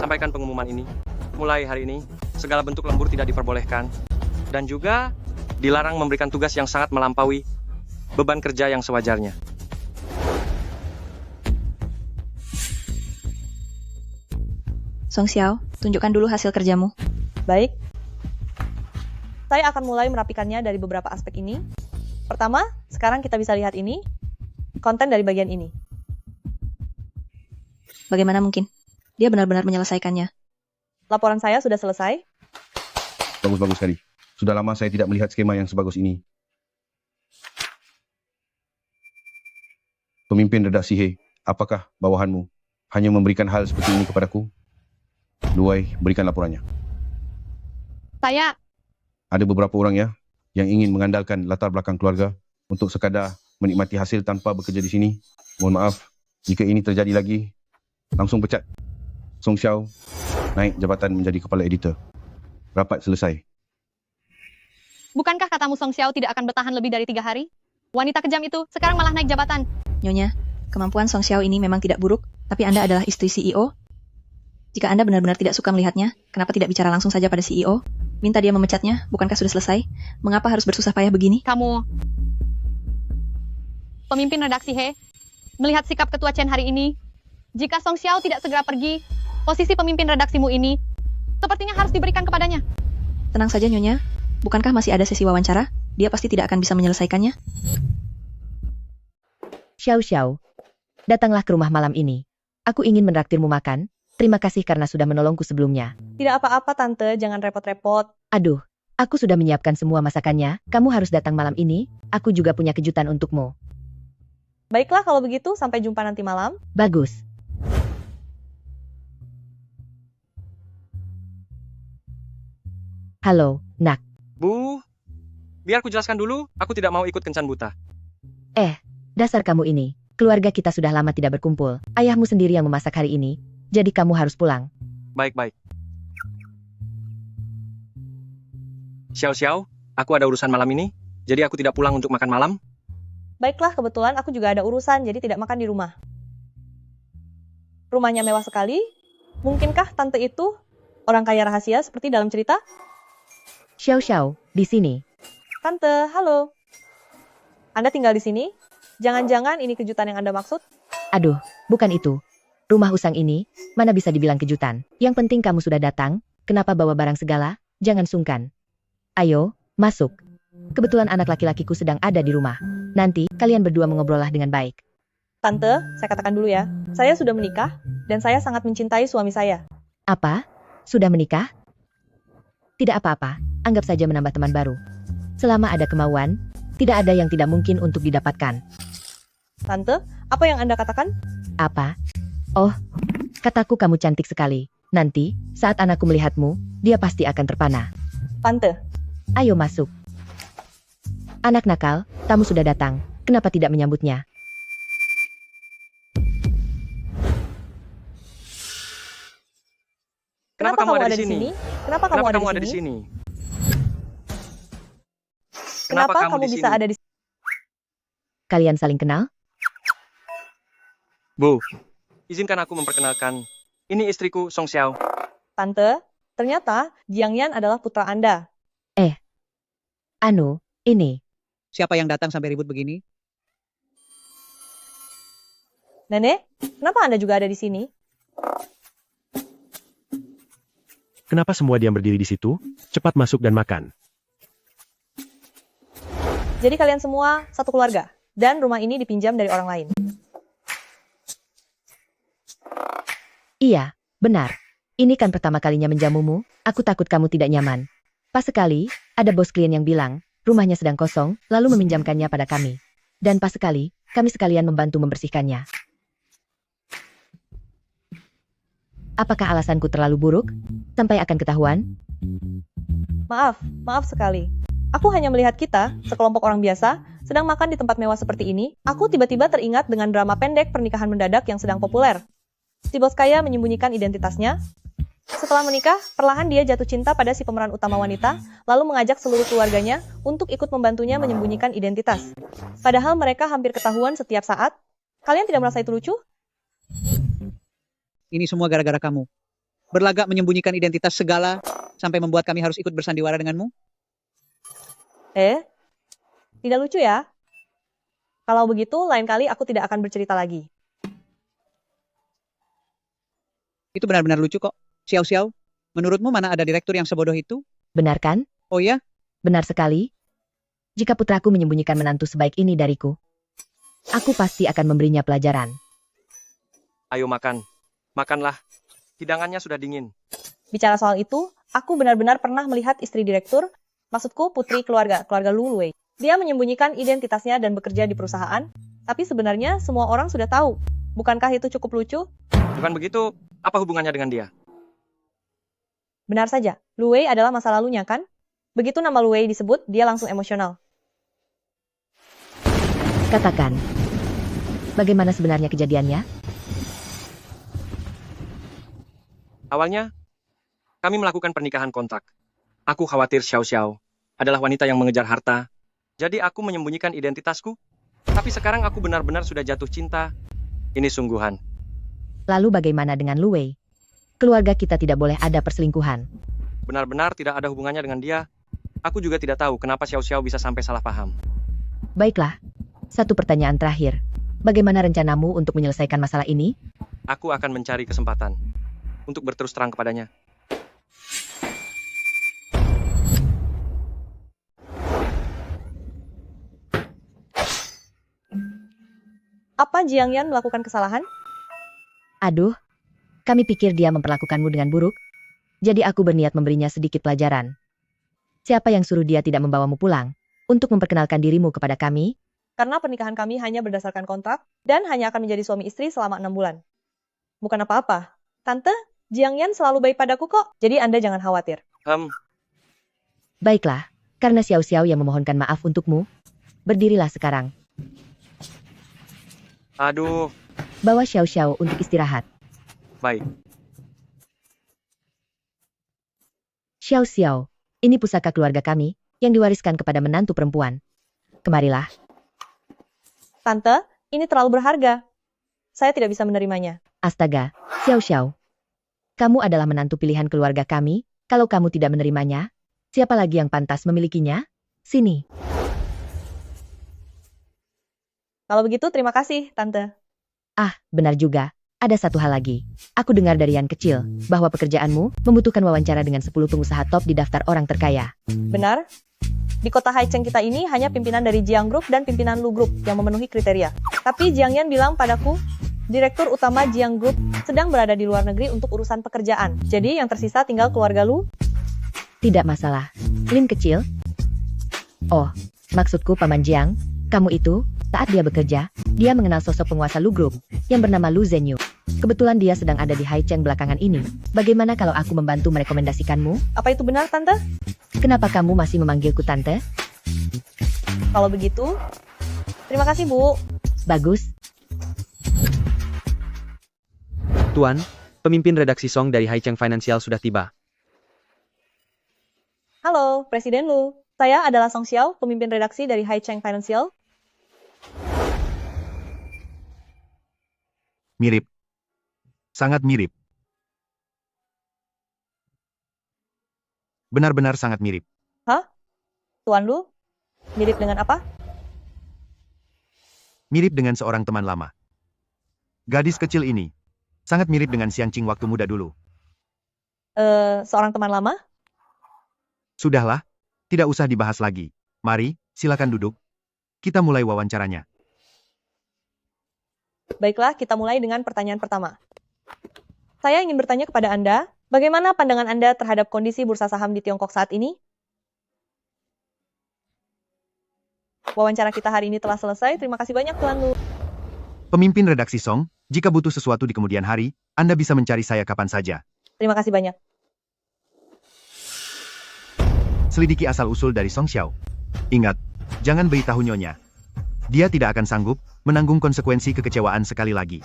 Sampaikan pengumuman ini. Mulai hari ini, segala bentuk lembur tidak diperbolehkan. Dan juga dilarang memberikan tugas yang sangat melampaui beban kerja yang sewajarnya. Song Xiao, tunjukkan dulu hasil kerjamu. Baik. Saya akan mulai merapikannya dari beberapa aspek ini. Pertama, sekarang kita bisa lihat ini. Konten dari bagian ini. Bagaimana mungkin? Dia benar-benar menyelesaikannya. Laporan saya sudah selesai. Bagus-bagus sekali. Sudah lama saya tidak melihat skema yang sebagus ini. Pemimpin redaksi He, apakah bawahanmu hanya memberikan hal seperti ini kepadaku? Luai, berikan laporannya. Saya, Ada beberapa orang ya yang ingin mengandalkan latar belakang keluarga untuk sekadar menikmati hasil tanpa bekerja di sini. Mohon maaf, jika ini terjadi lagi, langsung pecat. Song Xiao naik jabatan menjadi kepala editor. Rapat selesai. bukankah katamu Song Xiao tidak akan bertahan lebih dari 3 hari? Wanita kejam itu sekarang malah naik jabatan. Nyonya, kemampuan Song Xiao ini memang tidak buruk, tapi Anda adalah istri CEO. Jika Anda benar-benar tidak suka melihatnya, kenapa tidak bicara langsung saja pada CEO? Minta dia memecatnya, bukankah sudah selesai? Mengapa harus bersusah payah begini? Kamu, pemimpin redaksi He, melihat sikap Ketua Chen hari ini, jika Song Xiao tidak segera pergi, posisi pemimpin redaksimu ini sepertinya harus diberikan kepadanya. Tenang saja Nyonya, bukankah masih ada sesi wawancara? Dia pasti tidak akan bisa menyelesaikannya. Xiao Xiao, datanglah ke rumah malam ini. Aku ingin menraktirmu makan. Terima kasih karena sudah menolongku sebelumnya. Tidak apa-apa Tante, jangan repot-repot. Aduh, aku sudah menyiapkan semua masakannya. Kamu harus datang malam ini. Aku juga punya kejutan untukmu. Baiklah kalau begitu, sampai jumpa nanti malam. Bagus. Halo, Nak. Bu, biar ku jelaskan dulu, aku tidak mau ikut kencan buta. Dasar kamu ini. Keluarga kita sudah lama tidak berkumpul. Ayahmu sendiri yang memasak hari ini. Jadi kamu harus pulang. Baik-baik. Xiao-Xiao, aku ada urusan malam ini, jadi aku tidak pulang untuk makan malam. Baiklah, kebetulan aku juga ada urusan, jadi tidak makan di rumah. Rumahnya mewah sekali. Mungkinkah tante itu orang kaya rahasia seperti dalam cerita? Xiao Xiao, di sini. Tante, halo. Anda tinggal di sini? Jangan-jangan ini kejutan yang Anda maksud? Aduh, bukan itu. Rumah usang ini, mana bisa dibilang kejutan. Yang penting kamu sudah datang, kenapa bawa barang segala? Jangan sungkan. Ayo, masuk. Kebetulan anak laki-lakiku sedang ada di rumah. Nanti, kalian berdua mengobrollah dengan baik. Tante, saya katakan dulu ya. Saya sudah menikah, dan saya sangat mencintai suami saya. Apa? Sudah menikah? Tidak apa-apa, anggap saja menambah teman baru. Selama ada kemauan, tidak ada yang tidak mungkin untuk didapatkan. Tante, apa yang Anda katakan? Apa? Oh, kataku kamu cantik sekali. Nanti, saat anakku melihatmu, dia pasti akan terpana. Tante. Ayo masuk. Anak nakal, tamu sudah datang. Kenapa tidak menyambutnya? Kenapa kamu ada di sini? Kenapa kamu ada di sini? Kenapa kamu bisa ada di sini? Kalian saling kenal? Bu, izinkan aku memperkenalkan. Ini istriku, Song Xiao. Tante, ternyata Jiang Yan adalah putra Anda. Ini. Siapa yang datang sampai ribut begini? Nenek, kenapa Anda juga ada di sini? Kenapa semua diam berdiri di situ? Cepat masuk dan makan. Jadi kalian semua satu keluarga, dan rumah ini dipinjam dari orang lain. Iya, benar. Ini kan pertama kalinya menjamumu, aku takut kamu tidak nyaman. Pas sekali, ada bos klien yang bilang, rumahnya sedang kosong, lalu meminjamkannya pada kami. Dan pas sekali, kami sekalian membantu membersihkannya. Apakah alasanku terlalu buruk? Sampai akan ketahuan? Maaf sekali. Aku hanya melihat kita, sekelompok orang biasa, sedang makan di tempat mewah seperti ini. Aku tiba-tiba teringat dengan drama pendek pernikahan mendadak yang sedang populer. Si bos kaya menyembunyikan identitasnya. Setelah menikah, perlahan dia jatuh cinta pada si pemeran utama wanita, lalu mengajak seluruh keluarganya untuk ikut membantunya menyembunyikan identitas. Padahal mereka hampir ketahuan setiap saat. Kalian tidak merasa itu lucu? Ini semua gara-gara kamu. Berlagak menyembunyikan identitas segala, sampai membuat kami harus ikut bersandiwara denganmu? Tidak lucu ya? Kalau begitu, lain kali aku tidak akan bercerita lagi. Itu benar-benar lucu kok. Xiao Xiao, menurutmu mana ada direktur yang sebodoh itu? Benar kan? Oh ya? Benar sekali. Jika putraku menyembunyikan menantu sebaik ini dariku, aku pasti akan memberinya pelajaran. Ayo makan. Makanlah. Hidangannya sudah dingin. Bicara soal itu, aku benar-benar pernah melihat istri direktur, maksudku putri keluarga Lu Wei. Dia menyembunyikan identitasnya dan bekerja di perusahaan, tapi sebenarnya semua orang sudah tahu. Bukankah itu cukup lucu? Bukan begitu, apa hubungannya dengan dia? Benar saja, Lu Wei adalah masa lalunya kan? Begitu nama Lu Wei disebut, dia langsung emosional. Katakan, bagaimana sebenarnya kejadiannya? Awalnya, kami melakukan pernikahan kontrak. Aku khawatir Xiao Xiao adalah wanita yang mengejar harta, jadi aku menyembunyikan identitasku. Tapi sekarang aku benar-benar sudah jatuh cinta. Ini sungguhan. Lalu bagaimana dengan Lu Wei? Keluarga kita tidak boleh ada perselingkuhan. Benar-benar tidak ada hubungannya dengan dia. Aku juga tidak tahu kenapa Xiao Xiao bisa sampai salah paham. Baiklah, satu pertanyaan terakhir. Bagaimana rencanamu untuk menyelesaikan masalah ini? Aku akan mencari kesempatan untuk berterus terang kepadanya. Apa Jiang Yan melakukan kesalahan? Aduh, kami pikir dia memperlakukanmu dengan buruk. Jadi aku berniat memberinya sedikit pelajaran. Siapa yang suruh dia tidak membawamu pulang untuk memperkenalkan dirimu kepada kami? Karena pernikahan kami hanya berdasarkan kontrak dan hanya akan menjadi suami istri selama 6 bulan. Bukan apa-apa. Tante, Jiang Yan selalu baik padaku kok, jadi Anda jangan khawatir. Baiklah, karena Xiao Xiao yang memohonkan maaf untukmu, berdirilah sekarang. Aduh. Bawa Xiao Xiao untuk istirahat. Baik. Xiao Xiao, ini pusaka keluarga kami yang diwariskan kepada menantu perempuan. Kemarilah. Tante, ini terlalu berharga. Saya tidak bisa menerimanya. Astaga, Xiao Xiao. Kamu adalah menantu pilihan keluarga kami. Kalau kamu tidak menerimanya, siapa lagi yang pantas memilikinya? Sini. Kalau begitu, terima kasih, Tante. Ah, benar juga. Ada satu hal lagi. Aku dengar dari Yan kecil, bahwa pekerjaanmu membutuhkan wawancara dengan 10 pengusaha top di daftar orang terkaya. Benar? Di kota Haicheng kita ini hanya pimpinan dari Jiang Group dan pimpinan Lu Group yang memenuhi kriteria. Tapi Jiang Yan bilang padaku, Direktur utama Jiang Group sedang berada di luar negeri untuk urusan pekerjaan. Jadi yang tersisa tinggal keluarga Lu. Tidak masalah. Lin kecil. Oh, maksudku Paman Jiang, kamu itu, saat dia bekerja, dia mengenal sosok penguasa Lu Group yang bernama Lu Zhenyu. Kebetulan dia sedang ada di Haicheng belakangan ini. Bagaimana kalau aku membantu merekomendasikanmu? Apa itu benar, Tante? Kenapa kamu masih memanggilku Tante? Kalau begitu, terima kasih, Bu. Bagus. Tuan, pemimpin redaksi Song dari Haicheng Financial sudah tiba. Halo, Presiden Lu. Saya adalah Song Xiao, pemimpin redaksi dari Haicheng Financial. Mirip. Sangat mirip. Benar-benar sangat mirip. Hah? Tuan Lu? Mirip dengan apa? Mirip dengan seorang teman lama. Gadis kecil ini sangat mirip dengan Xiangqing waktu muda dulu. Seorang teman lama? Sudahlah, tidak usah dibahas lagi. Mari, silakan duduk. Kita mulai wawancaranya. Baiklah, kita mulai dengan pertanyaan pertama. Saya ingin bertanya kepada Anda, bagaimana pandangan Anda terhadap kondisi bursa saham di Tiongkok saat ini? Wawancara kita hari ini telah selesai. Terima kasih banyak, Tuan Lu. Pemimpin redaksi Song, jika butuh sesuatu di kemudian hari, Anda bisa mencari saya kapan saja. Terima kasih banyak. Selidiki asal-usul dari Song Xiao. Ingat, jangan beritahu Nyonya. Dia tidak akan sanggup menanggung konsekuensi kekecewaan sekali lagi.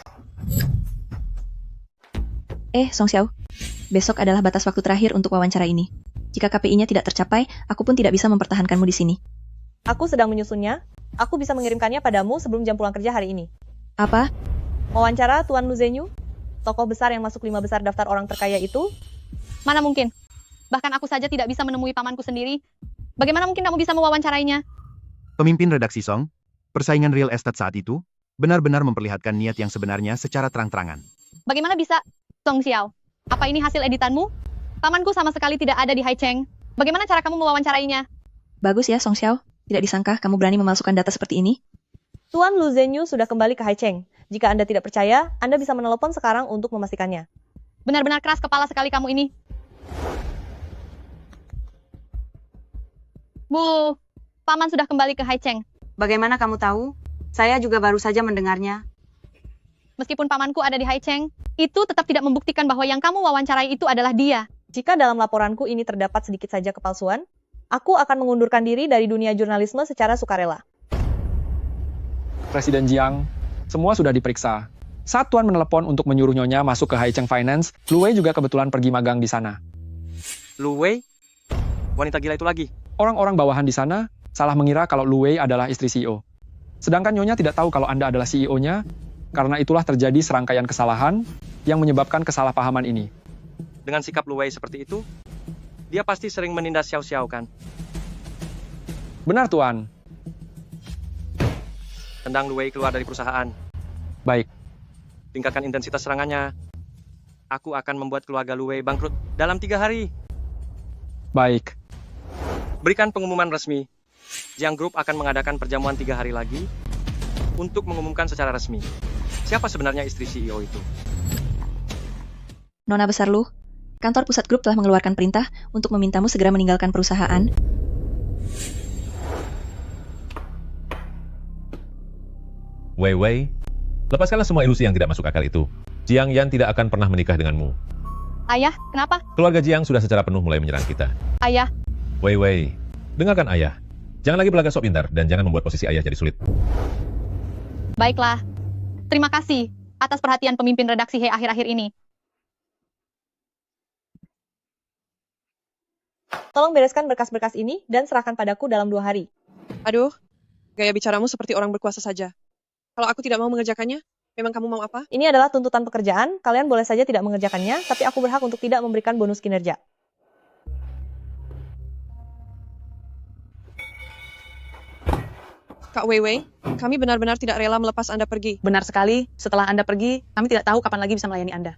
Song Xiao. Besok adalah batas waktu terakhir untuk wawancara ini. Jika KPI-nya tidak tercapai, aku pun tidak bisa mempertahankanmu di sini. Aku sedang menyusunnya. Aku bisa mengirimkannya padamu sebelum jam pulang kerja hari ini. Apa? Wawancara Tuan Lu Zhenyu, tokoh besar yang masuk 5 besar daftar orang terkaya itu. Mana mungkin? Bahkan aku saja tidak bisa menemui pamanku sendiri. Bagaimana mungkin kamu bisa mewawancarainya? Pemimpin redaksi Song, persaingan real estate saat itu benar-benar memperlihatkan niat yang sebenarnya secara terang-terangan. Bagaimana bisa? Song Xiao, apa ini hasil editanmu? Pamanku sama sekali tidak ada di Haicheng. Bagaimana cara kamu mewawancarainya? Bagus ya, Song Xiao. Tidak disangka kamu berani memasukkan data seperti ini. Tuan Lu Zhenyu sudah kembali ke Haicheng. Jika Anda tidak percaya, Anda bisa menelepon sekarang untuk memastikannya. Benar-benar keras kepala sekali kamu ini. Bu, Paman sudah kembali ke Haicheng. Bagaimana kamu tahu? Saya juga baru saja mendengarnya. Meskipun pamanku ada di Haicheng, itu tetap tidak membuktikan bahwa yang kamu wawancarai itu adalah dia. Jika dalam laporanku ini terdapat sedikit saja kepalsuan, aku akan mengundurkan diri dari dunia jurnalisme secara sukarela. Presiden Jiang, semua sudah diperiksa. Saat Tuan menelepon untuk menyuruh Nyonya masuk ke Haicheng Finance, Lu Wei juga kebetulan pergi magang di sana. Lu Wei? Wanita gila itu lagi? Orang-orang bawahan di sana salah mengira kalau Lu Wei adalah istri CEO. Sedangkan Nyonya tidak tahu kalau Anda adalah CEO-nya, karena itulah terjadi serangkaian kesalahan yang menyebabkan kesalahpahaman ini. Dengan sikap Lu Wei seperti itu, dia pasti sering menindas Xiao Xiao kan? Benar, Tuan. Tendang Lu Wei keluar dari perusahaan. Baik. Tingkatkan intensitas serangannya. Aku akan membuat keluarga Lu Wei bangkrut dalam 3 hari. Baik. Berikan pengumuman resmi. Jiang Group akan mengadakan perjamuan 3 hari lagi untuk mengumumkan secara resmi siapa sebenarnya istri CEO itu. Nona besar Lu, kantor pusat grup telah mengeluarkan perintah untuk memintamu segera meninggalkan perusahaan. Wei Wei, lepaskanlah semua ilusi yang tidak masuk akal itu. Jiang Yan tidak akan pernah menikah denganmu. Ayah, kenapa? Keluarga Jiang sudah secara penuh mulai menyerang kita. Ayah, Wei Wei, dengarkan ayah. Jangan lagi berlagak sok pintar dan jangan membuat posisi ayah jadi sulit. baiklah. Terima kasih atas perhatian pemimpin redaksi He akhir-akhir ini. Tolong bereskan berkas-berkas ini dan serahkan padaku dalam 2 hari. Aduh, gaya bicaramu seperti orang berkuasa saja. Kalau aku tidak mau mengerjakannya, memang kamu mau apa? Ini adalah tuntutan pekerjaan, kalian boleh saja tidak mengerjakannya, tapi aku berhak untuk tidak memberikan bonus kinerja. Kak Weiwei, kami benar-benar tidak rela melepas Anda pergi. Benar sekali, setelah Anda pergi, kami tidak tahu kapan lagi bisa melayani Anda.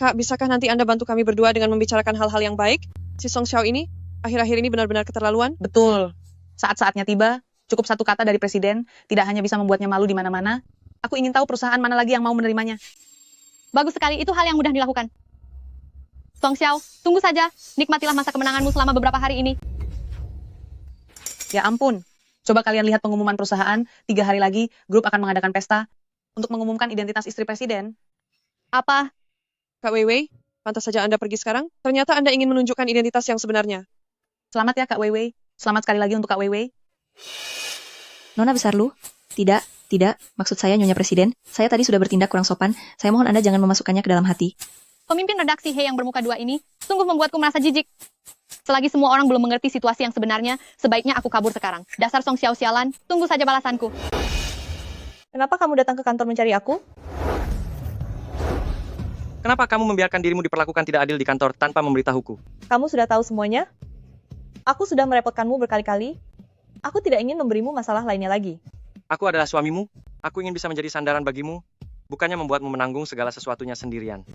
Kak, bisakah nanti Anda bantu kami berdua dengan membicarakan hal-hal yang baik? Si Song Xiao ini, akhir-akhir ini benar-benar keterlaluan. Betul. Saat-saatnya tiba, cukup satu kata dari Presiden, tidak hanya bisa membuatnya malu di mana-mana. Aku ingin tahu perusahaan mana lagi yang mau menerimanya. Bagus sekali, itu hal yang mudah dilakukan. Song Xiao, tunggu saja. Nikmatilah masa kemenanganmu selama beberapa hari ini. Ya ampun. Coba kalian lihat pengumuman perusahaan, 3 hari lagi, grup akan mengadakan pesta untuk mengumumkan identitas istri Presiden. Apa? Kak Weiwei, pantas saja Anda pergi sekarang. Ternyata Anda ingin menunjukkan identitas yang sebenarnya. Selamat ya Kak Weiwei. Selamat sekali lagi untuk Kak Weiwei. Nona besar Lu? Tidak. Maksud saya Nyonya Presiden. Saya tadi sudah bertindak kurang sopan. Saya mohon Anda jangan memasukkannya ke dalam hati. Pemimpin redaksi He yang bermuka 2 ini sungguh membuatku merasa jijik. Selagi semua orang belum mengerti situasi yang sebenarnya, sebaiknya aku kabur sekarang. Dasar Song Xiao sialan, tunggu saja balasanku. Kenapa kamu datang ke kantor mencari aku? Kenapa kamu membiarkan dirimu diperlakukan tidak adil di kantor tanpa memberitahuku? Kamu sudah tahu semuanya? Aku sudah merepotkanmu berkali-kali. Aku tidak ingin memberimu masalah lainnya lagi. Aku adalah suamimu. Aku ingin bisa menjadi sandaran bagimu, bukannya membuatmu menanggung segala sesuatunya sendirian.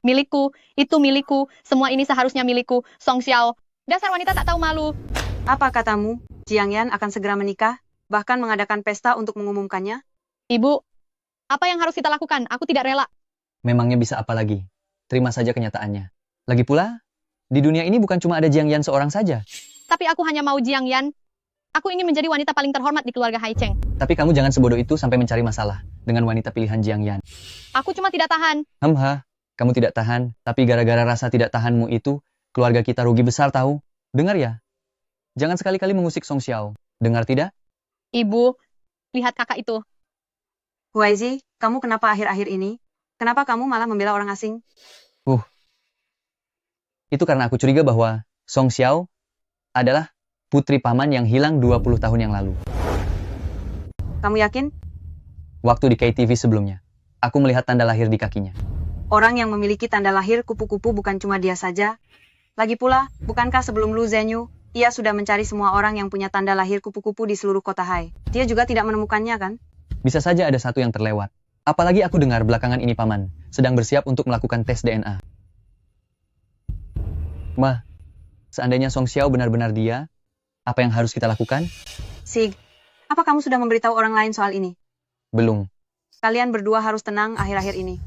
Milikku, itu milikku, semua ini seharusnya milikku. Song Xiao, dasar wanita tak tahu malu. Apa katamu? Jiang Yan akan segera menikah, bahkan mengadakan pesta untuk mengumumkannya? Ibu, apa yang harus kita lakukan? Aku tidak rela. Memangnya bisa apa lagi? Terima saja kenyataannya. Lagi pula, di dunia ini bukan cuma ada Jiang Yan seorang saja. Tapi aku hanya mau Jiang Yan. Aku ingin menjadi wanita paling terhormat di keluarga Hai Cheng. Tapi kamu jangan sebodoh itu sampai mencari masalah dengan wanita pilihan Jiang Yan. Aku cuma tidak tahan. Kamu tidak tahan, tapi gara-gara rasa tidak tahanmu itu, keluarga kita rugi besar tahu. Dengar ya? Jangan sekali-kali mengusik Song Xiao. Dengar tidak? Ibu, lihat kakak itu. Huaizi, kamu kenapa akhir-akhir ini? Kenapa kamu malah membela orang asing? Itu karena aku curiga bahwa Song Xiao adalah putri paman yang hilang 20 tahun yang lalu. Kamu yakin? Waktu di KTV sebelumnya, aku melihat tanda lahir di kakinya. Orang yang memiliki tanda lahir kupu-kupu bukan cuma dia saja. Lagi pula, bukankah sebelum Lu Zhenyu, ia sudah mencari semua orang yang punya tanda lahir kupu-kupu di seluruh kota Hai. Dia juga tidak menemukannya kan? Bisa saja ada satu yang terlewat. Apalagi aku dengar belakangan ini paman sedang bersiap untuk melakukan tes DNA. Ma, seandainya Song Xiao benar-benar dia, apa yang harus kita lakukan? Sig, apa kamu sudah memberitahu orang lain soal ini? Belum. Kalian berdua harus tenang akhir-akhir ini.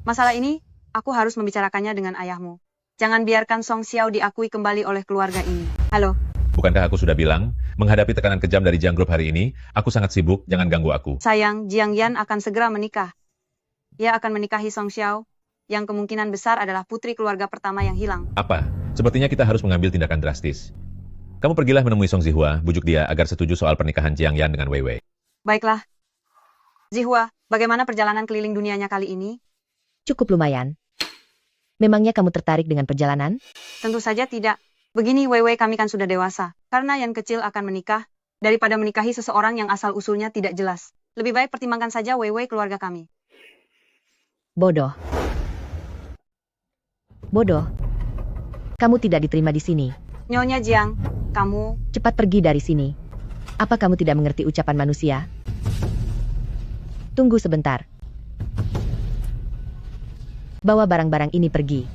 Masalah ini, aku harus membicarakannya dengan ayahmu. Jangan biarkan Song Xiao diakui kembali oleh keluarga ini. Halo? Bukankah aku sudah bilang, menghadapi tekanan kejam dari Jiang Group hari ini, aku sangat sibuk, jangan ganggu aku. Sayang, Jiang Yan akan segera menikah. Ia akan menikahi Song Xiao, yang kemungkinan besar adalah putri keluarga pertama yang hilang. Apa? Sepertinya kita harus mengambil tindakan drastis. Kamu pergilah menemui Song Zihua, bujuk dia agar setuju soal pernikahan Jiang Yan dengan Wei Wei. Baiklah. Zihua, bagaimana perjalanan keliling dunianya kali ini? Cukup lumayan. Memangnya kamu tertarik dengan perjalanan? Tentu saja tidak. Begini Wei kami kan sudah dewasa. Karena yang kecil akan menikah, daripada menikahi seseorang yang asal-usulnya tidak jelas. Lebih baik pertimbangkan saja Wei keluarga kami. Bodoh. Bodoh. Kamu tidak diterima di sini. Nyonya Jiang, kamu... Cepat pergi dari sini. Apa kamu tidak mengerti ucapan manusia? Tunggu sebentar. Bawa barang-barang ini pergi.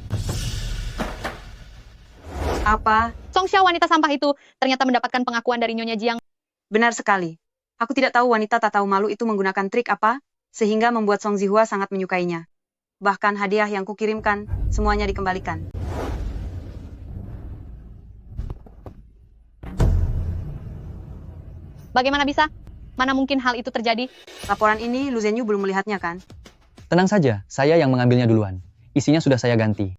Apa? Song Xiao wanita sampah itu ternyata mendapatkan pengakuan dari Nyonya Jiang. Benar sekali. Aku tidak tahu wanita tak tahu malu itu menggunakan trik apa, sehingga membuat Song Zihua sangat menyukainya. Bahkan hadiah yang kukirimkan, semuanya dikembalikan. Bagaimana bisa? Mana mungkin hal itu terjadi? Laporan ini Lu Zhenyu belum melihatnya kan? Tenang saja, saya yang mengambilnya duluan. Isinya sudah saya ganti.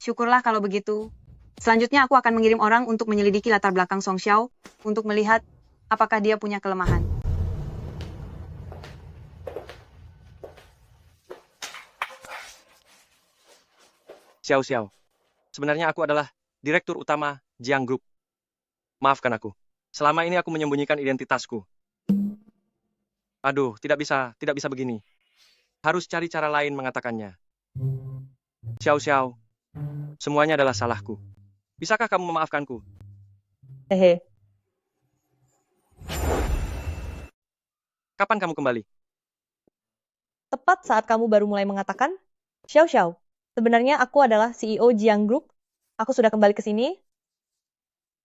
Syukurlah kalau begitu. Selanjutnya aku akan mengirim orang untuk menyelidiki latar belakang Song Xiao, untuk melihat apakah dia punya kelemahan. Xiao. Sebenarnya aku adalah direktur utama Jiang Group. Maafkan aku. Selama ini aku menyembunyikan identitasku. Aduh, tidak bisa begini. Harus cari cara lain mengatakannya. Xiao. Semuanya adalah salahku. Bisakah kamu memaafkanku? Hehe. Kapan kamu kembali? Tepat saat kamu baru mulai mengatakan, Xiao, sebenarnya aku adalah CEO Jiang Group. Aku sudah kembali ke sini.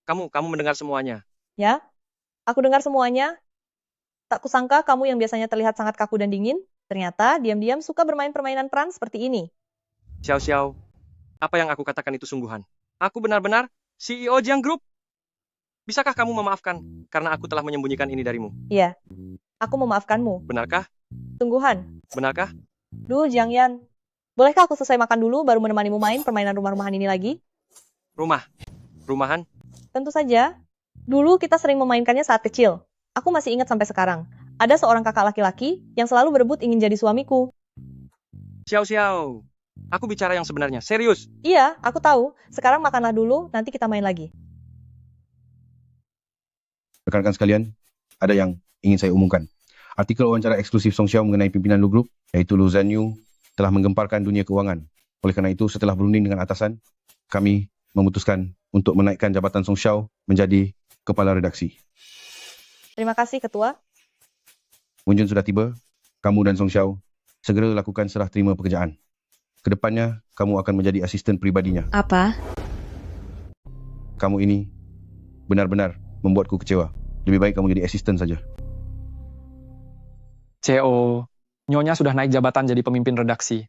Kamu mendengar semuanya. Ya, aku dengar semuanya. Tak kusangka kamu yang biasanya terlihat sangat kaku dan dingin, ternyata diam-diam suka bermain permainan peran seperti ini. Xiao, apa yang aku katakan itu sungguhan. Aku benar-benar CEO Jiang Group. Bisakah kamu memaafkan karena aku telah menyembunyikan ini darimu? Iya, aku memaafkanmu. Benarkah? Sungguhan. Benarkah? Duh, Jiang Yan. Bolehkah aku selesai makan dulu baru menemanimu main permainan rumah-rumahan ini lagi? Rumahan? Tentu saja. Dulu kita sering memainkannya saat kecil. Aku masih ingat sampai sekarang. Ada seorang kakak laki-laki yang selalu berebut ingin jadi suamiku. Xiao. Aku bicara yang sebenarnya. Serius. Iya, aku tahu. Sekarang makanlah dulu, nanti kita main lagi. Rekan-rekan sekalian, ada yang ingin saya umumkan. Artikel wawancara eksklusif Song Xiao mengenai pimpinan Lu Group, yaitu Lu Zhenyu, telah menggemparkan dunia keuangan. Oleh karena itu, setelah berunding dengan atasan, kami memutuskan untuk menaikkan jabatan Song Xiao menjadi kepala redaksi. Terima kasih, Ketua. Wen Jun sudah tiba. Kamu dan Song Xiao segera lakukan serah terima pekerjaan. Kedepannya, kamu akan menjadi asisten pribadinya. Apa? Kamu ini benar-benar membuatku kecewa. Lebih baik kamu jadi asisten saja. CO, Nyonya sudah naik jabatan jadi pemimpin redaksi.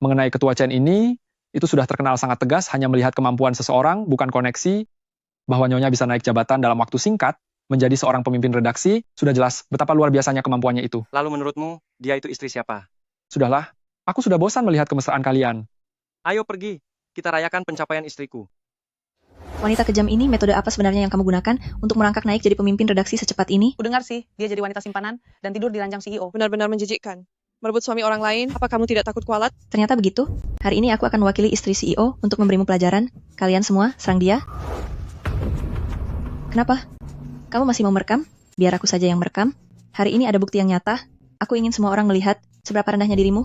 Mengenai Ketua Chen ini, itu sudah terkenal sangat tegas hanya melihat kemampuan seseorang, bukan koneksi, bahwa Nyonya bisa naik jabatan dalam waktu singkat, menjadi seorang pemimpin redaksi, sudah jelas betapa luar biasanya kemampuannya itu. Lalu menurutmu, dia itu istri siapa? Sudahlah, aku sudah bosan melihat kemesraan kalian. Ayo pergi, kita rayakan pencapaian istriku. Wanita kejam ini metode apa sebenarnya yang kamu gunakan untuk merangkak naik jadi pemimpin redaksi secepat ini? Ku dengar sih, dia jadi wanita simpanan dan tidur di ranjang CEO. Benar-benar menjijikkan. Merebut suami orang lain, apa kamu tidak takut kualat? Ternyata begitu. Hari ini aku akan mewakili istri CEO untuk memberimu pelajaran. Kalian semua, serang dia. Kenapa? Kamu masih mau merekam? Biar aku saja yang merekam. Hari ini ada bukti yang nyata. Aku ingin semua orang melihat seberapa rendahnya dirimu.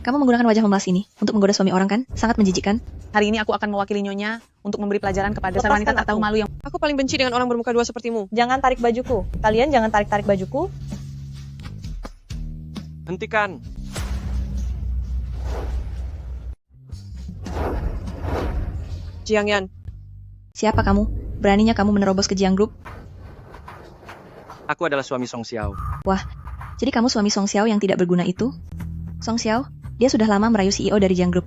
Kamu menggunakan wajah memelas ini untuk menggoda suami orang kan? Sangat menjijikkan. Hari ini aku akan mewakili Nyonya untuk memberi pelajaran kepada dasar Lepaskan wanita tak tahu aku. malu yang... Aku paling benci dengan orang bermuka dua sepertimu. Jangan tarik bajuku. Kalian jangan tarik-tarik bajuku. Hentikan. Jiang Yan. Siapa kamu? Beraninya kamu menerobos ke Jiang Group? Aku adalah suami Song Xiao. Wah, jadi kamu suami Song Xiao yang tidak berguna itu? Song Xiao, dia sudah lama merayu CEO dari Jiang Group.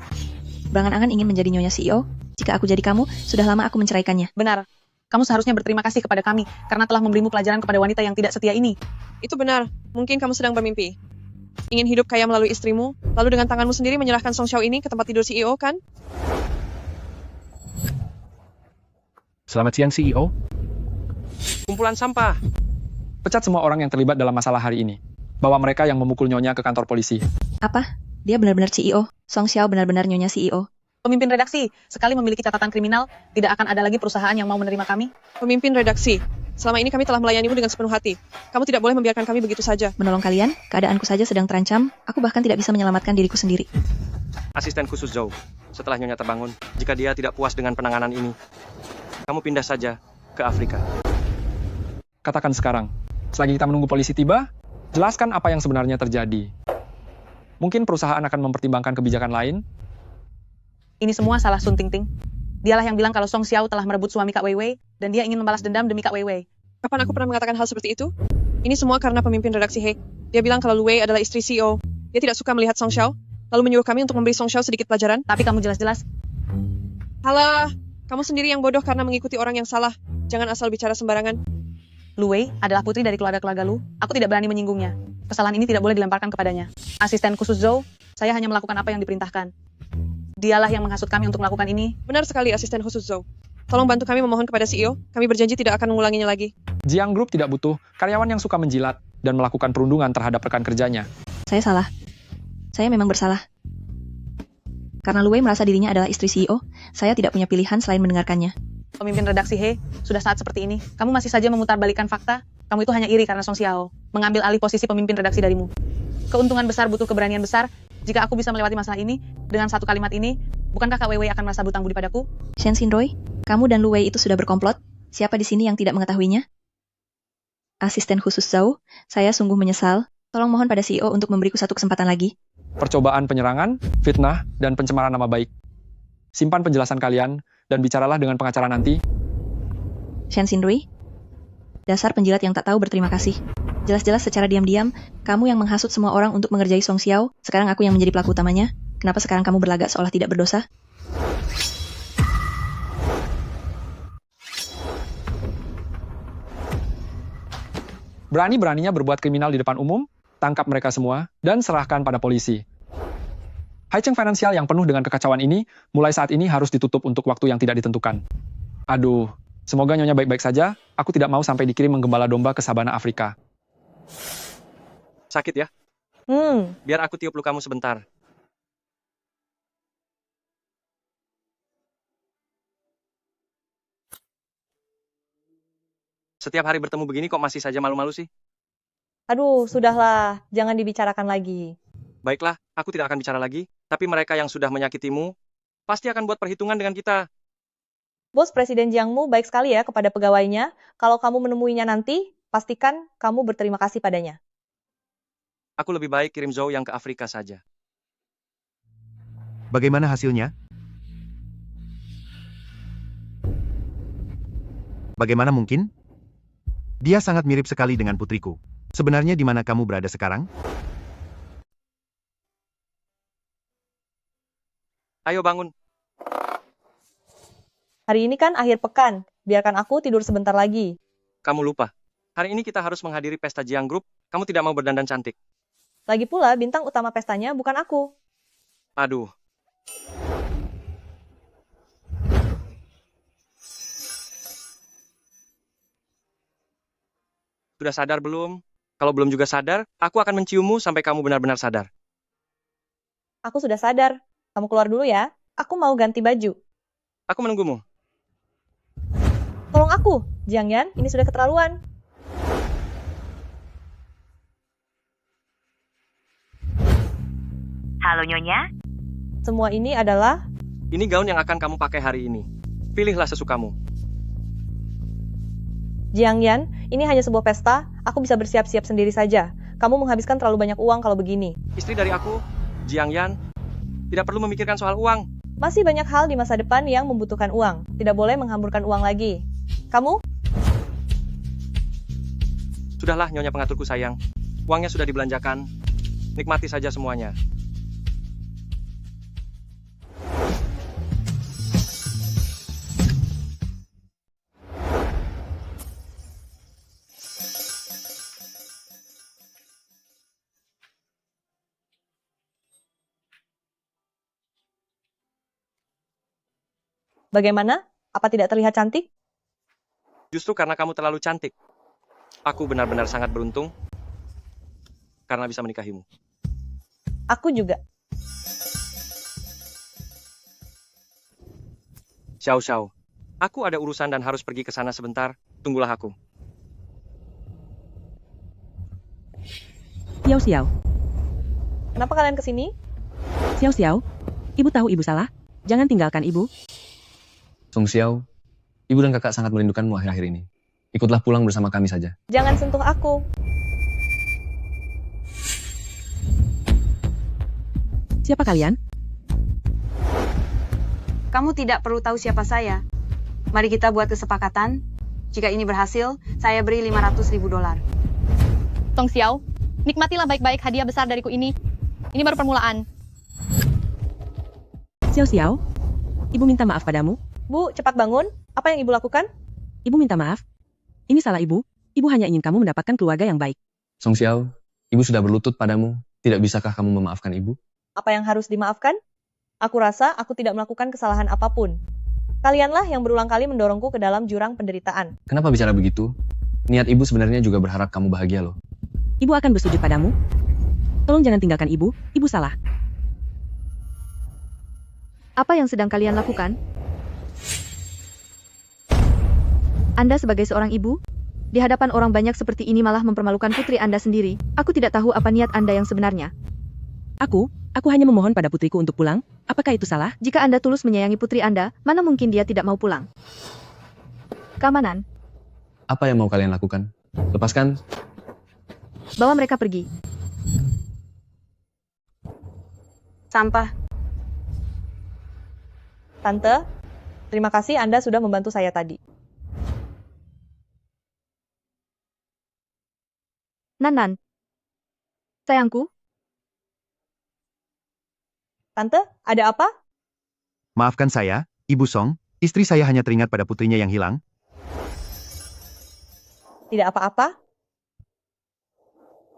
Berangan-angan ingin menjadi nyonya CEO. Jika aku jadi kamu, sudah lama aku menceraikannya. Benar. Kamu seharusnya berterima kasih kepada kami karena telah memberimu pelajaran kepada wanita yang tidak setia ini. Itu benar. Mungkin kamu sedang bermimpi. Ingin hidup kaya melalui istrimu, lalu dengan tanganmu sendiri menyerahkan Song Xiao ini ke tempat tidur CEO, kan? Selamat siang, CEO. Kumpulan sampah. Pecat semua orang yang terlibat dalam masalah hari ini. Bawa mereka yang memukul Nyonya ke kantor polisi. Apa? Dia benar-benar CEO. Song Xiao benar-benar nyonya CEO. Pemimpin redaksi, sekali memiliki catatan kriminal, tidak akan ada lagi perusahaan yang mau menerima kami. Pemimpin redaksi, selama ini kami telah melayanimu dengan sepenuh hati. Kamu tidak boleh membiarkan kami begitu saja. Menolong kalian, keadaanku saja sedang terancam. Aku bahkan tidak bisa menyelamatkan diriku sendiri. Asisten khusus Zhou. Setelah Nyonya terbangun, jika dia tidak puas dengan penanganan ini, kamu pindah saja ke Afrika. Katakan sekarang, selagi kita menunggu polisi tiba, jelaskan apa yang sebenarnya terjadi. Mungkin perusahaan akan mempertimbangkan kebijakan lain. Ini semua salah Sun Tingting. Dialah yang bilang kalau Song Xiao telah merebut suami Kak Weiwei dan dia ingin membalas dendam demi Kak Weiwei. Kapan aku pernah mengatakan hal seperti itu? Ini semua karena pemimpin redaksi He. Dia bilang kalau Lu Wei adalah istri CEO. Dia tidak suka melihat Song Xiao, lalu menyuruh kami untuk memberi Song Xiao sedikit pelajaran. Tapi kamu jelas-jelas... Halah, kamu sendiri yang bodoh karena mengikuti orang yang salah. Jangan asal bicara sembarangan. Lu Wei adalah putri dari keluarga-keluarga Lu. Aku tidak berani menyinggungnya. Kesalahan ini tidak boleh dilemparkan kepadanya. Asisten khusus Zhou, saya hanya melakukan apa yang diperintahkan. Dialah yang menghasut kami untuk melakukan ini. Benar sekali, asisten khusus Zhou. Tolong bantu kami memohon kepada CEO. Kami berjanji tidak akan mengulanginya lagi. Jiang Group tidak butuh karyawan yang suka menjilat dan melakukan perundungan terhadap rekan kerjanya. Saya salah. Saya memang bersalah. Karena Lu Wei merasa dirinya adalah istri CEO, saya tidak punya pilihan selain mendengarkannya. Pemimpin redaksi He, sudah saat seperti ini. Kamu masih saja memutarbalikkan fakta. Kamu itu hanya iri karena Song Xiao mengambil alih posisi pemimpin redaksi darimu. Keuntungan besar butuh keberanian besar. Jika aku bisa melewati masalah ini, dengan satu kalimat ini, bukankah Kak Weiwei akan merasa berhutang budi padaku? Shen Xinrui, kamu dan Lu Wei itu sudah berkomplot? Siapa di sini yang tidak mengetahuinya? Asisten khusus Zhou, saya sungguh menyesal. Tolong mohon pada CEO untuk memberiku satu kesempatan lagi. Percobaan penyerangan, fitnah, dan pencemaran nama baik. Simpan penjelasan kalian, dan bicaralah dengan pengacara nanti. Shen Xinrui, dasar penjilat yang tak tahu berterima kasih. Jelas-jelas secara diam-diam, kamu yang menghasut semua orang untuk mengerjai Song Xiao, sekarang aku yang menjadi pelaku utamanya. Kenapa sekarang kamu berlagak seolah tidak berdosa? Berani-beraninya berbuat kriminal di depan umum, tangkap mereka semua, dan serahkan pada polisi. Haicheng Financial yang penuh dengan kekacauan ini, mulai saat ini harus ditutup untuk waktu yang tidak ditentukan. Aduh, semoga Nyonya baik-baik saja, aku tidak mau sampai dikirim menggembala domba ke sabana Afrika. Sakit ya? Biar aku tiup lukamu sebentar. Setiap hari bertemu begini kok masih saja malu-malu sih? Aduh, sudahlah, jangan dibicarakan lagi. Baiklah, aku tidak akan bicara lagi, tapi mereka yang sudah menyakitimu, pasti akan buat perhitungan dengan kita. Bos Presiden Jiangmu baik sekali ya kepada pegawainya. Kalau kamu menemuinya nanti, pastikan kamu berterima kasih padanya. Aku lebih baik kirim Zhou yang ke Afrika saja. Bagaimana hasilnya? Bagaimana mungkin? Dia sangat mirip sekali dengan putriku. Sebenarnya di mana kamu berada sekarang? Ayo bangun. Hari ini kan akhir pekan, biarkan aku tidur sebentar lagi. Kamu lupa. Hari ini kita harus menghadiri pesta Jiang Group. Kamu tidak mau berdandan cantik. Lagi pula, bintang utama pestanya bukan aku. Aduh. Sudah sadar belum? Kalau belum juga sadar, aku akan menciummu sampai kamu benar-benar sadar. Aku sudah sadar. Kamu keluar dulu ya. Aku mau ganti baju. Aku menunggumu. Tolong aku, Jiang Yan, ini sudah keterlaluan. Halo Nyonya. Semua ini adalah... Ini gaun yang akan kamu pakai hari ini. Pilihlah sesukamu. Jiang Yan, ini hanya sebuah pesta, aku bisa bersiap-siap sendiri saja. Kamu menghabiskan terlalu banyak uang kalau begini. Istri dari aku, Jiang Yan, tidak perlu memikirkan soal uang. Masih banyak hal di masa depan yang membutuhkan uang. Tidak boleh menghamburkan uang lagi. Kamu? Sudahlah, Nyonya pengaturku sayang. Uangnya sudah dibelanjakan. Nikmati saja semuanya. Bagaimana? Apa tidak terlihat cantik? Justru karena kamu terlalu cantik. Aku benar-benar sangat beruntung karena bisa menikahimu. Aku juga. Xiao Xiao, aku ada urusan dan harus pergi ke sana sebentar. Tunggulah aku. Xiao Xiao. Kenapa kalian kesini? Xiao Xiao. Ibu tahu ibu salah. Jangan tinggalkan ibu. Song Xiao, ibu dan kakak sangat merindukanmu akhir-akhir ini. Ikutlah pulang bersama kami saja. Jangan sentuh aku. Siapa kalian? Kamu tidak perlu tahu siapa saya. Mari kita buat kesepakatan. Jika ini berhasil, saya beri $500.000. Song Xiao, nikmatilah baik-baik hadiah besar dariku ini. Ini baru permulaan. Xiao Xiao. Ibu minta maaf padamu. Bu, cepat bangun. Apa yang ibu lakukan? Ibu minta maaf. Ini salah ibu. Ibu hanya ingin kamu mendapatkan keluarga yang baik. Song Xiao, ibu sudah berlutut padamu. Tidak bisakah kamu memaafkan ibu? Apa yang harus dimaafkan? Aku rasa aku tidak melakukan kesalahan apapun. Kalianlah yang berulang kali mendorongku ke dalam jurang penderitaan. Kenapa bicara begitu? Niat ibu sebenarnya juga berharap kamu bahagia loh. Ibu akan bersujud padamu. Tolong jangan tinggalkan ibu. Ibu salah. Apa yang sedang kalian lakukan? Anda sebagai seorang ibu, di hadapan orang banyak seperti ini malah mempermalukan putri Anda sendiri. Aku tidak tahu apa niat Anda yang sebenarnya. Aku hanya memohon pada putriku untuk pulang. Apakah itu salah? Jika Anda tulus menyayangi putri Anda, mana mungkin dia tidak mau pulang? Keamanan, Apa yang mau kalian lakukan? Lepaskan. bawa mereka pergi. Sampah. Tante, terima kasih Anda sudah membantu saya tadi. Nan. Sayangku, Tante, ada apa? Maafkan saya, Ibu Song, istri saya hanya teringat pada putrinya yang hilang. Tidak apa-apa?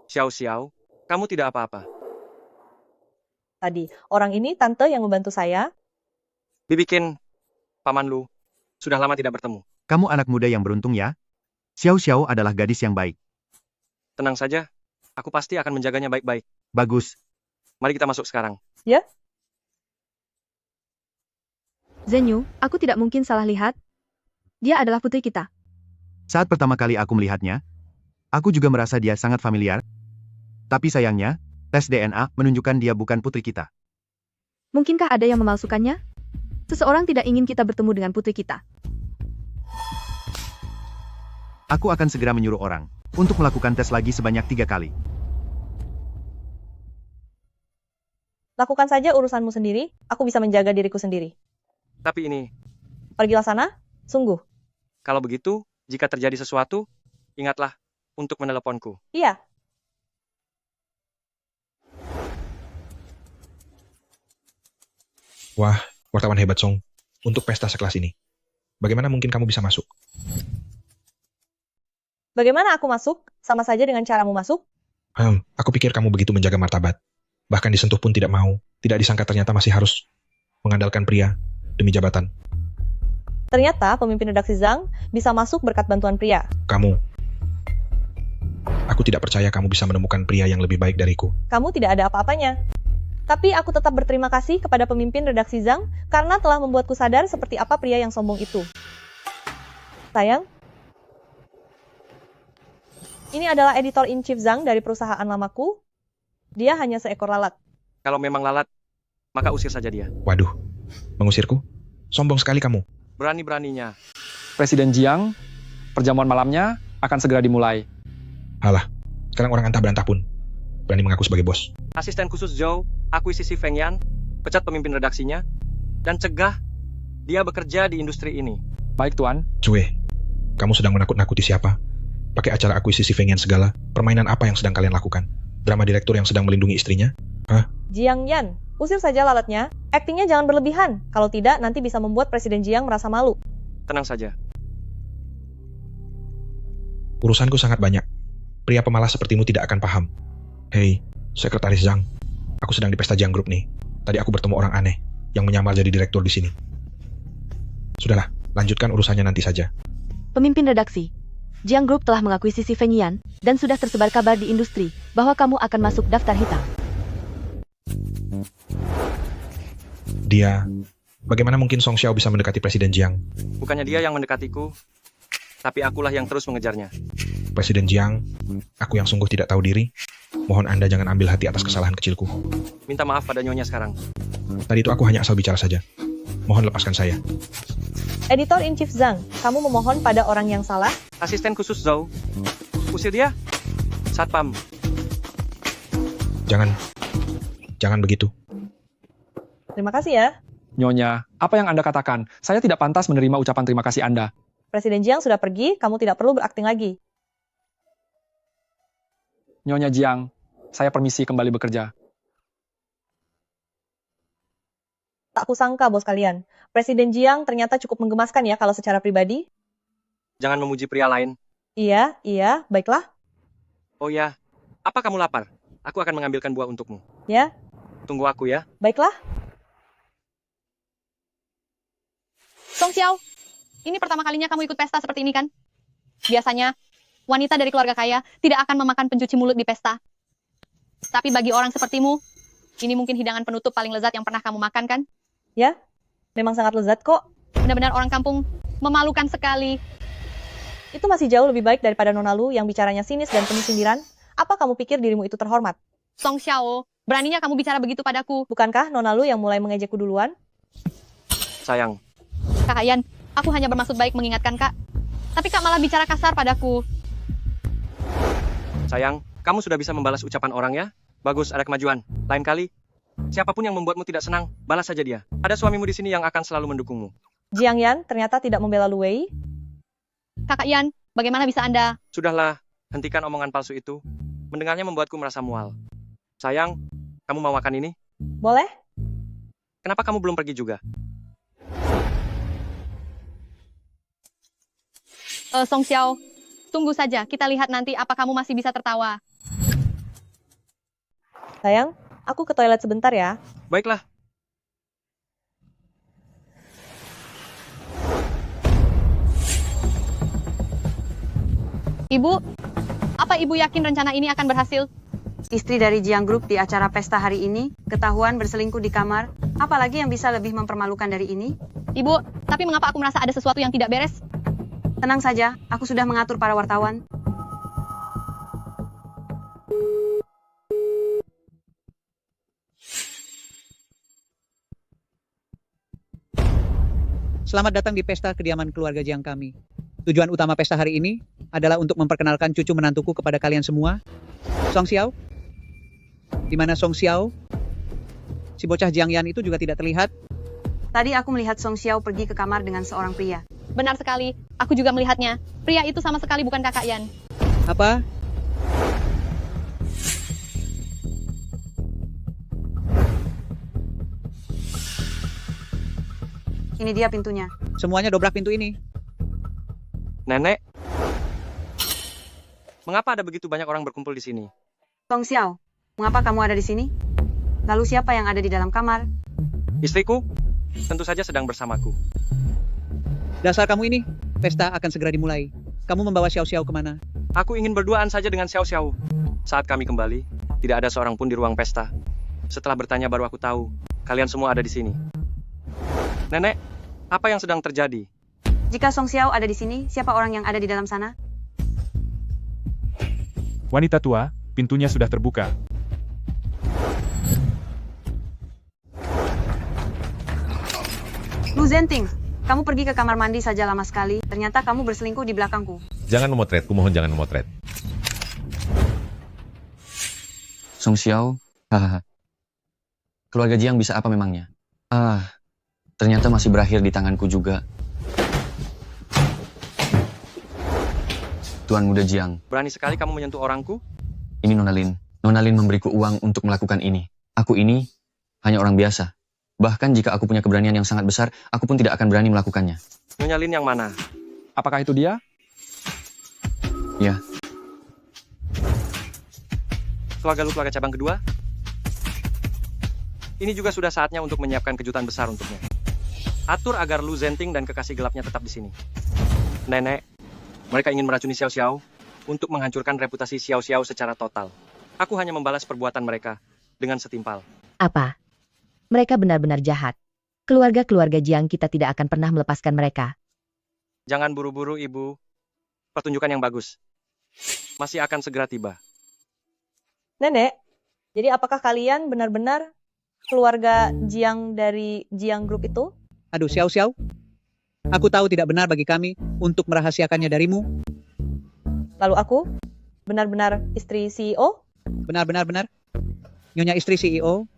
Xiao Xiao, kamu tidak apa-apa. Tadi, orang ini tante yang membantu saya. Bibikin, Paman Lu, sudah lama tidak bertemu. Kamu anak muda yang beruntung ya. Xiao Xiao adalah gadis yang baik. Tenang saja, aku pasti akan menjaganya baik-baik. Bagus. Mari kita masuk sekarang. Ya? Zhenyu, aku tidak mungkin salah lihat. Dia adalah putri kita. Saat pertama kali aku melihatnya, Aku juga merasa dia sangat familiar. Tapi sayangnya, tes DNA menunjukkan dia bukan putri kita. Mungkinkah ada yang memalsukannya? Seseorang tidak ingin kita bertemu dengan putri kita. Aku akan segera menyuruh orang untuk melakukan tes lagi sebanyak 3 kali. Lakukan saja urusanmu sendiri, aku bisa menjaga diriku sendiri. Tapi ini, Pergilah sana, sungguh. kalau begitu, jika terjadi sesuatu, ingatlah untuk meneleponku. Iya. Wah, wartawan hebat Song. Untuk pesta sekelas ini. Bagaimana mungkin kamu bisa masuk? Bagaimana aku masuk? Sama saja dengan caramu masuk? Aku pikir kamu begitu menjaga martabat. Bahkan disentuh pun tidak mau. Tidak disangka ternyata masih harus mengandalkan pria demi jabatan. Ternyata pemimpin redaksi Zhang bisa masuk berkat bantuan pria. Kamu. Aku tidak percaya kamu bisa menemukan pria yang lebih baik dariku. Kamu tidak ada apa-apanya. Tapi aku tetap berterima kasih kepada pemimpin redaksi Zhang karena telah membuatku sadar seperti apa pria yang sombong itu. Sayang, ini adalah editor-in-chief Zhang dari perusahaan lamaku. Dia hanya seekor lalat. Kalau memang lalat, maka usir saja dia. Waduh, mengusirku? Sombong sekali kamu. Berani-beraninya. Presiden Jiang, perjamuan malamnya akan segera dimulai. Alah, sekarang orang antah berantah pun berani mengaku sebagai bos. Asisten khusus Zhou, akuisisi Feng Yan, pecat pemimpin redaksinya, dan cegah dia bekerja di industri ini. Baik, Tuan. Cue, kamu sedang menakut-nakuti siapa? Pakai acara akuisisi Feng Yan segala, permainan apa yang sedang kalian lakukan? Drama direktur yang sedang melindungi istrinya? Hah? Jiang Yan, usir saja lalatnya. Aktingnya jangan berlebihan. Kalau tidak, nanti bisa membuat Presiden Jiang merasa malu. Tenang saja. Urusanku sangat banyak. Pria pemalas sepertimu tidak akan paham. Hei, Sekretaris Zhang. Aku sedang di pesta Jiang Group nih. Tadi aku bertemu orang aneh yang menyamar jadi direktur di sini. Sudahlah, lanjutkan urusannya nanti saja. Pemimpin redaksi, Jiang Group telah mengakuisisi Feng Yan, dan sudah tersebar kabar di industri bahwa kamu akan masuk daftar hitam. Bagaimana mungkin Song Xiao bisa mendekati Presiden Jiang? Bukannya dia yang mendekatiku, tapi akulah yang terus mengejarnya. Presiden Jiang, aku yang sungguh tidak tahu diri. Mohon Anda jangan ambil hati atas kesalahan kecilku. Minta maaf pada Nyonya sekarang. Tadi itu aku hanya asal bicara saja. Mohon lepaskan saya. Editor-in-chief Zhang, kamu memohon pada orang yang salah? Asisten khusus Zhou, usir dia. Satpam. Jangan begitu. Terima kasih ya. Nyonya, apa yang Anda katakan? Saya tidak pantas menerima ucapan terima kasih Anda. Presiden Jiang sudah pergi, kamu tidak perlu berakting lagi. Nyonya Jiang, saya permisi kembali bekerja. Tak kusangka, bos kalian. Presiden Jiang ternyata cukup menggemaskan ya kalau secara pribadi. Jangan memuji pria lain. Iya, baiklah. Oh ya, apa kamu lapar? Aku akan mengambilkan buah untukmu. Ya. Tunggu aku ya. Baiklah. Song Xiao, ini pertama kalinya kamu ikut pesta seperti ini kan? Biasanya, wanita dari keluarga kaya tidak akan memakan pencuci mulut di pesta. Tapi bagi orang sepertimu, ini mungkin hidangan penutup paling lezat yang pernah kamu makan kan? Ya, memang sangat lezat kok. Benar-benar orang kampung memalukan sekali. Itu masih jauh lebih baik daripada Nona Lu yang bicaranya sinis dan penuh sindiran. Apa kamu pikir dirimu itu terhormat? Song Xiao, beraninya kamu bicara begitu padaku. Bukankah Nona Lu yang mulai mengejekku duluan? Sayang. Kak Yan, aku hanya bermaksud baik mengingatkan Kak. Tapi Kak malah bicara kasar padaku. Sayang, kamu sudah bisa membalas ucapan orang ya? Bagus, ada kemajuan. Lain kali, siapapun yang membuatmu tidak senang, balas saja dia. Ada suamimu di sini yang akan selalu mendukungmu. Jiang Yan ternyata tidak membela Lu Wei. Kakak Yan, bagaimana bisa Anda? Sudahlah, hentikan omongan palsu itu. Mendengarnya membuatku merasa mual. Sayang, kamu mau makan ini? Boleh. Kenapa kamu belum pergi juga? Song Xiao, tunggu saja. Kita lihat nanti apa kamu masih bisa tertawa. Sayang, aku ke toilet sebentar ya. Baiklah. Ibu, apa Ibu yakin rencana ini akan berhasil? Istri dari Jiang Group di acara pesta hari ini, ketahuan berselingkuh di kamar, apalagi yang bisa lebih mempermalukan dari ini? Ibu, tapi mengapa aku merasa ada sesuatu yang tidak beres? Tenang saja, aku sudah mengatur para wartawan. Selamat datang di pesta kediaman keluarga Jiang kami. Tujuan utama pesta hari ini adalah untuk memperkenalkan cucu menantuku kepada kalian semua. Song Xiao? Di mana Song Xiao? Si bocah Jiang Yan itu juga tidak terlihat. Tadi aku melihat Song Xiao pergi ke kamar dengan seorang pria. Benar sekali, aku juga melihatnya. Pria itu sama sekali bukan kakak Yan. Apa? Ini dia pintunya. Semuanya dobrak pintu ini. Nenek, mengapa ada begitu banyak orang berkumpul di sini? Song Xiao, mengapa kamu ada di sini? Lalu siapa yang ada di dalam kamar? Istriku, tentu saja sedang bersamaku. Dasar kamu ini, pesta akan segera dimulai. Kamu membawa Xiao Xiao kemana? Aku ingin berduaan saja dengan Xiao Xiao. Saat kami kembali, tidak ada seorang pun di ruang pesta. Setelah bertanya baru aku tahu, kalian semua ada di sini. Nenek, apa yang sedang terjadi? Jika Song Xiao ada di sini, siapa orang yang ada di dalam sana? Wanita tua, pintunya sudah terbuka. Lu Zenting, kamu pergi ke kamar mandi saja lama sekali. Ternyata kamu berselingkuh di belakangku. Jangan memotretku, mohon jangan memotret. Song Xiao, hahaha. Keluarga Jiang bisa apa memangnya? Ternyata masih berakhir di tanganku juga. Tuan Muda Jiang. Berani sekali kamu menyentuh orangku? Ini Nona Lin. Nona Lin memberiku uang untuk melakukan ini. Aku ini hanya orang biasa. Bahkan jika aku punya keberanian yang sangat besar, aku pun tidak akan berani melakukannya. Nyonya Lin yang mana? Apakah itu dia? Ya. Keluarga lu keluarga cabang kedua? Ini juga sudah saatnya untuk menyiapkan kejutan besar untuknya. Atur agar Lu Zenting dan kekasih gelapnya tetap di sini. Nenek, mereka ingin meracuni Xiao Xiao untuk menghancurkan reputasi Xiao Xiao secara total. Aku hanya membalas perbuatan mereka dengan setimpal. Apa? Mereka benar-benar jahat. Keluarga-keluarga Jiang kita tidak akan pernah melepaskan mereka. Jangan buru-buru, Ibu. Pertunjukan yang bagus masih akan segera tiba. Nenek, jadi apakah kalian benar-benar keluarga Jiang dari Jiang Group itu? Aduh, Xiao Xiao. Aku tahu tidak benar bagi kami untuk merahasiakannya darimu. Lalu aku benar-benar istri CEO? Benar. Nyonya istri CEO.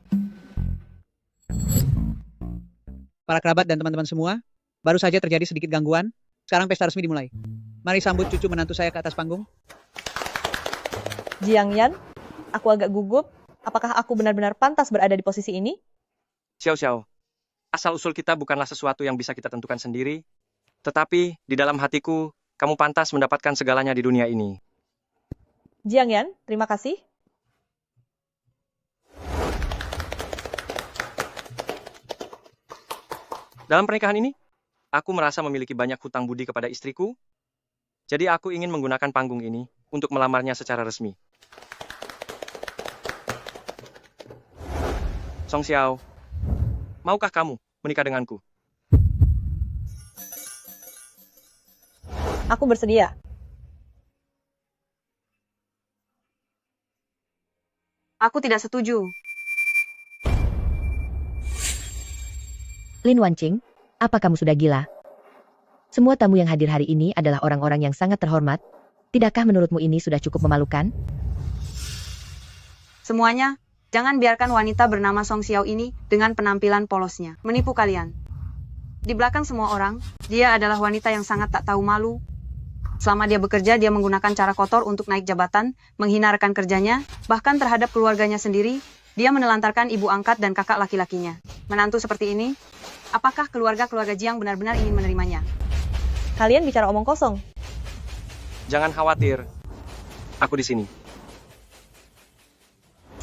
Para kerabat dan teman-teman semua, baru saja terjadi sedikit gangguan. Sekarang pesta resmi dimulai. Mari sambut cucu menantu saya ke atas panggung. Jiang Yan, aku agak gugup. Apakah aku benar-benar pantas berada di posisi ini? Xiao Xiao, asal-usul kita bukanlah sesuatu yang bisa kita tentukan sendiri. Tetapi, di dalam hatiku, kamu pantas mendapatkan segalanya di dunia ini. Jiang Yan, terima kasih. Dalam pernikahan ini, aku merasa memiliki banyak hutang budi kepada istriku. Jadi aku ingin menggunakan panggung ini untuk melamarnya secara resmi. Song Xiao, maukah kamu menikah denganku? Aku bersedia. Aku tidak setuju. Lin Wanqing, apa kamu sudah gila? Semua tamu yang hadir hari ini adalah orang-orang yang sangat terhormat. Tidakkah menurutmu ini sudah cukup memalukan? Semuanya, jangan biarkan wanita bernama Song Xiao ini dengan penampilan polosnya menipu kalian. Di belakang semua orang, dia adalah wanita yang sangat tak tahu malu. Selama dia bekerja, dia menggunakan cara kotor untuk naik jabatan, menghina rekan kerjanya, bahkan terhadap keluarganya sendiri. Dia menelantarkan ibu angkat dan kakak laki-lakinya. Menantu seperti ini, apakah keluarga-keluarga Jiang benar-benar ingin menerimanya? Kalian bicara omong kosong. Jangan khawatir, aku di sini.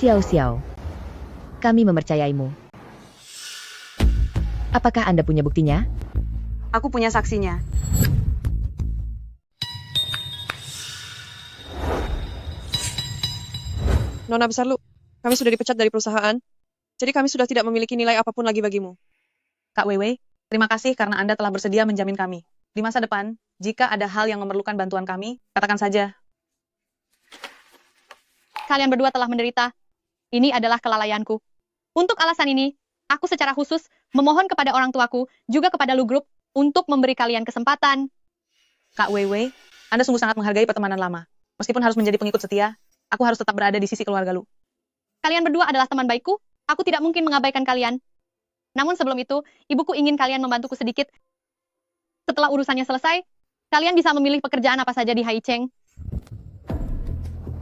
Xiao Xiao, kami mempercayaimu. Apakah Anda punya buktinya? Aku punya saksinya. Nona besar Lu, kami sudah dipecat dari perusahaan. Jadi kami sudah tidak memiliki nilai apapun lagi bagimu. Kak Weiwei, terima kasih karena Anda telah bersedia menjamin kami. Di masa depan, jika ada hal yang memerlukan bantuan kami, katakan saja. Kalian berdua telah menderita. Ini adalah kelalaianku. Untuk alasan ini, aku secara khusus memohon kepada orang tuaku, juga kepada Lu Group, untuk memberi kalian kesempatan. Kak Weiwei, Anda sungguh sangat menghargai pertemanan lama. Meskipun harus menjadi pengikut setia, aku harus tetap berada di sisi keluarga Lu. Kalian berdua adalah teman baikku, aku tidak mungkin mengabaikan kalian. Namun sebelum itu, ibuku ingin kalian membantuku sedikit. Setelah urusannya selesai, kalian bisa memilih pekerjaan apa saja di Haicheng.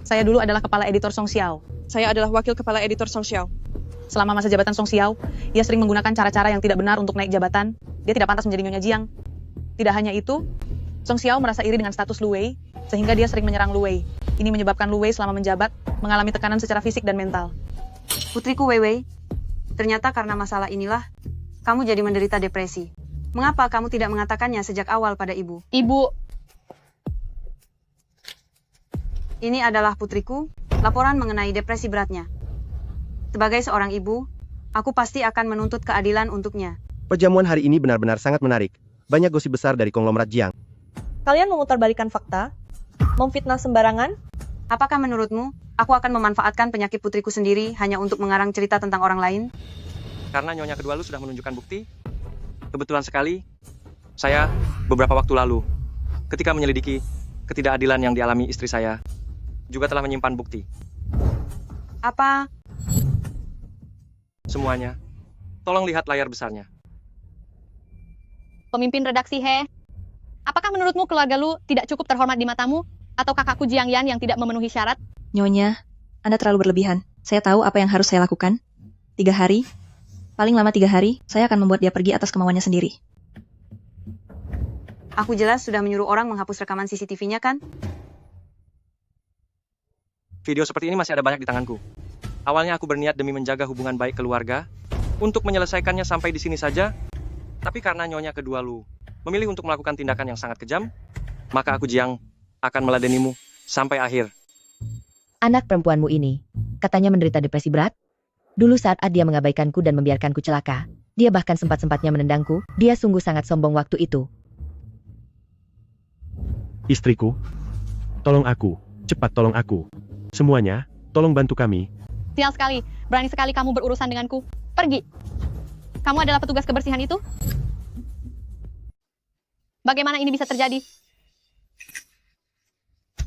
Saya dulu adalah kepala editor Song Xiao. Saya adalah wakil kepala editor Song Xiao. Selama masa jabatan Song Xiao, ia sering menggunakan cara-cara yang tidak benar untuk naik jabatan. Dia tidak pantas menjadi Nyonya Jiang. Tidak hanya itu, Song Xiao merasa iri dengan status Lu Wei, sehingga dia sering menyerang Lu Wei. Ini menyebabkan Lu Wei selama menjabat, mengalami tekanan secara fisik dan mental. Putriku Weiwei, ternyata karena masalah inilah, kamu jadi menderita depresi. Mengapa kamu tidak mengatakannya sejak awal pada ibu? Ibu, ini adalah putriku, laporan mengenai depresi beratnya. Sebagai seorang ibu, aku pasti akan menuntut keadilan untuknya. Perjamuan hari ini benar-benar sangat menarik. Banyak gosip besar dari konglomerat Jiang. Kalian memutarbalikkan fakta, memfitnah sembarangan. Apakah menurutmu, aku akan memanfaatkan penyakit putriku sendiri hanya untuk mengarang cerita tentang orang lain? Karena nyonya kedua lu sudah menunjukkan bukti. Kebetulan sekali, saya beberapa waktu lalu, ketika menyelidiki ketidakadilan yang dialami istri saya, juga telah menyimpan bukti. Apa? Semuanya. Tolong lihat layar besarnya. pemimpin redaksi He. Apakah menurutmu keluarga Lu tidak cukup terhormat di matamu? Atau kakakku Jiang Yan yang tidak memenuhi syarat? Nyonya, Anda terlalu berlebihan. Saya tahu apa yang harus saya lakukan. 3 hari, paling lama 3 hari, saya akan membuat dia pergi atas kemauannya sendiri. Aku jelas sudah menyuruh orang menghapus rekaman CCTV-nya kan? Video seperti ini masih ada banyak di tanganku. Awalnya aku berniat demi menjaga hubungan baik keluarga, untuk menyelesaikannya sampai di sini saja. Tapi karena nyonya kedua Lu memilih untuk melakukan tindakan yang sangat kejam, maka aku Jiang akan meladenimu sampai akhir. Anak perempuanmu ini, katanya menderita depresi berat? Dulu saat dia mengabaikanku dan membiarkanku celaka, dia bahkan sempat-sempatnya menendangku, dia sungguh sangat sombong waktu itu. Istriku, tolong aku, cepat tolong aku. Semuanya, tolong bantu kami. Sial sekali, berani sekali kamu berurusan denganku. Pergi. Kamu adalah petugas kebersihan itu? Bagaimana ini bisa terjadi?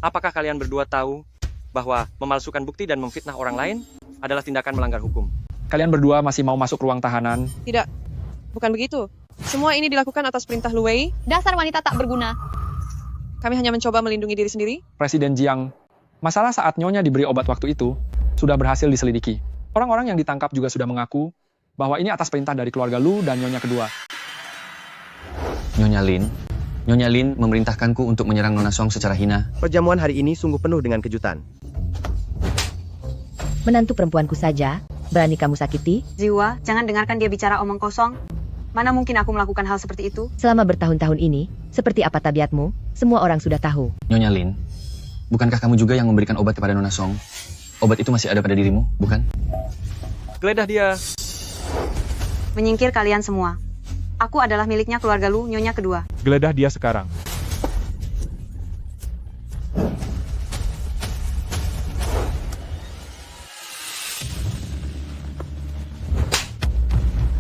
Apakah kalian berdua tahu bahwa memalsukan bukti dan memfitnah orang lain adalah tindakan melanggar hukum? Kalian berdua masih mau masuk ruang tahanan? Tidak, bukan begitu. Semua ini dilakukan atas perintah Lu Wei. Dasar wanita tak berguna. Kami hanya mencoba melindungi diri sendiri. Presiden Jiang, masalah saat nyonya diberi obat waktu itu sudah berhasil diselidiki. Orang-orang yang ditangkap juga sudah mengaku bahwa ini atas perintah dari keluarga Lu dan nyonya kedua. Nyonya Lin memerintahkanku untuk menyerang Nona Song secara hina. Perjamuan hari ini sungguh penuh dengan kejutan. Menantu perempuanku saja, berani kamu sakiti? Jiwa, jangan dengarkan dia bicara omong kosong. Mana mungkin aku melakukan hal seperti itu? Selama bertahun-tahun ini, seperti apa tabiatmu, semua orang sudah tahu. Nyonya Lin, bukankah kamu juga yang memberikan obat kepada Nona Song? Obat itu masih ada pada dirimu, bukan? Geledah dia. Menyingkir kalian semua. Aku adalah miliknya keluarga Lu, nyonya kedua. Geledah dia sekarang.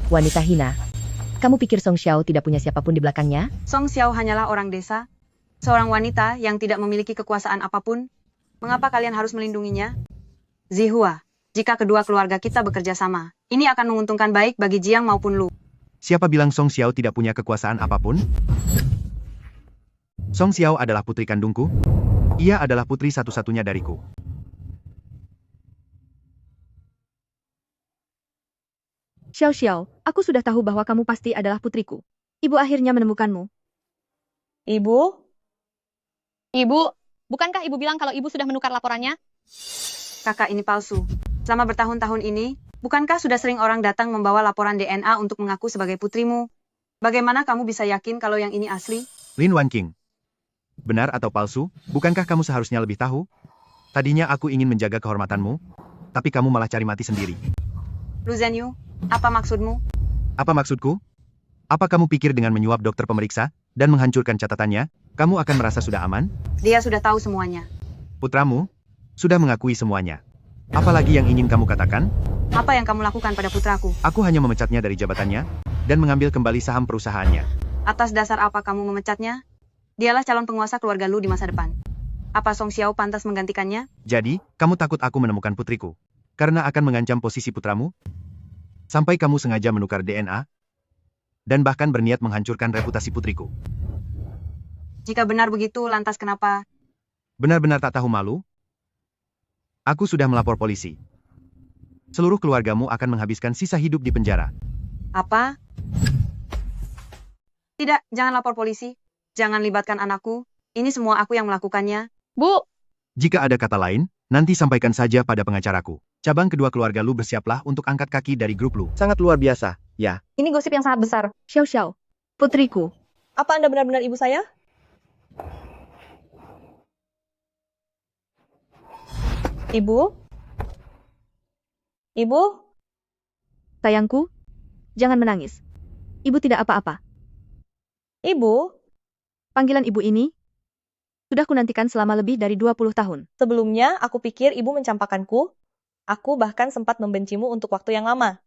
Wanita hina. Kamu pikir Song Xiao tidak punya siapapun di belakangnya? Song Xiao hanyalah orang desa, seorang wanita yang tidak memiliki kekuasaan apapun. Mengapa kalian harus melindunginya? Zihua, jika kedua keluarga kita bekerja sama, ini akan menguntungkan baik bagi Jiang maupun Lu. Siapa bilang Song Xiao tidak punya kekuasaan apapun? Song Xiao adalah putri kandungku. Ia adalah putri satu-satunya dariku. Xiao Xiao, aku sudah tahu bahwa kamu pasti adalah putriku. Ibu akhirnya menemukanmu. Ibu? Ibu, bukankah ibu bilang kalau ibu sudah menukar laporannya? Kakak ini palsu. Selama bertahun-tahun ini, bukankah sudah sering orang datang membawa laporan DNA untuk mengaku sebagai putrimu? Bagaimana kamu bisa yakin kalau yang ini asli? Lin Wanqing. Benar atau palsu, bukankah kamu seharusnya lebih tahu? Tadinya aku ingin menjaga kehormatanmu, tapi kamu malah cari mati sendiri. Lu Zhenyu, apa maksudmu? Apa maksudku? Apa kamu pikir dengan menyuap dokter pemeriksa dan menghancurkan catatannya, kamu akan merasa sudah aman? Dia sudah tahu semuanya. Putramu sudah mengakui semuanya. Apalagi yang ingin kamu katakan? Apa yang kamu lakukan pada putraku? Aku hanya memecatnya dari jabatannya dan mengambil kembali saham perusahaannya. Atas dasar apa kamu memecatnya? Dialah calon penguasa keluarga Lu di masa depan. Apa Song Xiao pantas menggantikannya? Jadi, kamu takut aku menemukan putriku? Karena akan mengancam posisi putramu? Sampai kamu sengaja menukar DNA? Dan bahkan berniat menghancurkan reputasi putriku. Jika benar begitu, lantas kenapa? Benar-benar tak tahu malu? Aku sudah melapor polisi. Seluruh keluargamu akan menghabiskan sisa hidup di penjara. Apa? Tidak, jangan lapor polisi. Jangan libatkan anakku. Ini semua aku yang melakukannya. Bu! Jika ada kata lain, nanti sampaikan saja pada pengacaraku. Cabang kedua keluarga Lu bersiaplah untuk angkat kaki dari grup Lu. Sangat luar biasa, ya. Ini gosip yang sangat besar. Xiao Xiao, putriku. Apa Anda benar-benar ibu saya? Ibu? Ibu? Sayangku, jangan menangis. Ibu tidak apa-apa. Ibu? Panggilan ibu ini sudah kunantikan selama lebih dari 20 tahun. Sebelumnya, aku pikir ibu mencampakkanku. Aku bahkan sempat membencimu untuk waktu yang lama.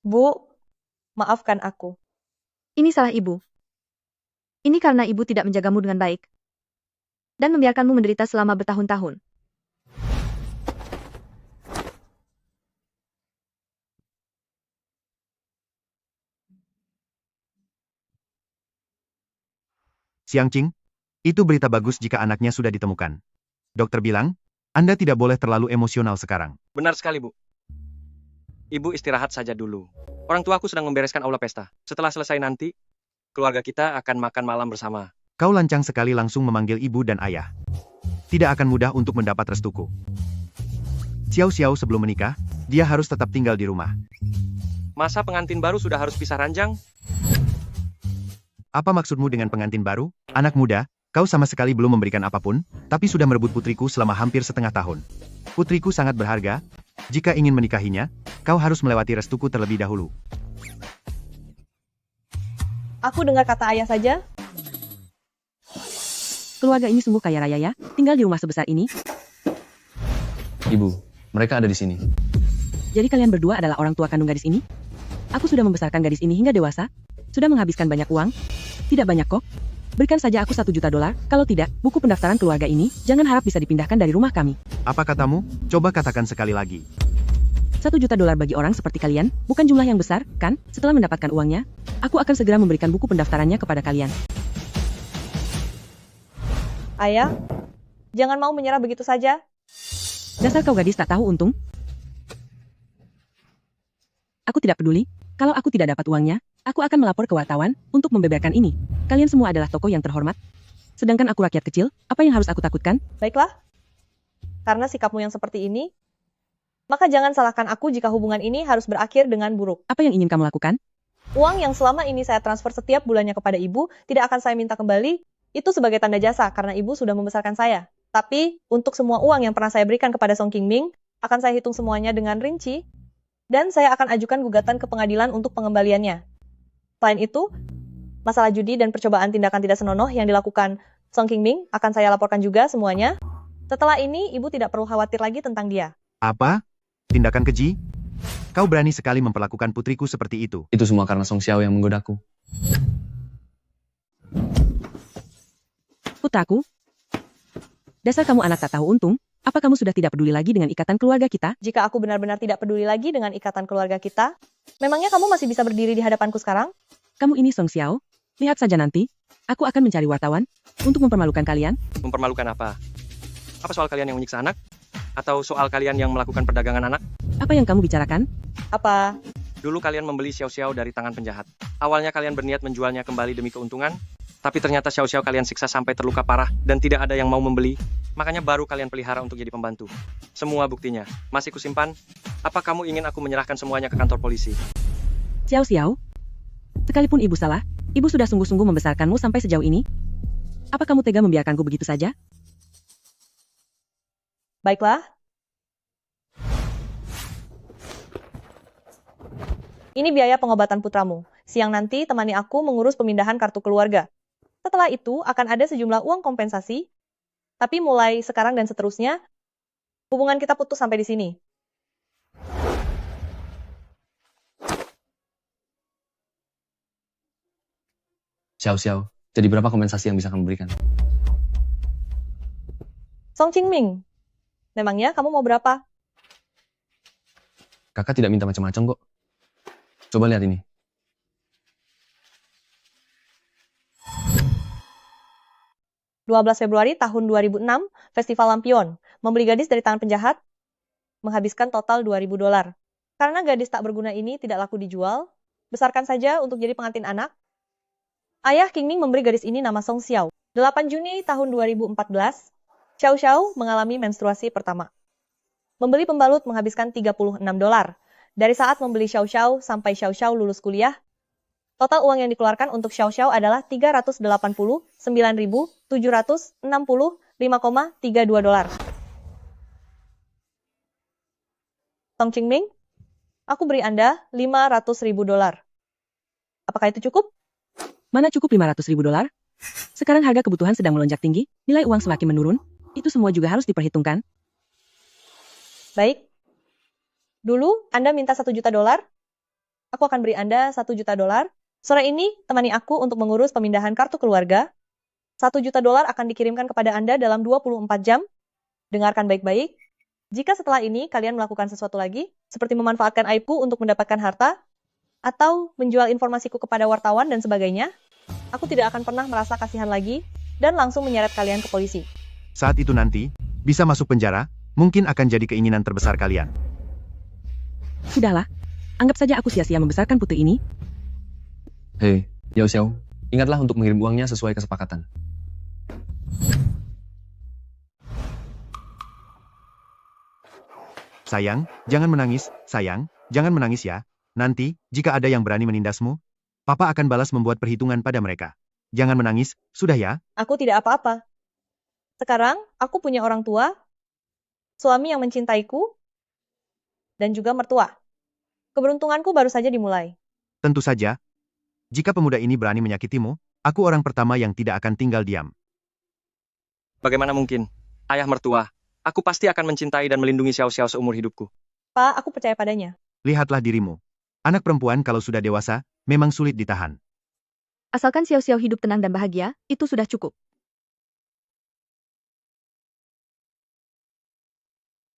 Bu, maafkan aku. Ini salah ibu. Ini karena ibu tidak menjagamu dengan baik. Dan membiarkanmu menderita selama bertahun-tahun. Siang Ching, itu berita bagus jika anaknya sudah ditemukan. Dokter bilang, Anda tidak boleh terlalu emosional sekarang. Benar sekali, Bu. Ibu istirahat saja dulu. Orang tuaku sedang membereskan aula pesta. Setelah selesai nanti, keluarga kita akan makan malam bersama. Kau lancang sekali langsung memanggil ibu dan ayah. Tidak akan mudah untuk mendapat restuku. Xiao Xiao sebelum menikah, dia harus tetap tinggal di rumah. Masa pengantin baru sudah harus pisah ranjang? Apa maksudmu dengan pengantin baru? Anak muda, kau sama sekali belum memberikan apapun, tapi sudah merebut putriku selama hampir setengah tahun. Putriku sangat berharga. Jika ingin menikahinya, kau harus melewati restuku terlebih dahulu. Aku dengar kata ayah saja. Keluarga ini sungguh kaya raya ya, tinggal di rumah sebesar ini. Ibu, mereka ada di sini. Jadi kalian berdua adalah orang tua kandung gadis ini? Aku sudah membesarkan gadis ini hingga dewasa. Sudah menghabiskan banyak uang. Tidak banyak kok. Berikan saja aku $1 juta. Kalau tidak, buku pendaftaran keluarga ini, jangan harap bisa dipindahkan dari rumah kami. Apa katamu? Coba katakan sekali lagi. $1 juta bagi orang seperti kalian, bukan jumlah yang besar, kan? Setelah mendapatkan uangnya, aku akan segera memberikan buku pendaftarannya kepada kalian. Ayah, jangan mau menyerah begitu saja. Dasar kau gadis tak tahu untung. Aku tidak peduli. Kalau aku tidak dapat uangnya, aku akan melapor ke wartawan untuk membeberkan ini. Kalian semua adalah tokoh yang terhormat. Sedangkan aku rakyat kecil, apa yang harus aku takutkan? Baiklah. Karena sikapmu yang seperti ini, maka jangan salahkan aku jika hubungan ini harus berakhir dengan buruk. Apa yang ingin kamu lakukan? Uang yang selama ini saya transfer setiap bulannya kepada ibu, tidak akan saya minta kembali. Itu sebagai tanda jasa karena ibu sudah membesarkan saya. Tapi, untuk semua uang yang pernah saya berikan kepada Song Qingming, akan saya hitung semuanya dengan rinci. Dan saya akan ajukan gugatan ke pengadilan untuk pengembaliannya. Selain itu, masalah judi dan percobaan tindakan tidak senonoh yang dilakukan Song Qingming akan saya laporkan juga semuanya. Setelah ini, ibu tidak perlu khawatir lagi tentang dia. Apa? Tindakan keji? Kau berani sekali memperlakukan putriku seperti itu. Itu semua karena Song Xiao yang menggodaku. Putraku, dasar kamu anak tak tahu untung. Apa kamu sudah tidak peduli lagi dengan ikatan keluarga kita? Jika aku benar-benar tidak peduli lagi dengan ikatan keluarga kita, memangnya kamu masih bisa berdiri di hadapanku sekarang? Kamu ini Song Xiao. Lihat saja nanti. Aku akan mencari wartawan untuk mempermalukan kalian. Mempermalukan apa? Apa soal kalian yang menyiksa anak? Atau soal kalian yang melakukan perdagangan anak? Apa yang kamu bicarakan? Apa? Dulu kalian membeli Xiao Xiao dari tangan penjahat. Awalnya kalian berniat menjualnya kembali demi keuntungan, tapi ternyata Xiao Xiao kalian siksa sampai terluka parah dan tidak ada yang mau membeli. Makanya baru kalian pelihara untuk jadi pembantu. Semua buktinya masih kusimpan. Apa kamu ingin aku menyerahkan semuanya ke kantor polisi? Xiao Xiao, sekalipun ibu salah, ibu sudah sungguh-sungguh membesarkanmu sampai sejauh ini. Apa kamu tega membiarkanku begitu saja? Baiklah. Ini biaya pengobatan putramu. Siang nanti temani aku mengurus pemindahan kartu keluarga. Setelah itu akan ada sejumlah uang kompensasi. Tapi mulai sekarang dan seterusnya, hubungan kita putus sampai di sini. Xiao, jadi berapa kompensasi yang bisa kamu berikan? Song Qingming, memangnya kamu mau berapa? Kakak tidak minta macam-macam kok. Coba lihat ini. Februari tahun 2006, Festival Lampion, membeli gadis dari tangan penjahat, menghabiskan total $2.000. Karena gadis tak berguna ini tidak laku dijual, besarkan saja untuk jadi pengantin anak. Ayah Qingming memberi gadis ini nama Song Xiao. 8 Juni tahun 2014, Xiao mengalami menstruasi pertama. Membeli pembalut menghabiskan $36. Dari saat membeli Xiao sampai Xiao lulus kuliah, total uang yang dikeluarkan untuk Xiao adalah $389.765,32. Song Qingming, aku beri Anda $500.000. Apakah itu cukup? Mana cukup $500.000? Sekarang harga kebutuhan sedang melonjak tinggi, nilai uang semakin menurun, itu semua juga harus diperhitungkan. Baik. Dulu Anda minta $1 juta. Aku akan beri Anda $1 juta. Sore ini, temani aku untuk mengurus pemindahan kartu keluarga. $1 juta akan dikirimkan kepada Anda dalam 24 jam. Dengarkan baik-baik. Jika setelah ini kalian melakukan sesuatu lagi, seperti memanfaatkan aibku untuk mendapatkan harta, atau menjual informasiku kepada wartawan dan sebagainya, aku tidak akan pernah merasa kasihan lagi, dan langsung menyeret kalian ke polisi. Saat itu nanti, bisa masuk penjara, mungkin akan jadi keinginan terbesar kalian. Sudahlah, anggap saja aku sia-sia membesarkan putri ini. Hei, Yao Xiao, ingatlah untuk mengirim uangnya sesuai kesepakatan. Sayang, jangan menangis, sayang, jangan menangis ya. Nanti, jika ada yang berani menindasmu, Papa akan balas membuat perhitungan pada mereka. Jangan menangis, sudah ya? Aku tidak apa-apa. Sekarang, aku punya orang tua, suami yang mencintaiku, dan juga mertua. Keberuntunganku baru saja dimulai. Tentu saja. Jika pemuda ini berani menyakitimu, aku orang pertama yang tidak akan tinggal diam. Bagaimana mungkin? Ayah mertua, aku pasti akan mencintai dan melindungi Xiao seumur hidupku. Pak, aku percaya padanya. Lihatlah dirimu. Anak perempuan kalau sudah dewasa, memang sulit ditahan. Asalkan Xiao hidup tenang dan bahagia, itu sudah cukup.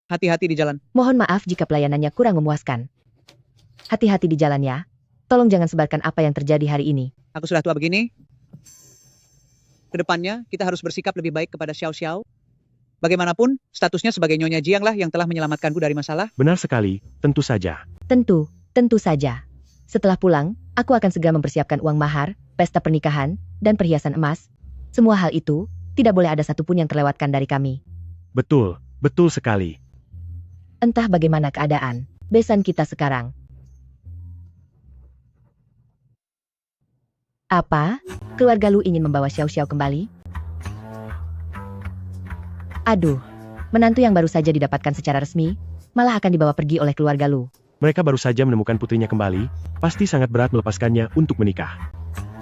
Hati-hati di jalan. Mohon maaf jika pelayanannya kurang memuaskan. Hati-hati di jalan ya. Tolong jangan sebarkan apa yang terjadi hari ini. Aku sudah tua begini. Kedepannya, kita harus bersikap lebih baik kepada Xiao. Bagaimanapun, statusnya sebagai Nyonya Jiang lah yang telah menyelamatkanku dari masalah. Benar sekali, tentu saja. Tentu saja. Setelah pulang, aku akan segera mempersiapkan uang mahar, pesta pernikahan, dan perhiasan emas. Semua hal itu, tidak boleh ada satupun yang terlewatkan dari kami. Betul sekali. Entah bagaimana keadaan besan kita sekarang. Apa? Keluarga Lu ingin membawa Xiao kembali? Aduh, menantu yang baru saja didapatkan secara resmi, malah akan dibawa pergi oleh keluarga Lu. Mereka baru saja menemukan putrinya kembali, pasti sangat berat melepaskannya untuk menikah.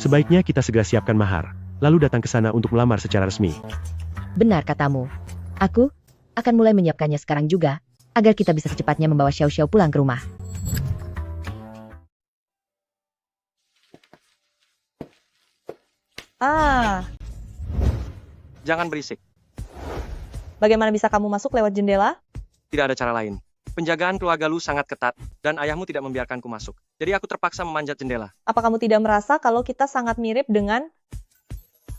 Sebaiknya kita segera siapkan mahar, lalu datang ke sana untuk melamar secara resmi. Benar katamu. Aku akan mulai menyiapkannya sekarang juga, agar kita bisa secepatnya membawa Xiao pulang ke rumah. Jangan berisik. Bagaimana bisa kamu masuk lewat jendela? Tidak ada cara lain. Penjagaan keluarga Lu sangat ketat, dan ayahmu tidak membiarkanku masuk. Jadi aku terpaksa memanjat jendela. Apa kamu tidak merasa kalau kita sangat mirip dengan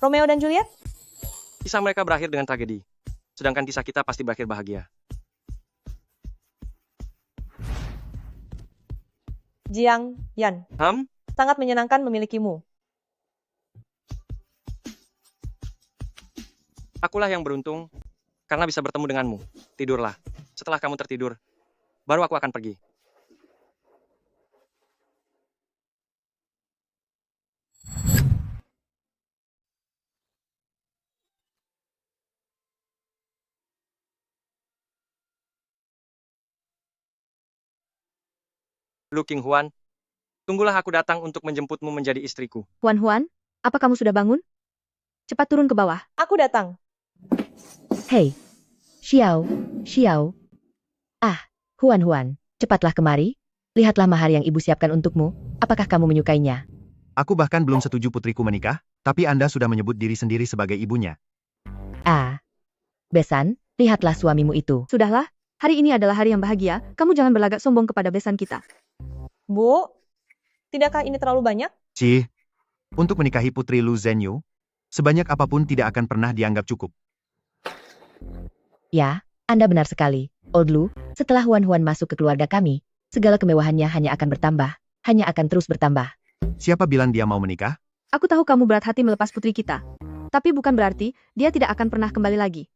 Romeo dan Juliet? Kisah mereka berakhir dengan tragedi. Sedangkan kisah kita pasti berakhir bahagia. Jiang Yan. Sangat menyenangkan memilikimu. Akulah yang beruntung, karena bisa bertemu denganmu. Tidurlah. Setelah kamu tertidur, baru aku akan pergi. Lu King Huan, tunggulah aku datang untuk menjemputmu menjadi istriku. Huan, apa kamu sudah bangun? Cepat turun ke bawah. Aku datang. Hei, Xiao. Huan, cepatlah kemari. Lihatlah mahar yang ibu siapkan untukmu. Apakah kamu menyukainya? Aku bahkan belum setuju putriku menikah, Tapi Anda sudah menyebut diri sendiri sebagai ibunya. Ah. Besan, lihatlah suamimu itu. Sudahlah, hari ini adalah hari yang bahagia, kamu jangan berlagak sombong kepada besan kita. Bu, tidakkah ini terlalu banyak? Cih, untuk menikahi putri Lu Zhenyu, sebanyak apapun tidak akan pernah dianggap cukup. Ya, Anda benar sekali. Old Lu, setelah Huan-Huan masuk ke keluarga kami, segala kemewahannya hanya akan bertambah, hanya akan terus bertambah. Siapa bilang dia mau menikah? Aku tahu kamu berat hati melepas putri kita. Tapi bukan berarti, dia tidak akan pernah kembali lagi.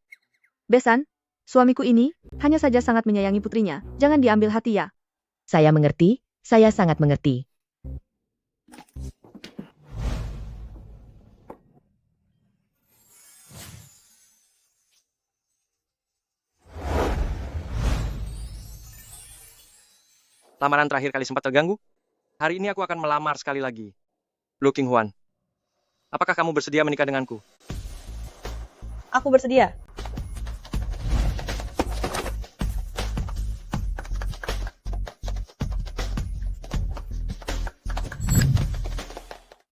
Besan, suamiku ini, hanya saja sangat menyayangi putrinya, jangan diambil hati ya. Saya mengerti, saya sangat mengerti. Lamaran terakhir kali sempat terganggu. Hari ini aku akan melamar sekali lagi. Lu King Huan, apakah kamu bersedia menikah denganku? Aku bersedia.